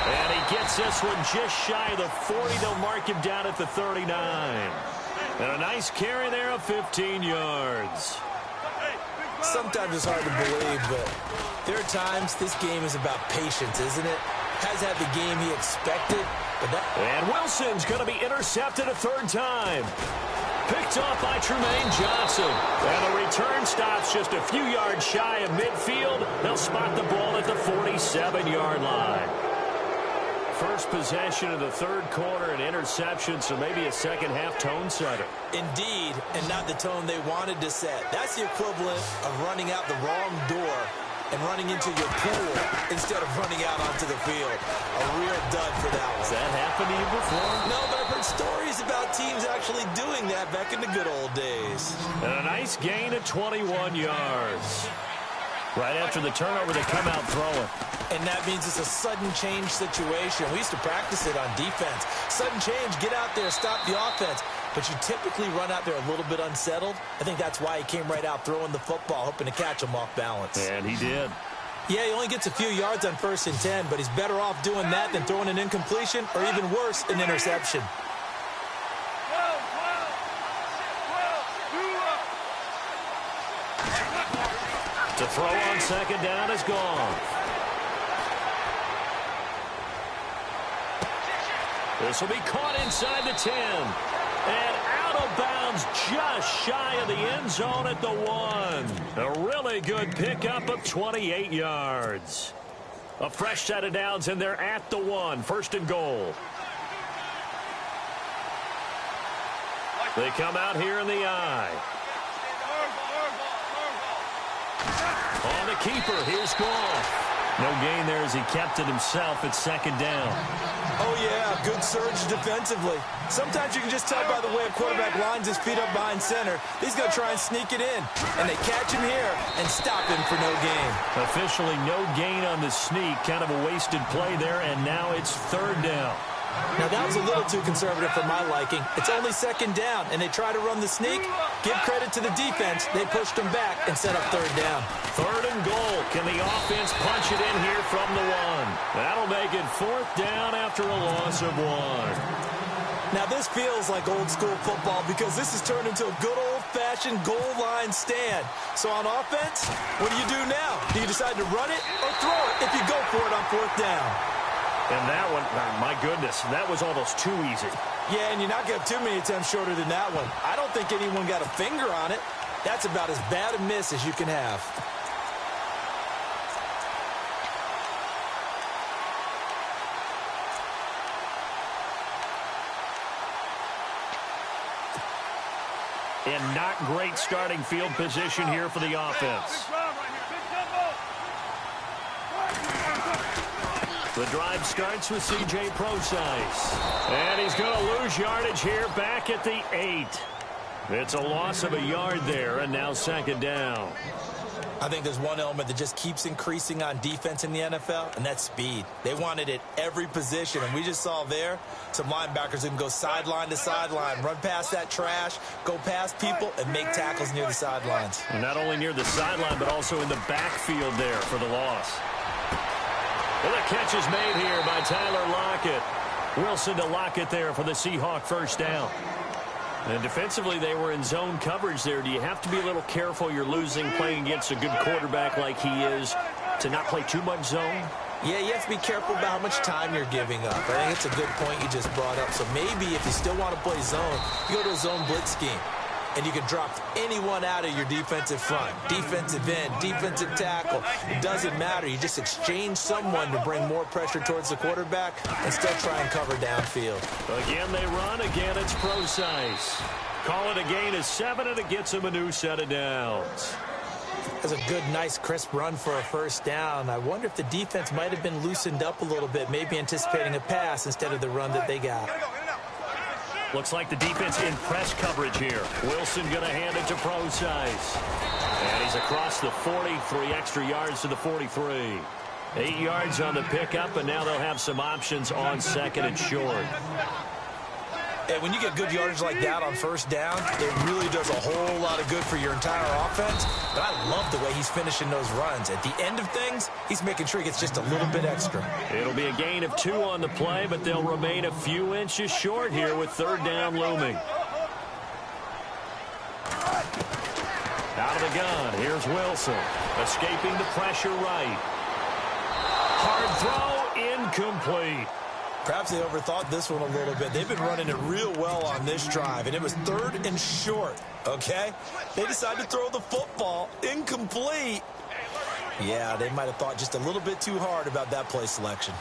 And he gets this one just shy of the 40. They'll mark him down at the 39. And a nice carry there of 15 yards. Sometimes it's hard to believe, but there are times this game is about patience, isn't it? Has had the game he expected. And Wilson's going to be intercepted a third time. Picked off by Tremaine Johnson. And the return stops just a few yards shy of midfield. They'll spot the ball at the 47-yard line. First possession of the third quarter, an interception, so maybe a second-half tone setter. Indeed, and not the tone they wanted to set. That's the equivalent of running out the wrong door and running into your pool instead of running out onto the field. A real dud for that one. Has that happened to you before? No, but I've heard stories about teams actually doing that back in the good old days. And a nice gain of 21 yards. Right after the turnover, they come out throwing. And that means it's a sudden change situation. We used to practice it on defense. Sudden change, get out there, stop the offense. But you typically run out there a little bit unsettled. I think that's why he came right out throwing the football, hoping to catch him off balance. And he did. Yeah, he only gets a few yards on 1st and 10, but he's better off doing that than throwing an incompletion or even worse, an interception. To throw on second down is gone. This will be caught inside the 10. And out of bounds just shy of the end zone at the 1. A really good pickup of 28 yards. A fresh set of downs, and they're at the 1. 1st and goal. They come out here in the eye. On the keeper, here's Goff. No gain there as he kept it himself at 2nd down. Oh, yeah, good surge defensively. Sometimes you can just tell by the way a quarterback lines his feet up behind center. He's going to try and sneak it in. And they catch him here and stop him for no gain. Officially no gain on the sneak. Kind of a wasted play there, and now it's 3rd down. Now, that was a little too conservative for my liking. It's only 2nd down, and they try to run the sneak. Give credit to the defense. They pushed them back and set up 3rd down. 3rd and goal. Can the offense punch it in here from the 1? That'll make it 4th down after a loss of 1. Now, this feels like old-school football because this has turned into a good old-fashioned goal line stand. So on offense, what do you do now? Do you decide to run it or throw it if you go for it on 4th down? And that one, my goodness, that was almost too easy. Yeah, and you're not going to have too many attempts shorter than that one. I don't think anyone got a finger on it. That's about as bad a miss as you can have. And not great starting field position here for the offense. The drive starts with C.J. Procise. And he's going to lose yardage here back at the 8. It's a loss of a yard there, and now 2nd down. I think there's one element that just keeps increasing on defense in the NFL, and that's speed. They want it at every position, and we just saw there some linebackers who can go sideline to sideline, run past that trash, go past people, and make tackles near the sidelines. And not only near the sideline, but also in the backfield there for the loss. Well, the catch is made here by Tyler Lockett. Wilson to Lockett there for the Seahawk first down. And defensively, they were in zone coverage there. Do you have to be a little careful? You're losing playing against a good quarterback like he is to not play too much zone? Yeah, you have to be careful about how much time you're giving up. I think it's a good point you just brought up. So maybe if you still want to play zone, you go to a zone blitz scheme. And you can drop anyone out of your defensive front. Defensive end, defensive tackle. It doesn't matter. You just exchange someone to bring more pressure towards the quarterback and still try and cover downfield. Again, they run. Again, it's Procise. Call it a gain of 7, and it gets him a new set of downs. That's a good, nice, crisp run for a first down. I wonder if the defense might have been loosened up a little bit, maybe anticipating a pass instead of the run that they got. Looks like the defense in press coverage here. Wilson going to hand it to Procise. And he's across the 40, 3 extra yards to the 43. 8 yards on the pickup, and now they'll have some options on second and short. And when you get good yardage like that on first down, it really does a whole lot of good for your entire offense. But I love the way he's finishing those runs. At the end of things, he's making sure he gets just a little bit extra. It'll be a gain of 2 on the play, but they'll remain a few inches short here with third down looming. Out of the gun, here's Wilson. Escaping the pressure right. Hard throw, incomplete. Perhaps they overthought this one a little bit. They've been running it real well on this drive, and it was 3rd and short, okay? They decided to throw the football incomplete. Yeah, they might have thought just a little bit too hard about that play selection.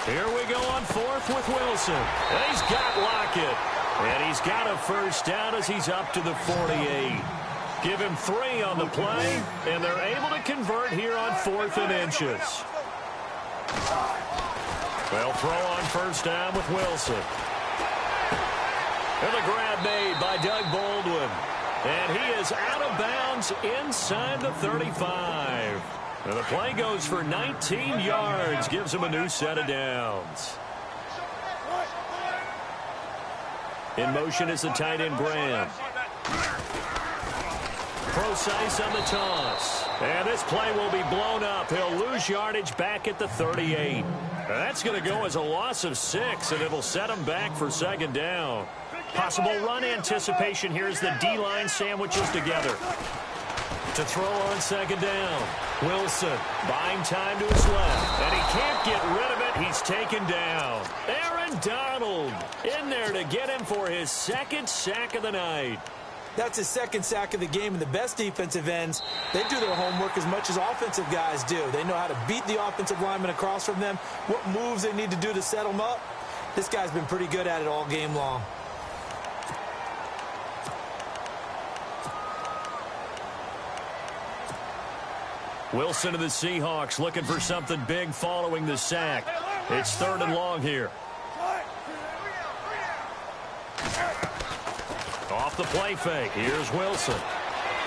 Here we go on 4th with Wilson. And he's got Lockett. And he's got a first down as he's up to the 48. Give him 3 on the play, and they're able to convert here on 4th and inches. They'll throw on first down with Wilson. And the grab made by Doug Baldwin. And he is out of bounds inside the 35. And the play goes for 19 yards, gives him a new set of downs. In motion is the tight end Graham. Procise on the toss. And this play will be blown up. He'll lose yardage back at the 38. That's going to go as a loss of 6, and it'll set him back for second down. Possible run anticipation here as the D-line sandwiches together. To throw on second down. Wilson buying time to his left. And he can't get rid of it. He's taken down. Aaron Donald in there to get him for his 2nd sack of the night. That's his 2nd sack of the game, and the best defensive ends, they do their homework as much as offensive guys do. They know how to beat the offensive lineman across from them, what moves they need to do to set them up. This guy's been pretty good at it all game long. Wilson of the Seahawks looking for something big following the sack. It's 3rd and long here. Off the play fake. Here's Wilson.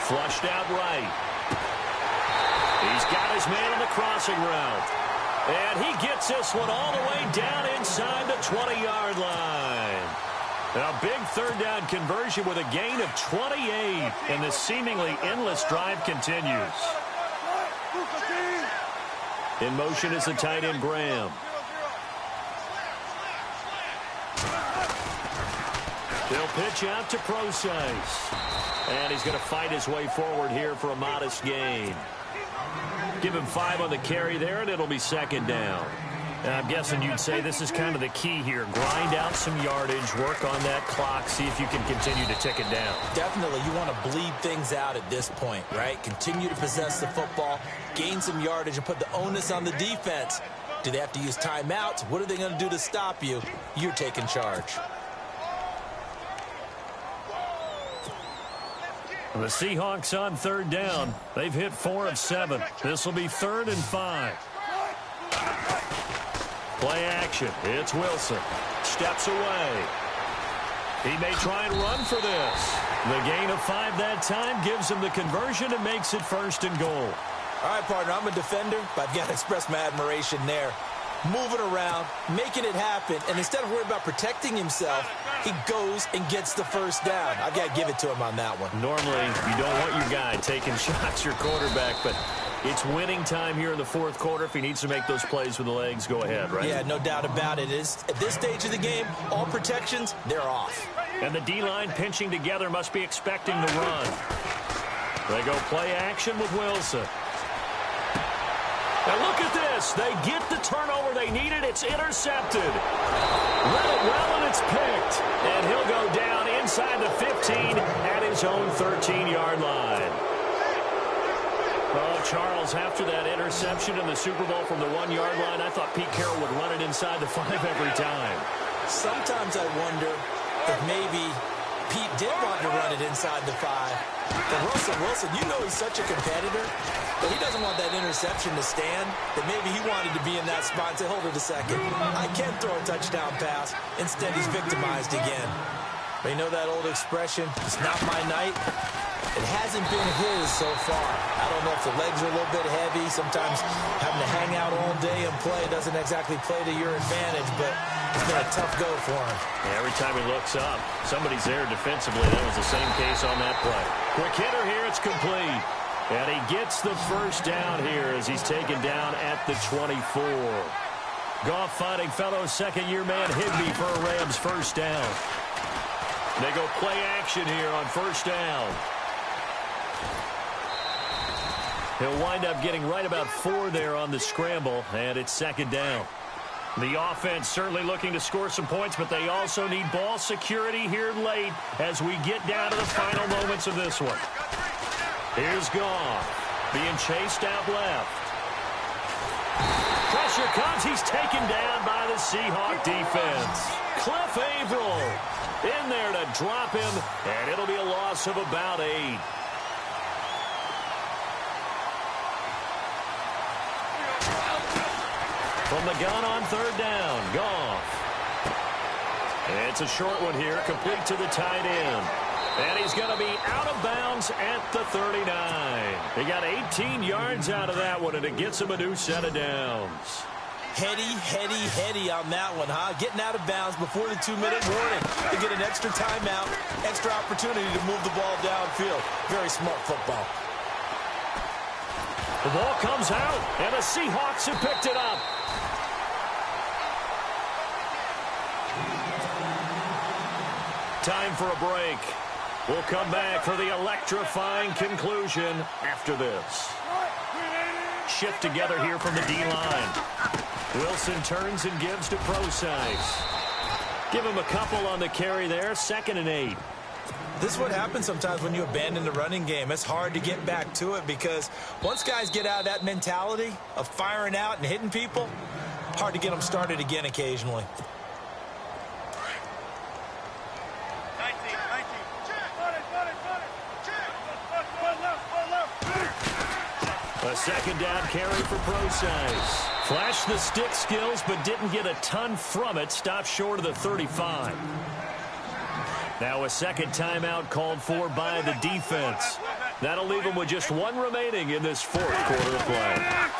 Flushed out right. He's got his man on the crossing route. And he gets this one all the way down inside the 20-yard line. A big third down conversion with a gain of 28. And the seemingly endless drive continues. In motion is the tight end Graham. They'll pitch out to Procise. And he's going to fight his way forward here for a modest gain. Give him 5 on the carry there, and it'll be second down. I'm guessing you'd say this is kind of the key here. Grind out some yardage, work on that clock, see if you can continue to tick it down. Definitely, you want to bleed things out at this point, right? Continue to possess the football, gain some yardage, and put the onus on the defense. Do they have to use timeouts? What are they going to do to stop you? You're taking charge. The Seahawks on third down. They've hit 4 of 7. This will be 3rd and 5. Play action. It's Wilson. Steps away. He may try and run for this. The gain of 5 that time gives him the conversion and makes it 1st and goal. All right, partner, I'm a defender, but I've got to express my admiration there. Moving around, making it happen, and instead of worrying about protecting himself, he goes and gets the 1st down. I've got to give it to him on that one. Normally, you don't want your guy taking shots, your quarterback, but it's winning time here in the 4th quarter. If he needs to make those plays with the legs, go ahead, right? Yeah, no doubt about it. At this stage of the game, all protections, they're off. And the D-line pinching together must be expecting the run. They go play action with Wilson. Now look at this. They get the turnover they needed. It's intercepted. Read it well, and it's picked. And he'll go down inside the 15 at his own 13-yard line. Oh, Charles, after that interception in the Super Bowl from the 1-yard line, I thought Pete Carroll would run it inside the 5 every time. Sometimes I wonder if maybe Pete did want to run it inside the 5. But Russell Wilson, you know he's such a competitor, but he doesn't want that interception to stand, that maybe he wanted to be in that spot and say, hold it a second, I can throw a touchdown pass. Instead, he's victimized again. But you know that old expression, it's not my night? It hasn't been his so far. I don't know if the legs are a little bit heavy. Sometimes having to hang out all day and play doesn't exactly play to your advantage, but it's been a tough go for him. Yeah, every time he looks up, somebody's there defensively. That was the same case on that play. Quick hitter here, it's complete. And he gets the 1st down here as he's taken down at the 24. Goff finding fellow 2nd-year man Higbee for a Rams 1st down. They go play action here on 1st down. He'll wind up getting right about 4 there on the scramble, and it's 2nd down. The offense certainly looking to score some points, but they also need ball security here late as we get down to the final moments of this one. Here's Goff being chased out left. Pressure comes. He's taken down by the Seahawk defense. Cliff Averill in there to drop him, and it'll be a loss of about 8. From the gun on 3rd down, Goff. It's a short one here, complete to the tight end. And he's going to be out of bounds at the 39. He got 18 yards out of that one, and it gets him a new set of downs. Heady on that one, huh? Getting out of bounds before the 2-minute warning to get an extra timeout, extra opportunity to move the ball downfield. Very smart football. The ball comes out, and the Seahawks have picked it up. Time for a break. We'll come back for the electrifying conclusion after this. Shift together here from the D-line. Wilson turns and gives to Procise. Give him a couple on the carry there, 2nd and 8. This is what happens sometimes when you abandon the running game. It's hard to get back to it because once guys get out of that mentality of firing out and hitting people, hard to get them started again occasionally. A 2nd down carry for Procise. Flashed the stick skills, but didn't get a ton from it. Stopped short of the 35. Now a 2nd timeout called for by the defense. That'll leave them with just 1 remaining in this 4th quarter of play.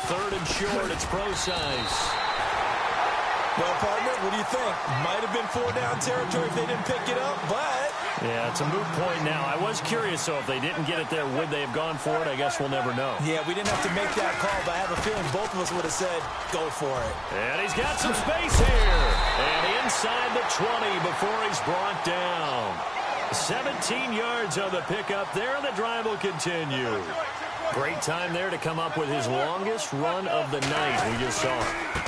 3rd and short, it's Procise. Well, partner, what do you think? Might have been 4-down territory if they didn't pick it up, but... Yeah, it's a moot point now. I was curious, so if they didn't get it there, would they have gone for it? I guess we'll never know. Yeah, we didn't have to make that call, but I have a feeling both of us would have said, go for it. And he's got some space here. And inside the 20 before he's brought down. 17 yards on the pickup there, and the drive will continue. Great time there to come up with his longest run of the night. We just saw it.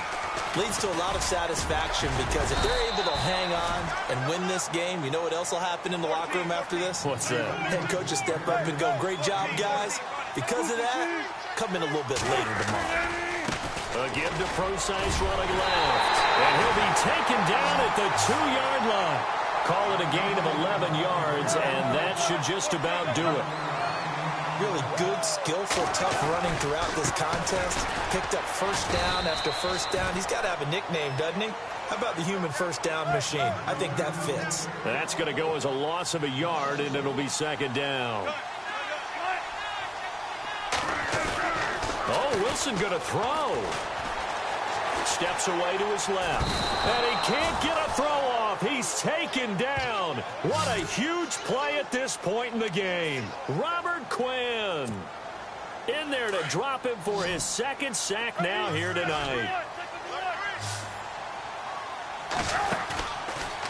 Leads to a lot of satisfaction because if they're able to hang on and win this game, you know what else will happen in the locker room after this? What's that? Head coach will step up and go, great job, guys. Because of that, come in a little bit later tomorrow. A give to Procise running left. And he'll be taken down at the 2-yard line. Call it a gain of 11 yards, and that should just about do it. really good, skillful, tough running throughout this contest. Picked up first down after first down. He's got to have a nickname, doesn't he? How about the human first down machine? I think that fits. That's going to go as a loss of a yard, and it'll be second down. Oh, Wilson going to throw. Steps away to his left. And he can't get a throw off. He's taken down. What a huge play at this point in the game. Robert Quinn in there to drop him for his second sack now here tonight.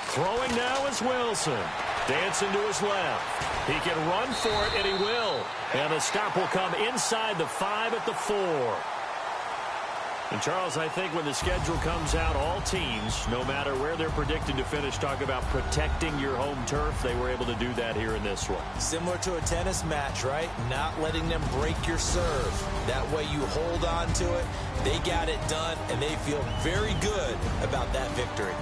Throwing now is Wilson. Dancing to his left. He can run for it, and he will. And the stop will come inside the 5 at the 4. And, Charles, I think when the schedule comes out, all teams, no matter where they're predicted to finish, talk about protecting your home turf. They were able to do that here in this one. Similar to a tennis match, right? Not letting them break your serve. That way you hold on to it. They got it done, and they feel very good about that victory.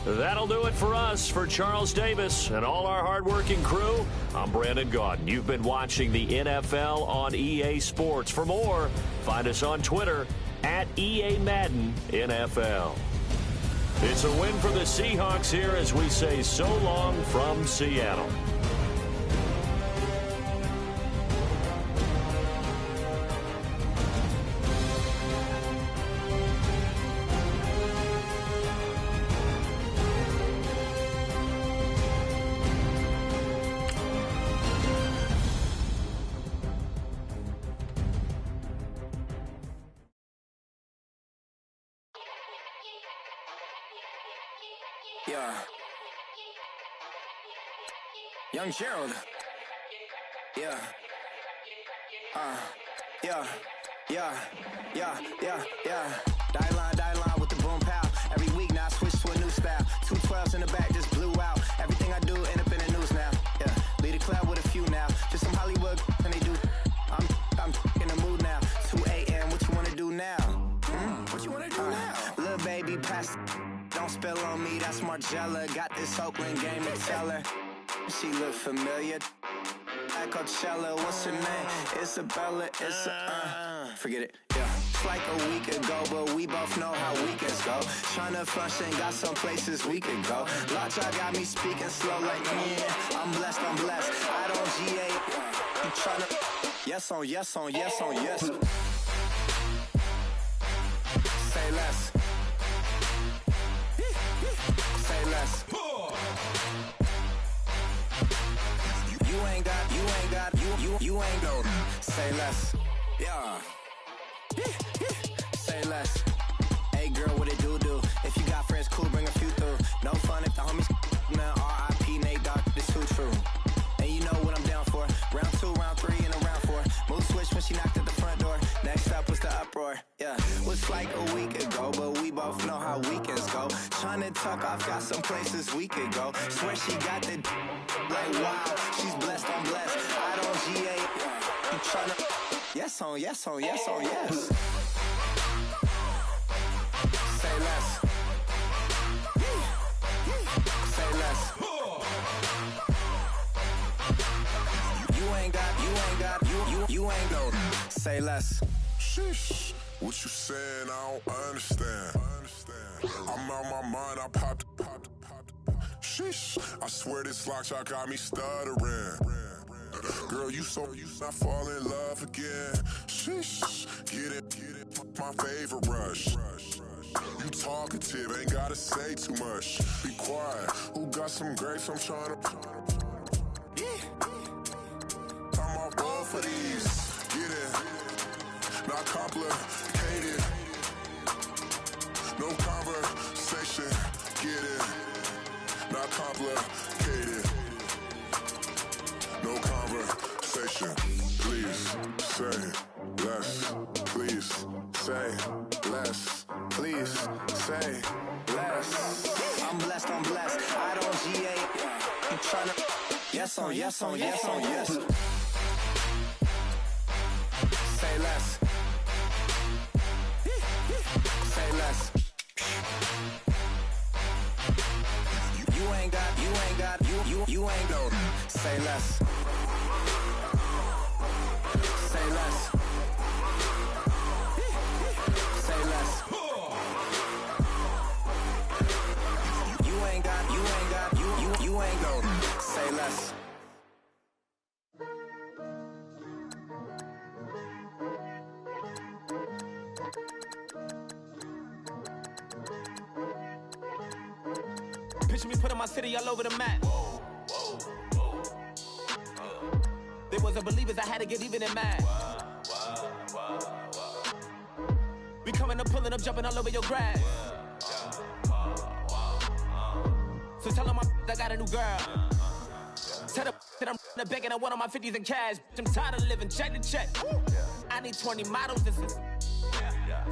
That'll do it for us. For Charles Davis and all our hardworking crew, I'm Brandon Gaudin. You've been watching the NFL on EA Sports. For more, find us on Twitter at EA Madden NFL. It's a win for the Seahawks here as we say so long from Seattle. Yeah. Young Gerald. Yeah. Yeah. Die line with the boom pow. Every week now I switch to a new style. 212s in the back just blew out. Everything I do end up in the news now. Yeah. Lead a club with a few now. Just some Hollywood and they do. I'm in the mood now. 2 a.m. What you wanna do now? What you wanna do now? Little baby pass. Don't spill on me, that's Margella. Got this Oakland game to tell her. She look familiar. At Coachella, what's her name? Isabella, forget it, yeah. It's like a week ago, but we both know how weekends go. Tryna function, got some places we could go. Lot y'all got me speaking slow like, yeah, I'm blessed. I don't GA, you tryna, yes on yes. Say less. Say less. You ain't go. Say less. Yeah. Say less. Hey girl, what it do? If you got friends, cool, bring a few through. No fun if the homies now R.I.P. Nate Dogg, this too true. And you know what I'm down for. Round 2, round 3, and a round 4. Mood switch when she knocked at the front door. Next up was the uproar. Yeah, was like a week ago, but we both know how weekends go. Tryna tuck off, got some places we could go. Swear she got the like wow, she's blessed, I'm blessed. I don't GA. You tryna yes on yes. Say less. Say less. You ain't go. Say less. Sheesh. What you saying? I don't understand. I'm out my mind. I popped. Sheesh. I swear this lock shot got me stuttering. Girl, you not fall in love again. Sheesh. Get it. My favorite rush. You talkative, ain't gotta say too much. Be quiet. Who got some grapes? I'm trying to. I'm off both of these. Get it. not complicated. No conversation, get it, not complicated. No conversation, please say less. Please say less. Please say less. I'm blessed, I don't GA. I'm tryna. Yes on, yes on, yes on, yes. Say less. Say less. You ain't got, you ain't no. Say less. Say less. Say less. You ain't got, you ain't no. Say less. Picture me putting my city all over the map. They wasn't believers, I had to get even and mad. We coming up, pulling up, jumping all over your grass. So tell them I got a new girl. Tell them that I'm begging on one of my 50s in cash. I'm tired of living check to check. I need 20 models, this is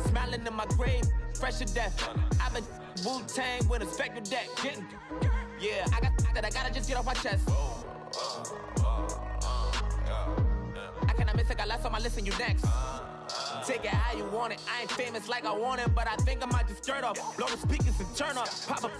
smiling in my grave, fresh to death. I've been Wu-Tang with a spectral deck. Getting, yeah, I got that, I gotta just get off my chest. I cannot miss it, got last on my list and you next. Take it how you want it, I ain't famous like I want it, but I think I might just skirt off. Blow the speakers and turn up, pop up.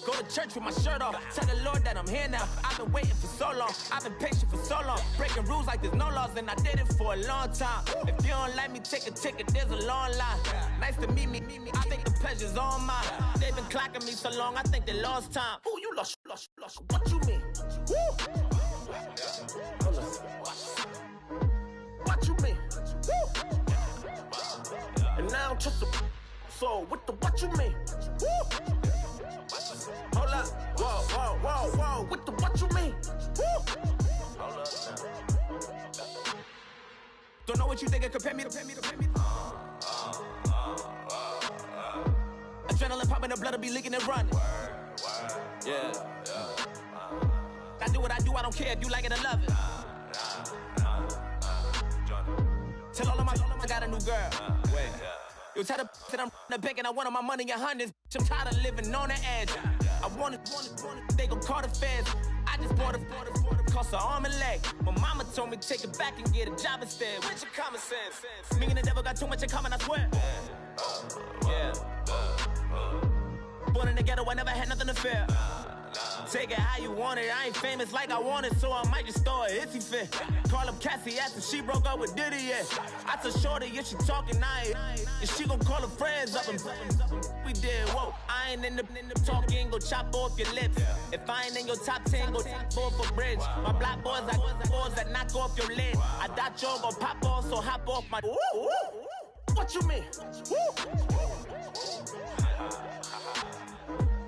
Go to church with my shirt off. Tell the Lord that I'm here now. I've been waiting for so long. I've been patient for so long. Breaking rules like there's no laws, and I did it for a long time. If you don't like me, take a ticket. There's a long line. Nice to meet me. I think the pleasure's all mine. They've been clocking me so long. I think they lost time. Ooh, you lost. What you mean? Woo! What you mean? Woo! And now I'm just a so what the what you mean? Woo! Hold up, whoa, what the what you mean? Woo! Hold up now. Don't know what you think, compare me to. Adrenaline popping, the blood will be leaking and running. Yeah. I do what I do, I don't care if you like it or love it. Tell all of my I got a new girl. Wait. You tell the that I'm the bank and I want my money in hundreds. I'm tired of living on the edge. I want it, they gon' call the feds. I just bought a cost an arm and leg. My mama told me take it back and get a job instead. Where's your common sense? Me and the devil got too much in common, I swear. Yeah. Born in the ghetto, I never had nothing to fear. Take it how you want it, I ain't famous like I want it, so I might just throw a hissy fit. Call up Cassie after she broke up with Diddy, yeah. I told Shorty if she talking, and she gon' call her friends up and we did, whoa. I ain't in the talking, go chop off your lips. If I ain't in your top 10, go top 4 for bridge. My black boys like boys that knock off your lid. I thought y'all gon' pop off, so hop off my. What you mean?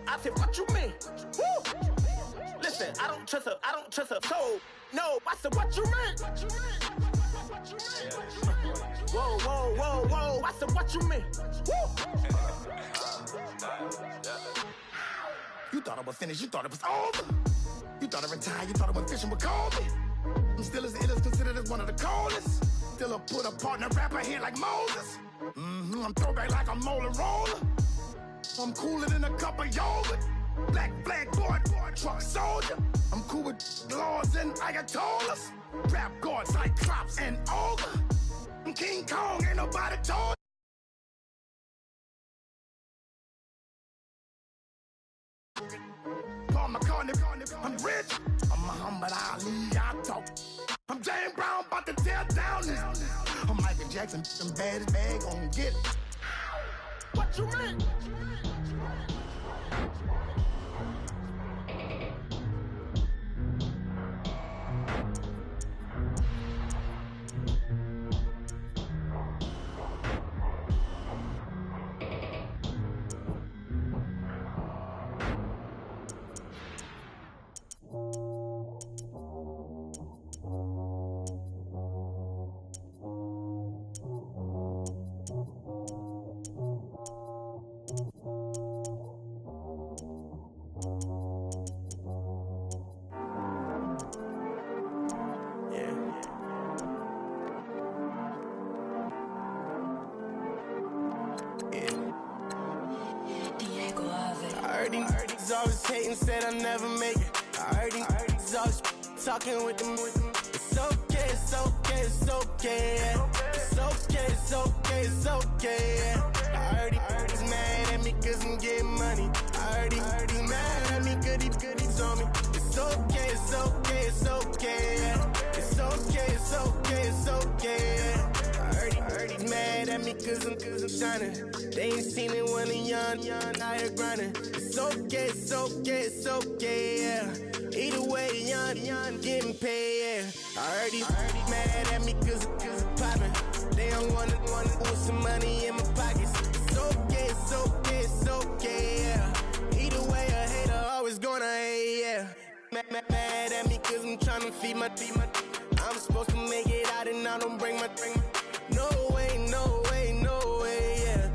I said, what you mean? Woo! Listen, I don't trust her, so, no, I said, what you mean? Whoa, I said, what you mean? Woo! You thought I was finished, you thought it was over. You thought I retired, you thought I went fishing with Kobe. I'm still as ill as considered as one of the coldest. Still a put a partner rapper here like Moses. I'm throwback like a molar roller. I'm cooler than a cup of yogurt. Black flag boy, truck soldier. I'm cool with laws and Ayatollahs. Rap god, Cyclops and Ogre. I'm King Kong, ain't nobody told. Paul McCartney, I'm rich. I'm Muhammad Ali, I talk. I'm James Brown, about to tear down this. I'm Michael Jackson, them bad as bad, gon' get it. What you mean? heard these always hating, said I never make it. I heard these always talking with them. It's okay, it's okay, it's okay. Yeah. It's okay, it's okay, it's okay. Yeah. I heard he's mad at me cause I'm getting money. I heard he's mad at me cause he's on me. It's okay, it's okay, it's okay. Yeah. It's okay, it's okay, it's okay. Yeah. I heard he's mad at me cause I'm shining. They ain't seen it when I'm young, out here grinding. It's okay, it's okay, it's okay, yeah. Either way, young, getting paid, yeah. I heard he's mad at me cause I'm poppin'. They don't wanna put some money in my pockets. It's okay, it's okay, it's okay, yeah. Either way, a hater always gonna hate, yeah. Mad at me cause I'm tryna feed my I'm supposed to make it out and I don't bring my No way, no way, no way, yeah.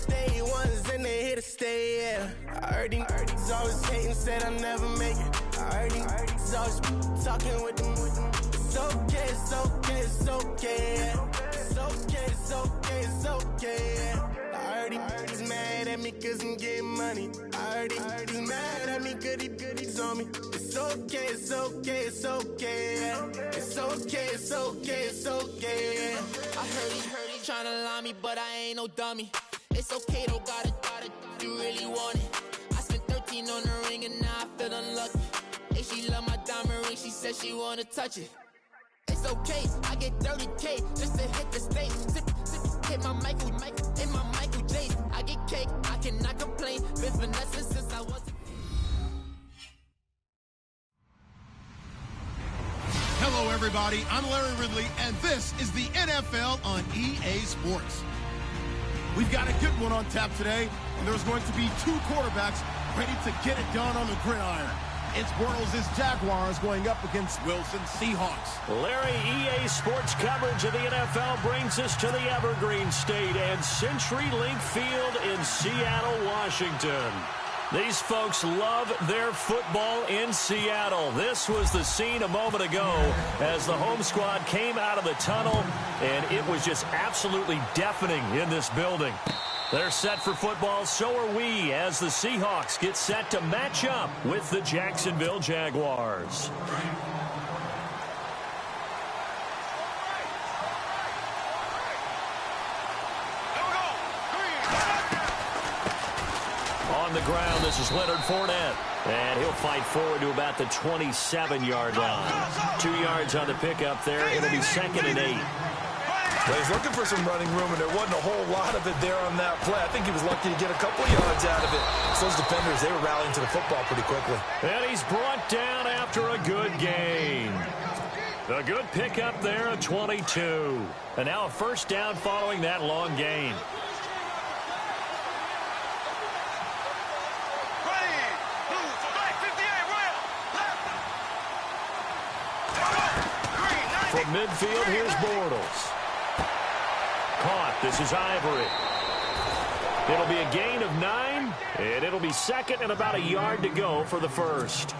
They ones and they here to stay, yeah. I heard these always hating, said I never make it. I heard these always talking with them. It's okay, it's okay, it's okay, yeah. It's okay, it's okay, it's okay, yeah. I heard he's mad at me cause I'm getting money. I heard he's mad at me cause he's on me. It's okay, it's okay, it's okay, yeah. It's okay, it's okay, it's okay, yeah. I heard he tryna lie me, but I ain't no dummy. It's okay though, got it, you really want it. I spent 13 on the ring and now I feel unlucky. Hey, she love my diamond ring, she said she wanna touch it. It's okay, I get 30K just to hit the stage. Hit my Michael, in my Michael J. I get cake, I cannot complain. Been finessing since I was. Hello, everybody. I'm Larry Ridley, and this is the NFL on EA Sports. We've got a good one on tap today, and there's going to be two quarterbacks ready to get it done on the gridiron. It's Bortles' Jaguars going up against Wilson's Seahawks. Larry, EA Sports coverage of the NFL brings us to the Evergreen State and CenturyLink Field in Seattle, Washington. These folks love their football in Seattle. This was the scene a moment ago as the home squad came out of the tunnel, and it was just absolutely deafening in this building. They're set for football, so are we, as the Seahawks get set to match up with the Jacksonville Jaguars. On the ground, this is Leonard Fournette, and he'll fight forward to about the 27-yard line. 2 yards on the pickup there. It'll be 2nd and 8. Well, he's looking for some running room, and there wasn't a whole lot of it there on that play. I think he was lucky to get a couple yards out of it. So those defenders, they were rallying to the football pretty quickly. And he's brought down after a good gain. A good pickup there at 22. And now a first down following that long gain. From midfield, here's Bortles. Caught. This is Ivory. It'll be a gain of 9, and it'll be 2nd and about a yard to go for the first.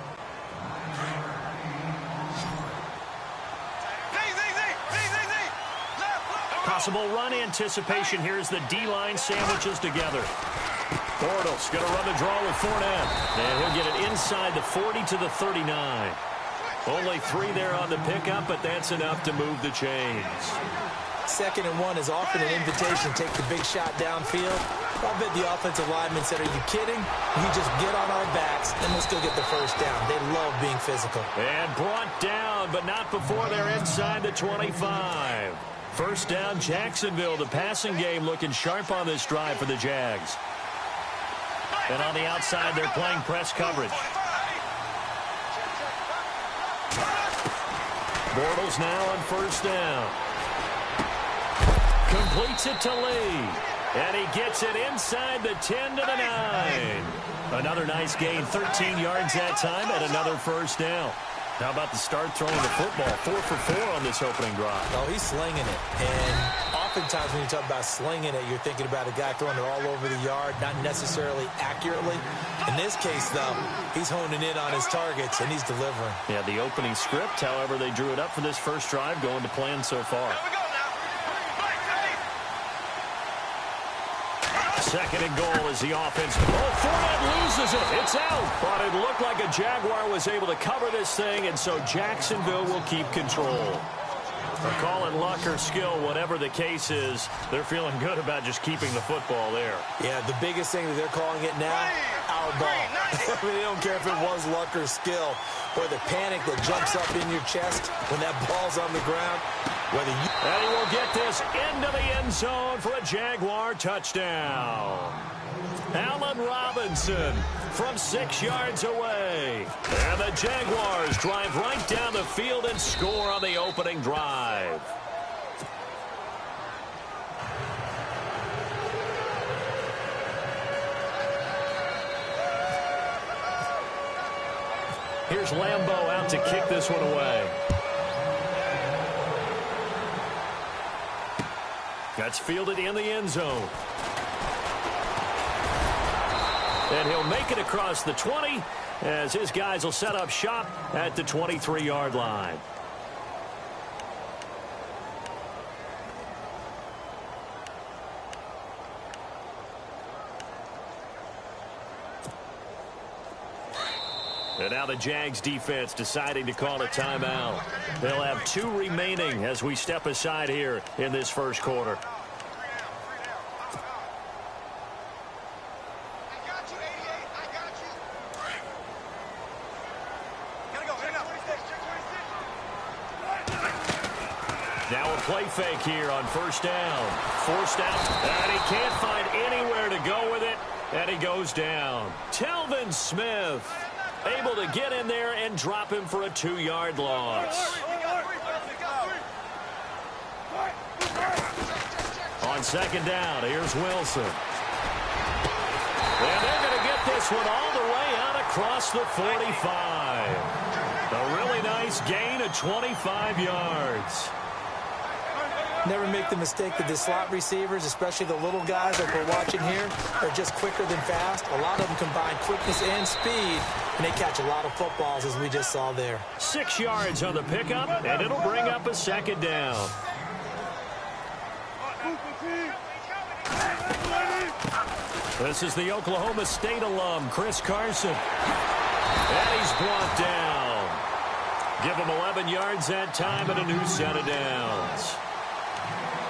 Possible run anticipation here as the D-line sandwiches together. Bortles going to run the draw with Fournette, and he'll get it inside the 40 to the 39. Only 3 there on the pickup, but that's enough to move the chains. 2nd and 1 is often an invitation to take the big shot downfield. I bet the offensive lineman said, are you kidding? You just get on our backs, and we'll still get the first down. They love being physical. And brought down, but not before they're inside the 25. First down, Jacksonville. The passing game looking sharp on this drive for the Jags. And on the outside, they're playing press coverage. Bortles now on first down. Completes it to Lee. And he gets it inside the 10 to the 9. Another nice gain, 13 yards that time, and another first down. How about the start throwing the football? 4 for 4 on this opening drive. Oh, he's slinging it. And oftentimes when you talk about slinging it, you're thinking about a guy throwing it all over the yard, not necessarily accurately. In this case, though, he's honing in on his targets, and he's delivering. Yeah, the opening script, however, they drew it up for this first drive, going to plan so far. Second and goal as the offense. Oh, Fournette loses it. It's out. But it looked like a Jaguar was able to cover this thing, and so Jacksonville will keep control. They're calling luck or skill, whatever the case is. They're feeling good about just keeping the football there. Yeah, the biggest thing that they're calling it now, our ball. I mean, they don't care if it was luck or skill, or the panic that jumps up in your chest when that ball's on the ground. And he will get this into the end zone for a Jaguar touchdown. Allen Robinson from 6 yards away. And the Jaguars drive right down the field and score on the opening drive. Here's Lambeau out to kick this one away. That's fielded in the end zone. And he'll make it across the 20 as his guys will set up shop at the 23-yard line. And now the Jags defense deciding to call a timeout. They'll have 2 remaining as we step aside here in this first quarter. Now a play fake here on first down. Forced out, and he can't find anywhere to go with it, and he goes down. Telvin Smith able to get in there and drop him for a 2-yard loss. On second down, here's Wilson. And they're going to get this one all the way out across the 45. A really nice gain of 25 yards. Never make the mistake that the slot receivers, especially the little guys like we're watching here, are just quicker than fast. A lot of them combine quickness and speed, and they catch a lot of footballs, as we just saw there. 6 yards on the pickup, and it'll bring up a second down. This is the Oklahoma State alum, Chris Carson. And he's brought down. Give him 11 yards that time and a new set of downs.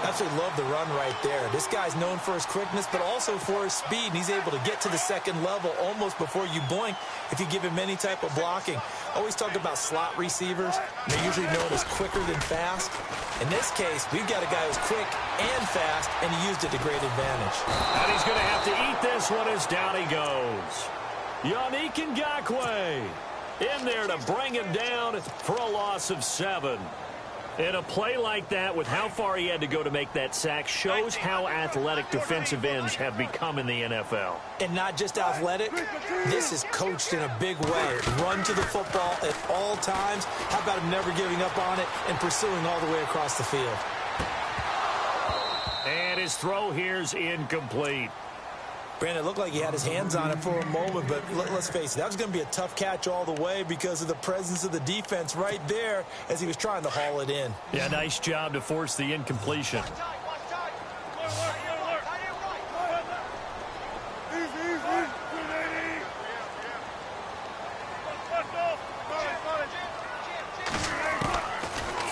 Absolutely love the run right there. This guy's known for his quickness, but also for his speed, and he's able to get to the second level almost before you blink if you give him any type of blocking. I always talk about slot receivers. They're usually known as quicker than fast. In this case, we've got a guy who's quick and fast, and he used it to great advantage. And he's going to have to eat this one as down he goes. Yannick Ngakoue in there to bring him down for a loss of 7. And a play like that, with how far he had to go to make that sack, shows how athletic defensive ends have become in the NFL. And not just athletic, this is coached in a big way. Run to the football at all times. How about him never giving up on it and pursuing all the way across the field? And his throw here's incomplete. Brandon, it looked like he had his hands on it for a moment, but let's face it, that was going to be a tough catch all the way because of the presence of the defense right there as he was trying to haul it in. Yeah, nice job to force the incompletion.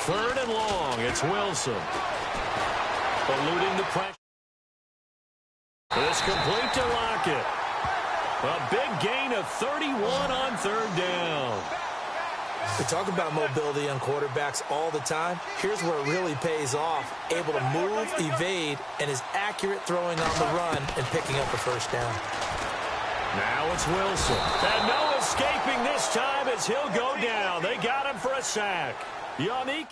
Third and long, it's Wilson. Eluding the pressure. It's complete to Lockett. A big gain of 31 on third down. We talk about mobility on quarterbacks all the time. Here's where it really pays off. Able to move, evade, and is accurate throwing on the run and picking up a first down. Now it's Wilson. And no escaping this time as he'll go down. They got him for a sack. Yannick.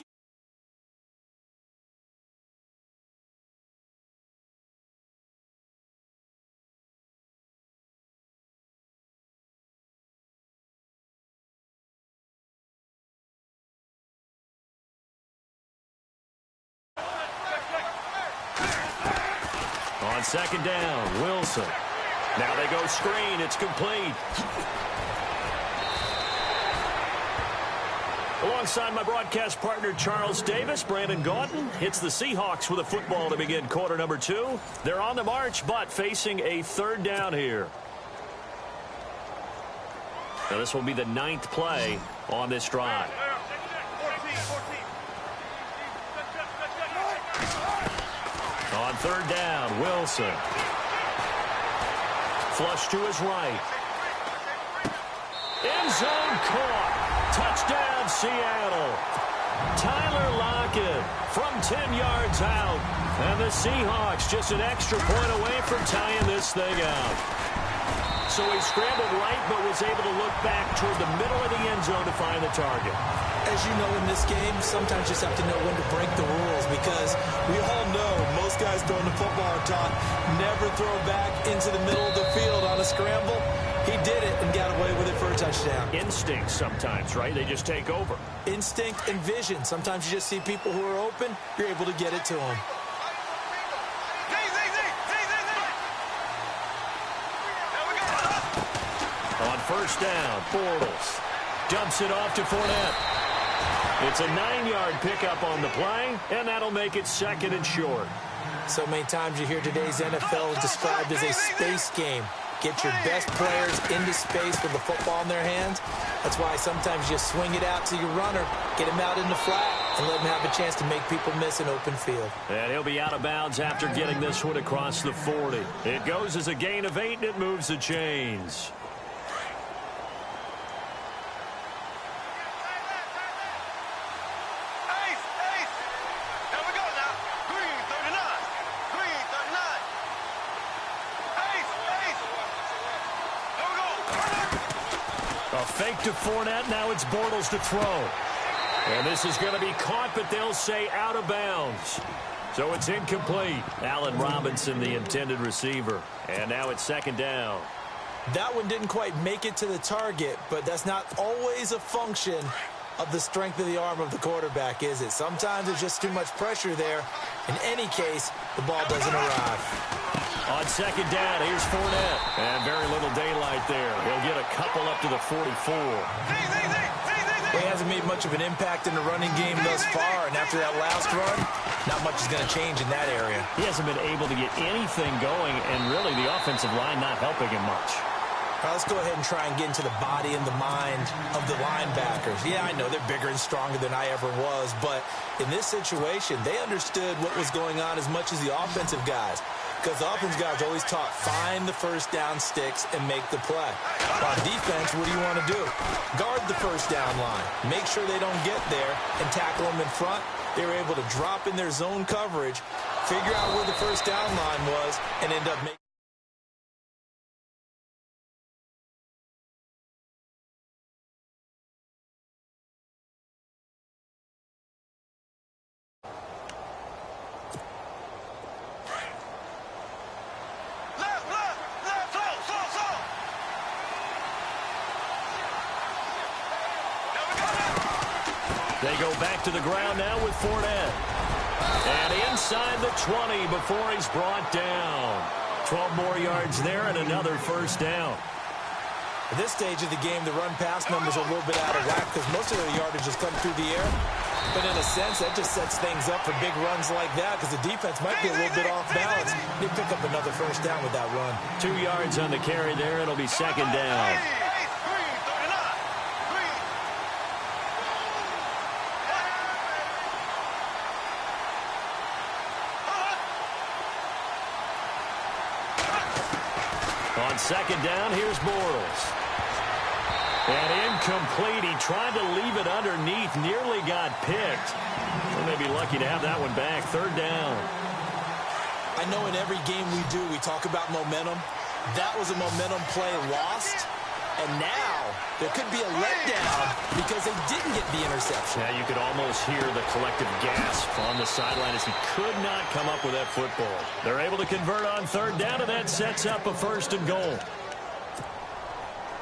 On second down, Wilson. Now they go screen. It's complete. Alongside my broadcast partner, Charles Davis, Brandon Gaudin hits the Seahawks with a football to begin quarter number 2. They're on the march, but facing a third down here. Now, this will be the 9th play on this drive. On third down, Wilson. Flush to his right. End zone caught. Touchdown, Seattle. Tyler Lockett from 10 yards out. And the Seahawks just an extra point away from tying this thing out. So he scrambled right, but was able to look back toward the middle of the end zone to find the target. As you know, in this game, sometimes you just have to know when to break the rules, because we all know most guys throwing the football are taught never throw back into the middle of the field on a scramble. He did it and got away with it for a touchdown. Instinct sometimes, right? They just take over. Instinct and vision. Sometimes you just see people who are open, you're able to get it to them. On first down, Bortles dumps it off to Fournette. It's a 9-yard pickup on the play, and that'll make it 2nd and short. So many times you hear today's NFL described as a space game. Get your best players into space with the football in their hands. That's why sometimes you swing it out to your runner, get him out in the flat, and let him have a chance to make people miss an open field. And he'll be out of bounds after getting this one across the 40. It goes as a gain of 8, and it moves the chains. Fake to Fournette. Now it's Bortles to throw. And this is going to be caught, but they'll say out of bounds. So it's incomplete. Allen Robinson, the intended receiver. And now it's 2nd down. That one didn't quite make it to the target, but that's not always a function of the strength of the arm of the quarterback, is it? Sometimes there's just too much pressure there. In any case, the ball doesn't arrive. On 2nd down, here's Fournette. And very little daylight there. He'll get a couple up to the 44. He hasn't made much of an impact in the running game thus far, and after that last run, not much is going to change in that area. He hasn't been able to get anything going, and really the offensive line not helping him much. All right, let's go ahead and try and get into the body and the mind of the linebackers. Yeah, I know they're bigger and stronger than I ever was, but in this situation, they understood what was going on as much as the offensive guys. Because the offensive guys always taught, find the first down sticks and make the play. On defense, what do you want to do? Guard the first down line. Make sure they don't get there and tackle them in front. They were able to drop in their zone coverage, figure out where the first down line was, and end up making. They go back to the ground now with Fournette. And inside the 20 before he's brought down. 12 more yards there and another first down. At this stage of the game, the run-pass numbers are a little bit out of whack because most of their yardage has come through the air. But in a sense, that just sets things up for big runs like that because the defense might be a little bit off balance. They pick up another first down with that run. 2 yards on the carry there. It'll be 2nd down. On 2nd down, here's Bortles. And incomplete. He tried to leave it underneath, nearly got picked. Well, they may be lucky to have that one back. 3rd down. I know in every game we do, we talk about momentum. That was a momentum play lost. And now there could be a letdown because they didn't get the interception. Yeah, you could almost hear the collective gasp on the sideline as he could not come up with that football. They're able to convert on 3rd down, and that sets up a 1st and goal.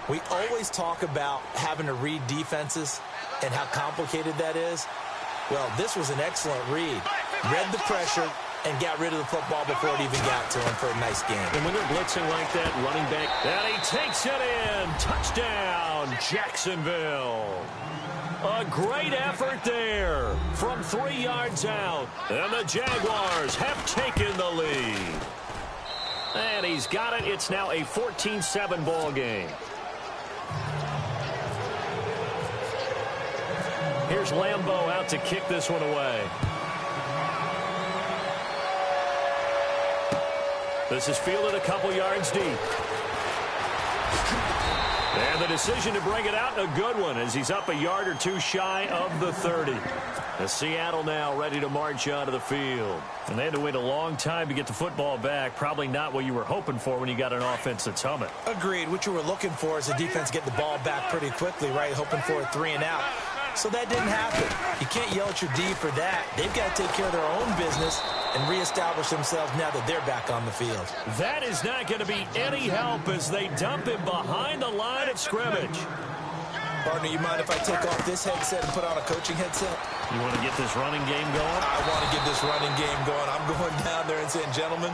We always talk about having to read defenses and how complicated that is. Well, this was an excellent read. Read the pressure and got rid of the football before it even got to him for a nice game. And when they're blitzing like that, running back, and he takes it in. Touchdown, Jacksonville. A great effort there from 3 yards out. And the Jaguars have taken the lead. And he's got it. It's now a 14-7 ball game. Here's Lambeau out to kick this one away. This is fielded a couple yards deep. And the decision to bring it out, a good one, as he's up a yard or two shy of the 30. The Seattle now ready to march onto the field. And they had to wait a long time to get the football back. Probably not what you were hoping for when you got an offense that's humming. Agreed. What you were looking for is the defense get the ball back pretty quickly, right? Hoping for a 3 and out. So that didn't happen. You can't yell at your D for that. They've got to take care of their own business and reestablish themselves now that they're back on the field. That is not going to be any help as they dump him behind the line of scrimmage. Partner, you mind if I take off this headset and put on a coaching headset? You want to get this running game going? I want to get this running game going. I'm going down there and saying, gentlemen,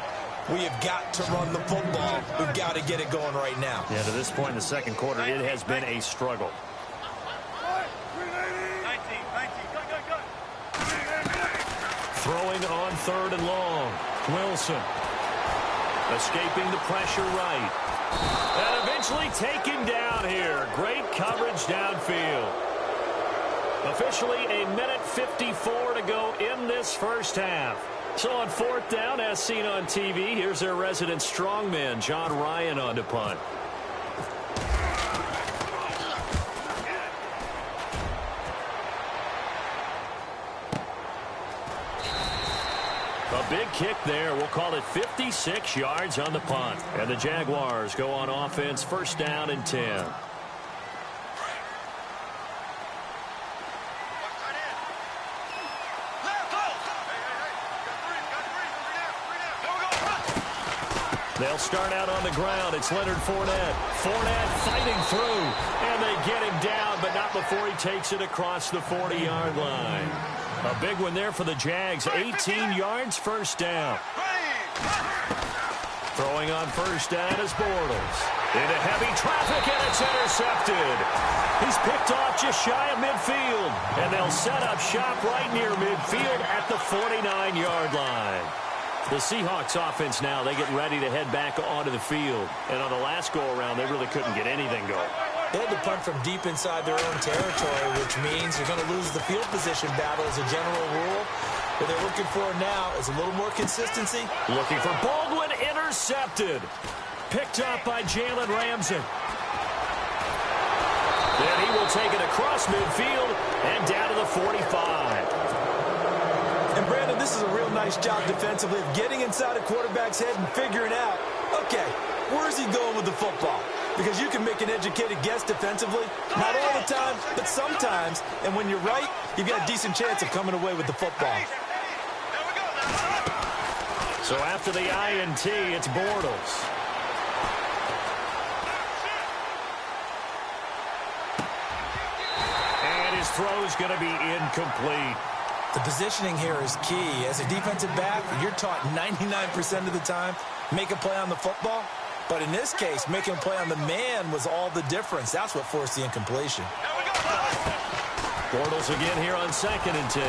we have got to run the football. We've got to get it going right now. Yeah, to this point in the second quarter, it has been a struggle. Throwing on 3rd and long. Wilson. Escaping the pressure right. And eventually taken down here. Great coverage downfield. Officially a minute 54 to go in this first half. So on 4th down, as seen on TV, here's their resident strongman, John Ryan, on to punt. A big kick there. We'll call it 56 yards on the punt. And the Jaguars go on offense, 1st down and 10. They'll start out on the ground. It's Leonard Fournette. Fournette fighting through. And they get him down, but not before he takes it across the 40-yard line. A big one there for the Jags. 18 yards, 1st down. Throwing on 1st down is Bortles. Into heavy traffic, and it's intercepted. He's picked off just shy of midfield. And they'll set up shop right near midfield at the 49-yard line. The Seahawks offense now, they get ready to head back onto the field. And on the last go-around, they really couldn't get anything going. They had to punt from deep inside their own territory, which means you're going to lose the field position battle as a general rule. What they're looking for now is a little more consistency. Looking for Baldwin, intercepted. Picked up by Jalen Ramsey. Then he will take it across midfield and down to the 45. And Brandon, this is a real nice job defensively of getting inside a quarterback's head and figuring out, okay, where's he going with the football? Because you can make an educated guess defensively, not all the time, but sometimes. And when you're right, you've got a decent chance of coming away with the football. So after the INT, it's Bortles. And his throw is going to be incomplete. The positioning here is key. As a defensive back, you're taught 99% of the time, make a play on the football. But in this case, making a play on the man was all the difference. That's what forced the incompletion. Bortles again here on 2nd and 10.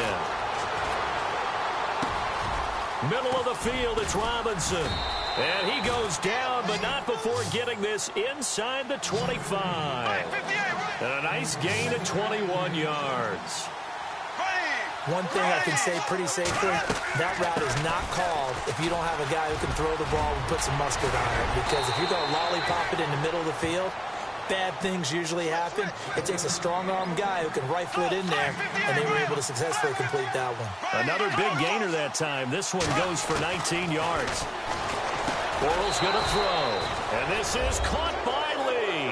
Middle of the field, it's Robinson. And he goes down, but not before getting this inside the 25. And a nice gain of 21 yards. One thing I can say pretty safely, that route is not called if you don't have a guy who can throw the ball and put some mustard on it. Because if you're going to lollipop it in the middle of the field, bad things usually happen. It takes a strong-arm guy who can rifle it in there, and they were able to successfully complete that one. Another big gainer that time. This one goes for 19 yards. Bortles going to throw. And this is caught by Lee.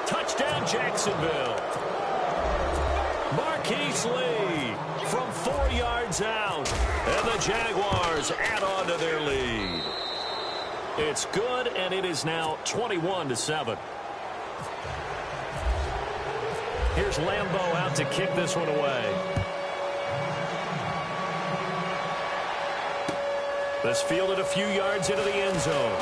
Touchdown, Jacksonville. Marquise Lee from 4 yards out. And the Jaguars add on to their lead. It's good, and it is now 21-7. Here's Lambeau out to kick this one away. This fielded a few yards into the end zone.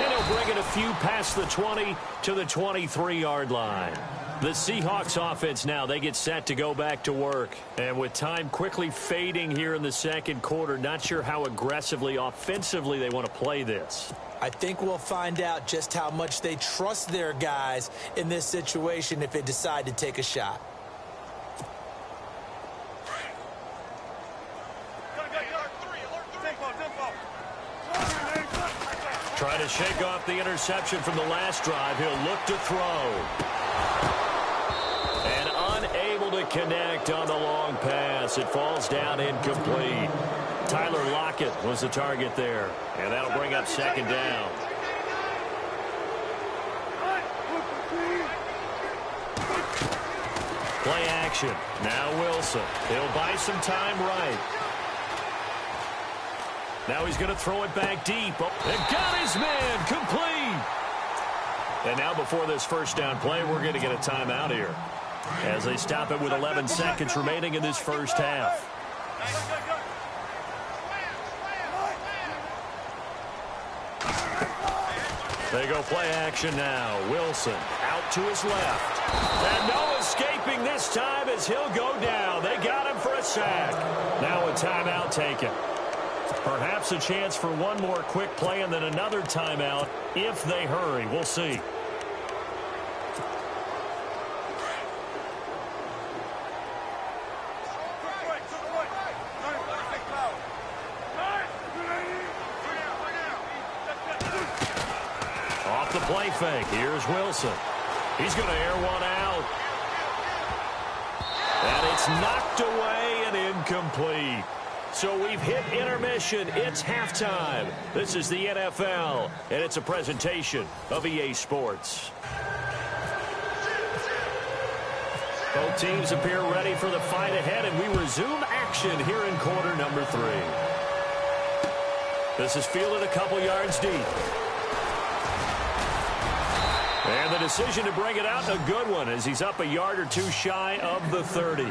And he'll bring it a few past the 20 to the 23-yard line. The Seahawks offense now, they get set to go back to work. And with time quickly fading here in the second quarter, not sure how aggressively, offensively they want to play this. I think we'll find out just how much they trust their guys in this situation if they decide to take a shot. Trying to shake off the interception from the last drive. He'll look to throw. And unable to connect on the long pass. It falls down incomplete. Tyler Lockett was the target there. And that'll bring up second down. Play action. Now Wilson. He'll buy some time right. Now he's going to throw it back deep. Oh, and got his man complete. And now before this first down play, we're going to get a timeout here as they stop it with 11 seconds remaining in this first half. They go play action now. Wilson out to his left. And no escaping this time as he'll go down. They got him for a sack. Now a timeout taken. Perhaps a chance for one more quick play and then another timeout if they hurry. We'll see. Off the play fake. Here's Wilson. He's going to air one out. And it's knocked away and incomplete. So we've hit intermission. It's halftime. This is the NFL, and it's a presentation of EA Sports. Both teams appear ready for the fight ahead, and we resume action here in quarter number 3. This is fielded a couple yards deep. And the decision to bring it out, a good one, as he's up a yard or two shy of the 30.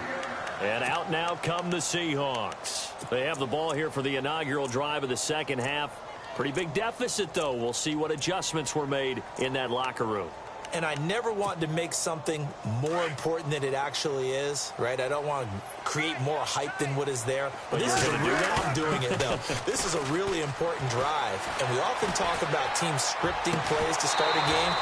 And out now come the Seahawks. They have the ball here for the inaugural drive of the second half. Pretty big deficit, though. We'll see what adjustments were made in that locker room. And I never want to make something more important than it actually is, right? I don't want to create more hype than what is there. But this is I'm doing it, though. This is a really important drive. And we often talk about teams scripting plays to start a game.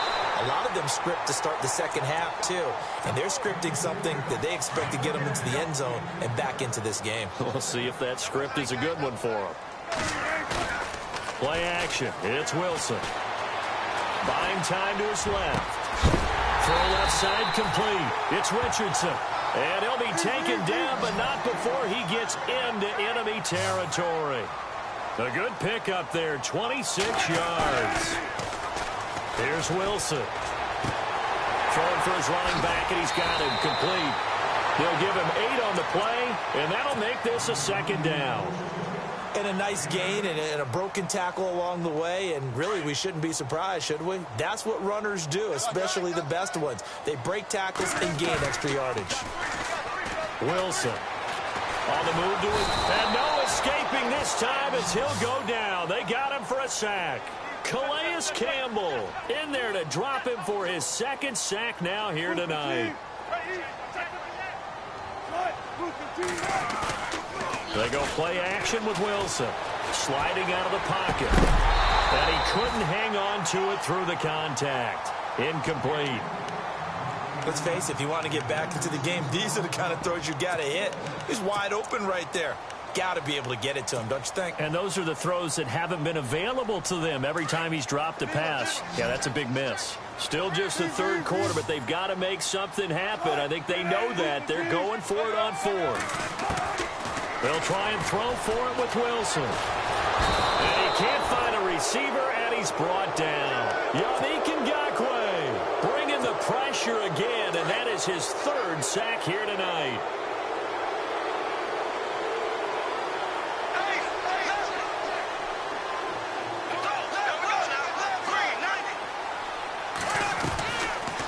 A lot of them script to start the second half, too. And they're scripting something that they expect to get them into the end zone and back into this game. We'll see if that script is a good one for them. Play action. It's Wilson. Buying time to his left. Throw left side complete. It's Richardson. And he'll be taken down, but not before he gets into enemy territory. A good pickup there, 26 yards. Here's Wilson. Throwing for his running back, and he's got him complete. They'll give him 8 on the play, and that'll make this a second down. And a nice gain and a broken tackle along the way, and really we shouldn't be surprised, should we? That's what runners do, especially the best ones. They break tackles and gain extra yardage. Wilson on the move to it, and no escaping this time as he'll go down. They got him for a sack. Calais Campbell in there to drop him for his second sack now here tonight. They go play action with Wilson. Sliding out of the pocket. And he couldn't hang on to it through the contact. Incomplete. Let's face it, if you want to get back into the game, these are the kind of throws you got to hit. He's wide open right there. Got to be able to get it to him, don't you think? And those are the throws that haven't been available to them every time he's dropped a pass. Yeah, that's a big miss. Still just the third quarter, but they've got to make something happen. I think they know that. They're going for it on 4th. They'll try and throw for it with Wilson. And he can't find a receiver, and he's brought down. Yannick Ngakoue bringing the pressure again, and that is his 3rd sack here tonight.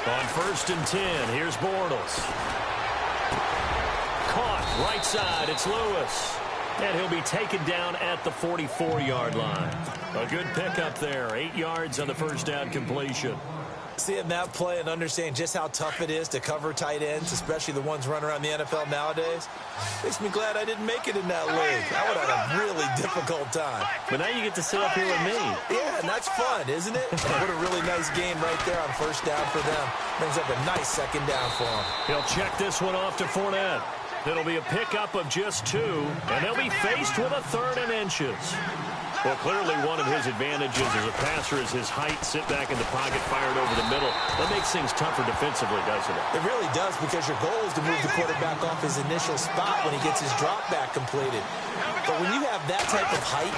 On 1st and 10, here's Bortles. Caught right side, it's Lewis. And he'll be taken down at the 44-yard line. A good pickup there. 8 yards on the first down completion. Seeing that play and understanding just how tough it is to cover tight ends, especially the ones running around the NFL nowadays, makes me glad I didn't make it in that league. I would have had a really difficult time. But now you get to sit up here with me. Yeah, and that's fun, isn't it? What a really nice game right there on first down for them. Brings up a nice second down for them. He'll check this one off to Fournette. It'll be a pickup of just 2, and they'll be faced with a 3rd and inches. Well, clearly one of his advantages as a passer is his height. Sit back in the pocket, fired over the middle. That makes things tougher defensively, doesn't it? It really does, because your goal is to move the quarterback off his initial spot when he gets his drop back completed. But when you have that type of height,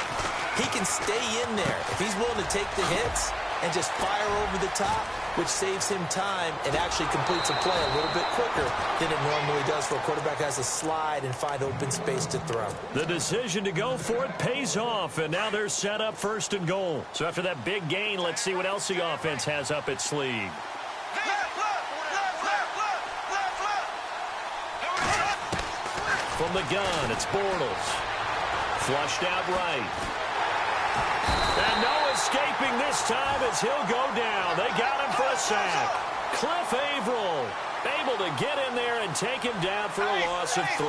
he can stay in there. If he's willing to take the hits and just fire over the top, which saves him time and actually completes a play a little bit quicker than it normally does for a quarterback who has to slide and find open space to throw. The decision to go for it pays off, and now they're set up 1st and goal. So after that big gain, let's see what else the offense has up its sleeve. From the gun, it's Bortles. Flushed out right. And no escaping this time as he'll go down. They got him for a sack. Cliff Averill able to get in there and take him down for a loss of 3.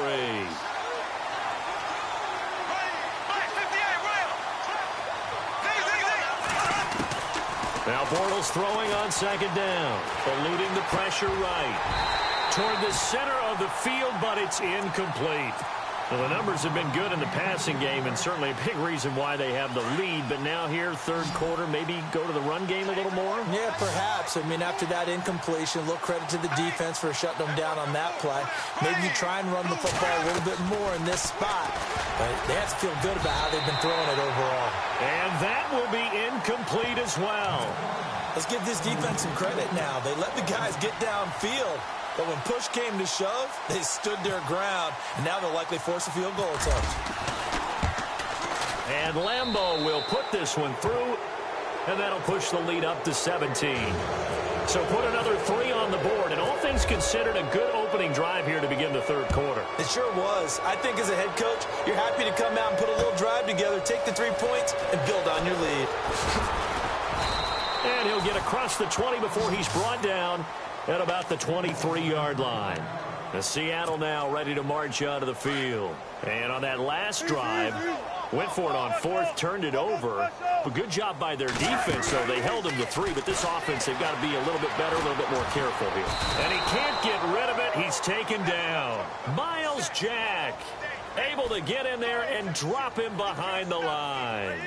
Now Bortles throwing on 2nd down. Eluding the pressure right. Toward the center of the field, but it's incomplete. Well, the numbers have been good in the passing game, and certainly a big reason why they have the lead. But now here, 3rd quarter, maybe go to the run game a little more? Yeah, perhaps. I mean, after that incompletion, a little credit to the defense for shutting them down on that play. Maybe you try and run the football a little bit more in this spot. But they have to feel good about how they've been throwing it overall. And that will be incomplete as well. Let's give this defense some credit now. They let the guys get downfield. But when push came to shove, they stood their ground, and now they'll likely force a field goal attempt. And Lambeau will put this one through, and that'll push the lead up to 17. So put another 3 on the board, and all things considered, a good opening drive here to begin the 3rd quarter. It sure was. I think as a head coach, you're happy to come out and put a little drive together, take the 3 points, and build on your lead. And he'll get across the 20 before he's brought down at about the 23-yard line. The Seattle now ready to march out of the field. And on that last drive, went for it on 4th, turned it over. A good job by their defense, though. They held him to 3, but this offense, they've got to be a little bit better, a little bit more careful here. And he can't get rid of it. He's taken down. Miles Jack able to get in there and drop him behind the line.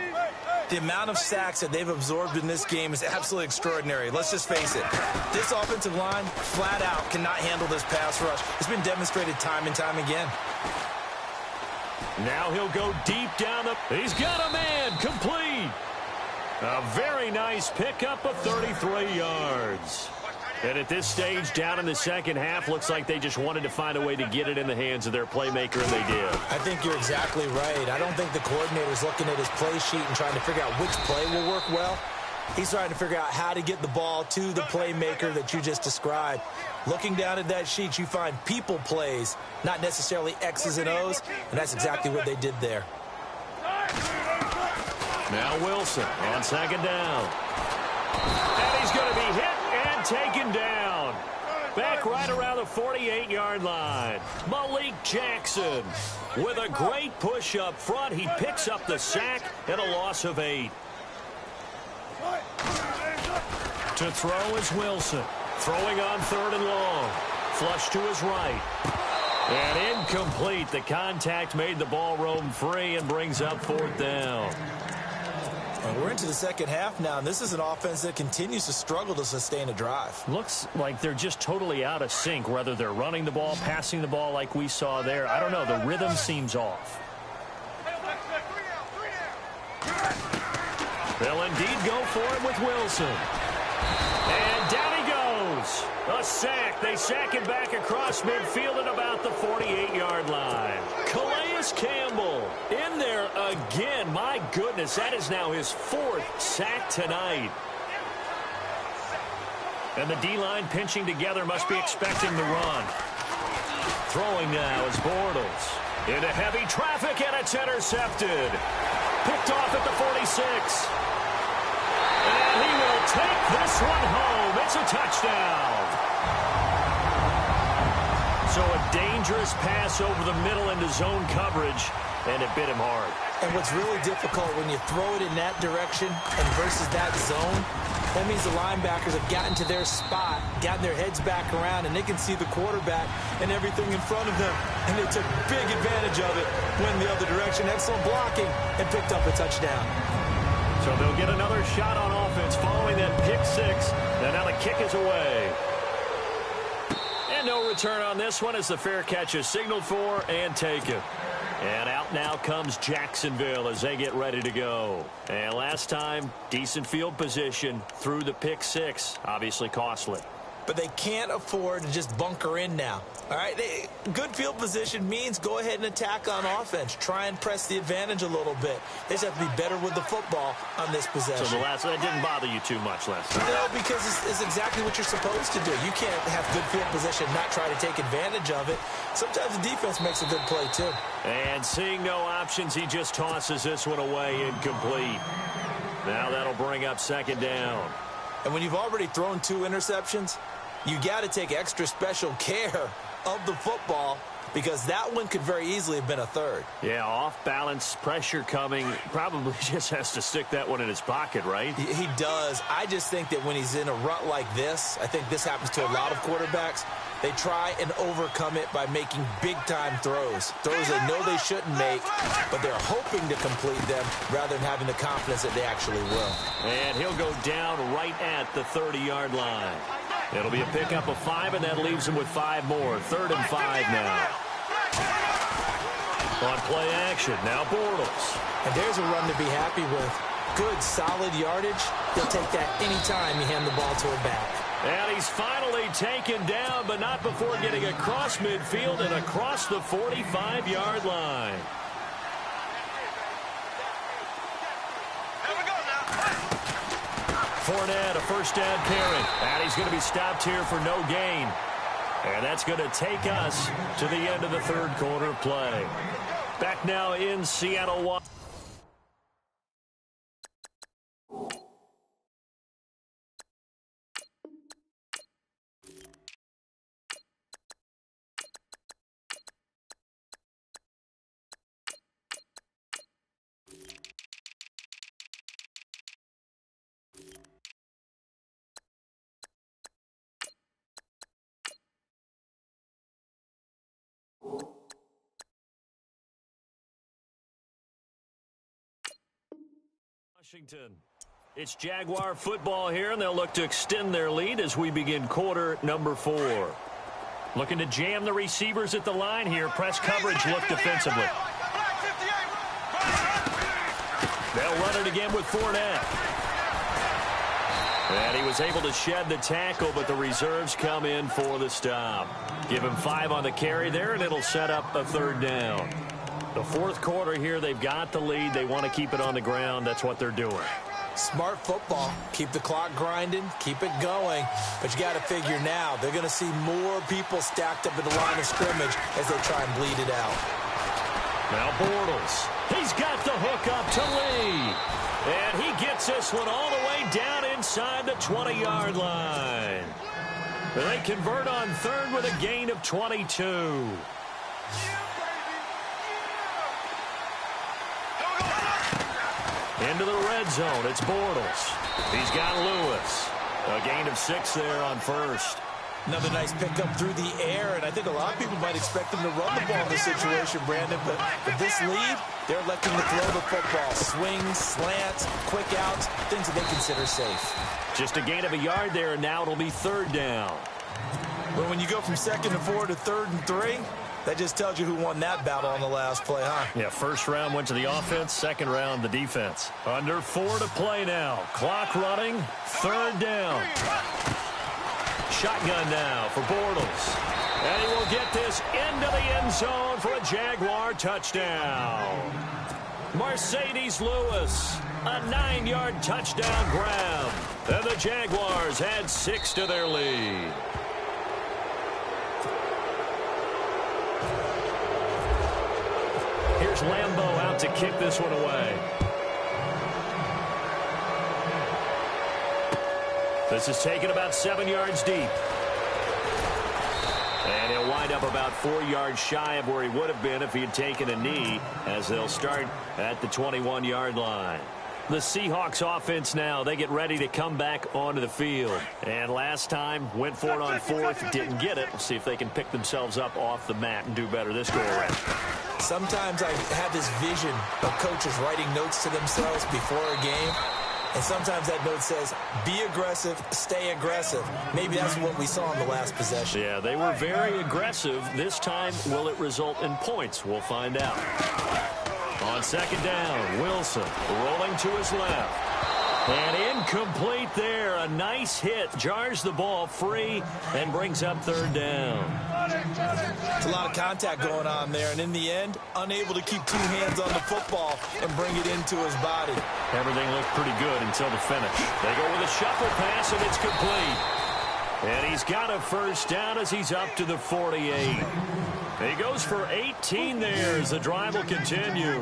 The amount of sacks that they've absorbed in this game is absolutely extraordinary. Let's just face it. This offensive line, flat out, cannot handle this pass rush. It's been demonstrated time and time again. Now he'll go deep down the... He's got a man, complete. A very nice pickup of 33 yards. And at this stage, down in the second half, looks like they just wanted to find a way to get it in the hands of their playmaker, and they did. I think you're exactly right. I don't think the coordinator's looking at his play sheet and trying to figure out which play will work well. He's trying to figure out how to get the ball to the playmaker that you just described. Looking down at that sheet, you find people plays, not necessarily X's and O's, and that's exactly what they did there. Now Wilson on 2nd down. And he's going to be hit and taken down. Back right around the 48-yard line. Malik Jackson with a great push up front. He picks up the sack and a loss of 8. To throw is Wilson. Throwing on 3rd and long. Flush to his right. And incomplete. The contact made the ball roam free and brings up 4th down. We're into the second half now, and this is an offense that continues to struggle to sustain a drive. Looks like they're just totally out of sync, whether they're running the ball, passing the ball like we saw there. I don't know. The rhythm seems off. They'll indeed go for it with Wilson. And down he goes. A sack. They sack him back across midfield at about the 48-yard line. Calais Campbell in there again. My goodness, that is now his 4th sack tonight. And the D-line pinching together, must be expecting the run. Throwing now is Bortles. Into heavy traffic, and it's intercepted. Picked off at the 46. And he will take this one home. It's a touchdown. So a dangerous pass over the middle into zone coverage, and it bit him hard. And what's really difficult when you throw it in that direction and versus that zone, that means the linebackers have gotten to their spot, gotten their heads back around, and they can see the quarterback and everything in front of them. And they took big advantage of it, went the other direction, excellent blocking, and picked up a touchdown. So they'll get another shot on offense following that pick six. And now the kick is away. And no return on this one as the fair catch is signaled for and taken. And out now comes Jacksonville as they get ready to go. And last time, decent field position through the pick six. Obviously costly. But they can't afford to just bunker in now. All right, good field position means go ahead and attack on offense. Try and press the advantage a little bit. They just have to be better with the football on this possession. So that didn't bother you too much last time? No, because it's exactly what you're supposed to do. You can't have good field position and not try to take advantage of it. Sometimes the defense makes a good play, too. And seeing no options, he just tosses this one away incomplete. Now that'll bring up second down. And when you've already thrown 2 interceptions, you got to take extra special care of the football because that one could very easily have been a third. Yeah, off balance, pressure coming. Probably just has to stick that one in his pocket, right? He does. I just think that when he's in a rut like this, I think this happens to a lot of quarterbacks, they try and overcome it by making big-time throws. Throws they know they shouldn't make, but they're hoping to complete them rather than having the confidence that they actually will. And he'll go down right at the 30-yard line. It'll be a pickup of 5, and that leaves him with 5 more. 3rd and 5 now. On play action, now Bortles. And there's a run to be happy with. Good, solid yardage. He'll take that anytime you hand the ball to him back. And he's finally taken down, but not before getting across midfield and across the 45-yard line. Fournette, a first down carry. And he's going to be stopped here for no gain. And that's going to take us to the end of the third quarter play. Back now in Seattle. Washington. It's Jaguar football here, and they'll look to extend their lead as we begin quarter number 4. Looking to jam the receivers at the line here. Press coverage look defensively. They'll run it again with Fournette. And he was able to shed the tackle, but the reserves come in for the stop. Give him 5 on the carry there, and it'll set up a 3rd down. The fourth quarter here, they've got the lead. They want to keep it on the ground. That's what they're doing. Smart football. Keep the clock grinding. Keep it going. But you got to figure now, they're going to see more people stacked up at the line of scrimmage as they try and bleed it out. Now Bortles. He's got the hook up to Lee. And he gets this one all the way down inside the 20-yard line. They convert on 3rd with a gain of 22. Into the red zone, it's Bortles. He's got Lewis. A gain of 6 there on 1st. Another nice pickup through the air, and I think a lot of people might expect them to run the ball in this situation, Brandon, but with this lead, they're electing to throw the football. Swings, slants, quick outs, things that they consider safe. Just a gain of a yard there, and now it'll be 3rd down. Well, when you go from 2nd and 4 to 3rd and 3, that just tells you who won that battle on the last play, huh? Yeah, first round went to the offense, second round the defense. Under 4 to play now. Clock running, 3rd down. Shotgun now for Bortles. And he will get this into the end zone for a Jaguar touchdown. Mercedes Lewis, a 9-yard touchdown grab. And the Jaguars add 6 to their lead. to kick this one away. This is taken about 7 yards deep. And he'll wind up about 4 yards shy of where he would have been if he had taken a knee, as they'll start at the 21-yard line. The Seahawks offense now, they get ready to come back onto the field. And last time, went for it on fourth, didn't get it. We'll see if they can pick themselves up off the mat and do better this go around. Sometimes I have this vision of coaches writing notes to themselves before a game. And sometimes that note says, be aggressive, stay aggressive. Maybe that's what we saw in the last possession. Yeah, they were very aggressive. This time, will it result in points? We'll find out. On second down, Wilson rolling to his left. And incomplete there. A nice hit. Jars the ball free and brings up third down. It's a lot of contact going on there. And in the end, unable to keep two hands on the football and bring it into his body. Everything looked pretty good until the finish. They go with a shuffle pass, and it's complete. And he's got a first down as he's up to the 48. He goes for 18 there as the drive will continue.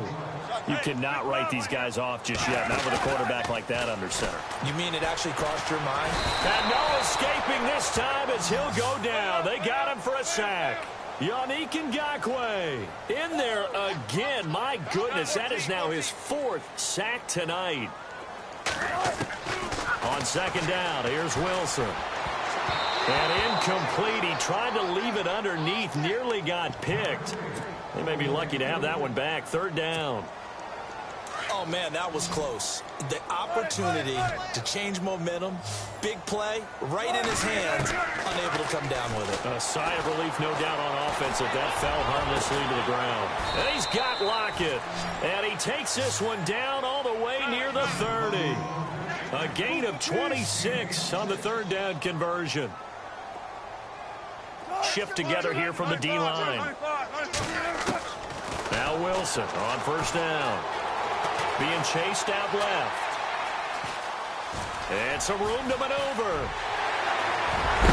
You cannot write these guys off just yet, not with a quarterback like that under center. You mean it actually crossed your mind? And no escaping this time as he'll go down. They got him for a sack. Yannick Ngakoue in there again. My goodness, that is now his 4th sack tonight. On second down, here's Wilson. And incomplete. He tried to leave it underneath, nearly got picked. They may be lucky to have that one back. Third down. Oh, man, that was close. The opportunity to change momentum, big play, right in his hands, unable to come down with it. A sigh of relief, no doubt, on offense if that fell harmlessly to the ground. And he's got Lockett. And he takes this one down all the way near the 30. A gain of 26 on the third down conversion. Shift together here from the D-line. Now Wilson on first down. Being chased out left. And some room to maneuver.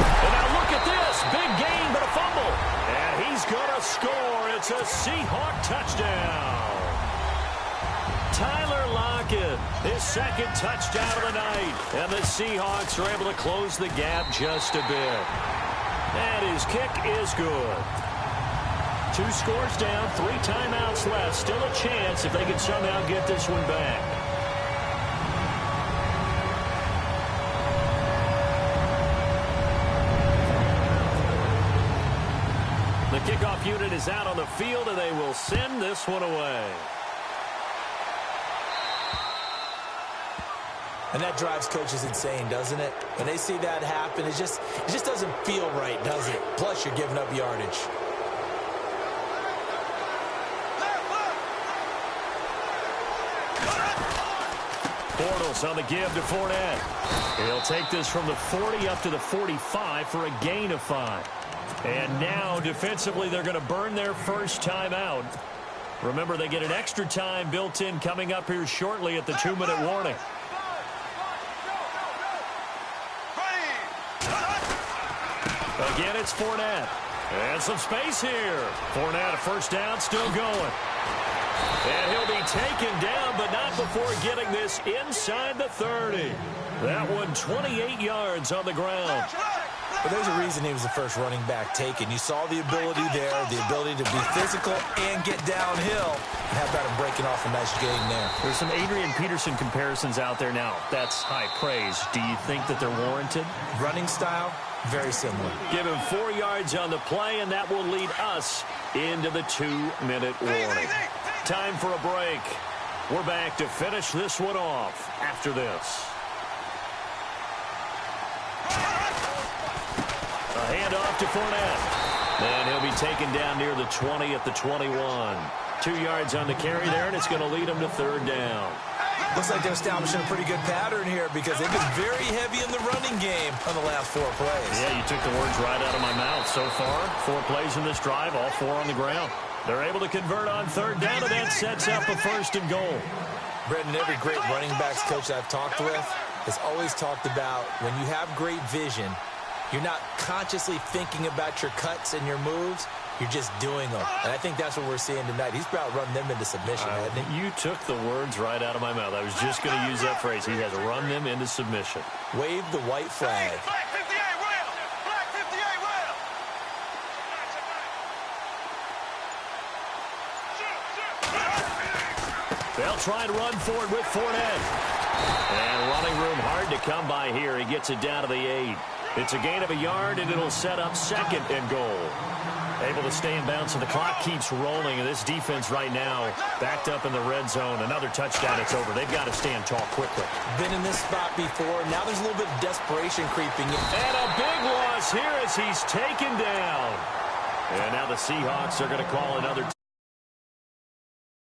And now look at this. Big gain, but a fumble. And he's going to score. It's a Seahawk touchdown. Tyler Lockett, his 2nd touchdown of the night. And the Seahawks are able to close the gap just a bit. And his kick is good. 2 scores down, 3 timeouts left. Still a chance if they can somehow get this one back. The kickoff unit is out on the field, and they will send this one away. And that drives coaches insane, doesn't it? When they see that happen, it just doesn't feel right, does it? Plus, you're giving up yardage. Bortles on the give to Fournette. He'll take this from the 40 up to the 45 for a gain of 5. And now, defensively, they're going to burn their first timeout. Remember, they get an extra time built in coming up here shortly at the 2-minute warning. Again, it's Fournette. And some space here. Fournette, a first down, still going. And he'll be taken down, but not before getting this inside the 30. That one 28 yards on the ground. But there's a reason he was the first running back taken. You saw the ability there, the ability to be physical and get downhill. How about him breaking off a nice gain there? There's some Adrian Peterson comparisons out there now. That's high praise. Do you think that they're warranted? Running style, very similar. Give him 4 yards on the play, and that will lead us into the 2-minute warning. Time for a break. We're back to finish this one off after this. A handoff to Fournette. And he'll be taken down near the 20 at the 21. 2 yards on the carry there, and it's going to lead him to third down. Looks like they're establishing a pretty good pattern here because they've been very heavy in the running game on the last 4 plays. Yeah, you took the words right out of my mouth. So far, 4 plays in this drive, all 4 on the ground. They're able to convert on third down, and that sets up a first and goal. Brendan, every great running backs coach I've talked with has always talked about when you have great vision, you're not consciously thinking about your cuts and your moves. You're just doing them. And I think that's what we're seeing tonight. He's about run them into submission, hasn't he? You took the words right out of my mouth. I was just going to use that phrase. He has run them into submission. Wave the white flag. Flag 58, rail! Flag 58, rail! They'll try and run for it with Fournette. And running room hard to come by here. He gets it down to the 8. It's a gain of a yard, and it'll set up 2nd and goal. Able to stay in bounds, and the clock keeps rolling. And this defense right now backed up in the red zone. Another touchdown, it's over. They've got to stand tall quickly. Been in this spot before. Now there's a little bit of desperation creeping in. And a big loss here as he's taken down. And now the Seahawks are going to call another.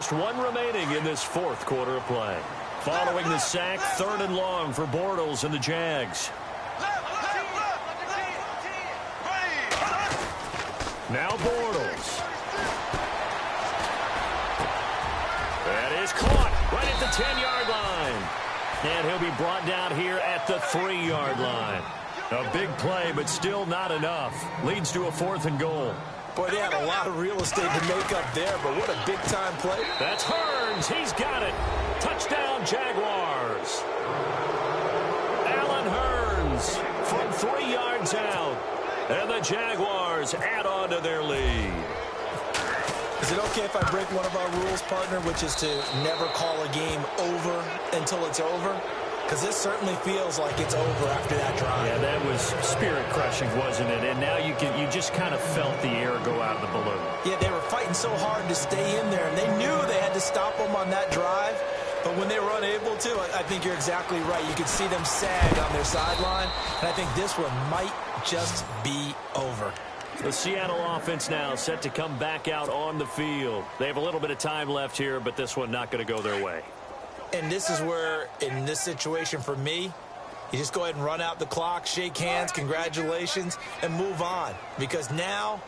Just one remaining in this 4th quarter of play. Following the sack, 3rd and long for Bortles and the Jags. Now Bortles. That is caught right at the 10-yard line. And he'll be brought down here at the 3-yard line. A big play, but still not enough. Leads to a 4th and goal. Boy, they had a lot of real estate to make up there, but what a big-time play. That's Hearns. He's got it. Touchdown, Jaguars. Allen Hearns from 3 yards out. And the Jaguars add on to their lead. Is it okay if I break one of our rules, partner, which is to never call a game over until it's over? Because this certainly feels like it's over after that drive. Yeah, that was spirit-crushing, wasn't it? And now you just kind of felt the air go out of the balloon. Yeah, they were fighting so hard to stay in there, and they knew they had to stop them on that drive. But when they were unable to, I think you're exactly right. You could see them sag on their sideline, and I think this one might just be over. The Seattle offense now set to come back out on the field. They have a little bit of time left here, but this one not going to go their way. And this is where, in this situation for me, you just go ahead and run out the clock, shake hands, congratulations, and move on. Because now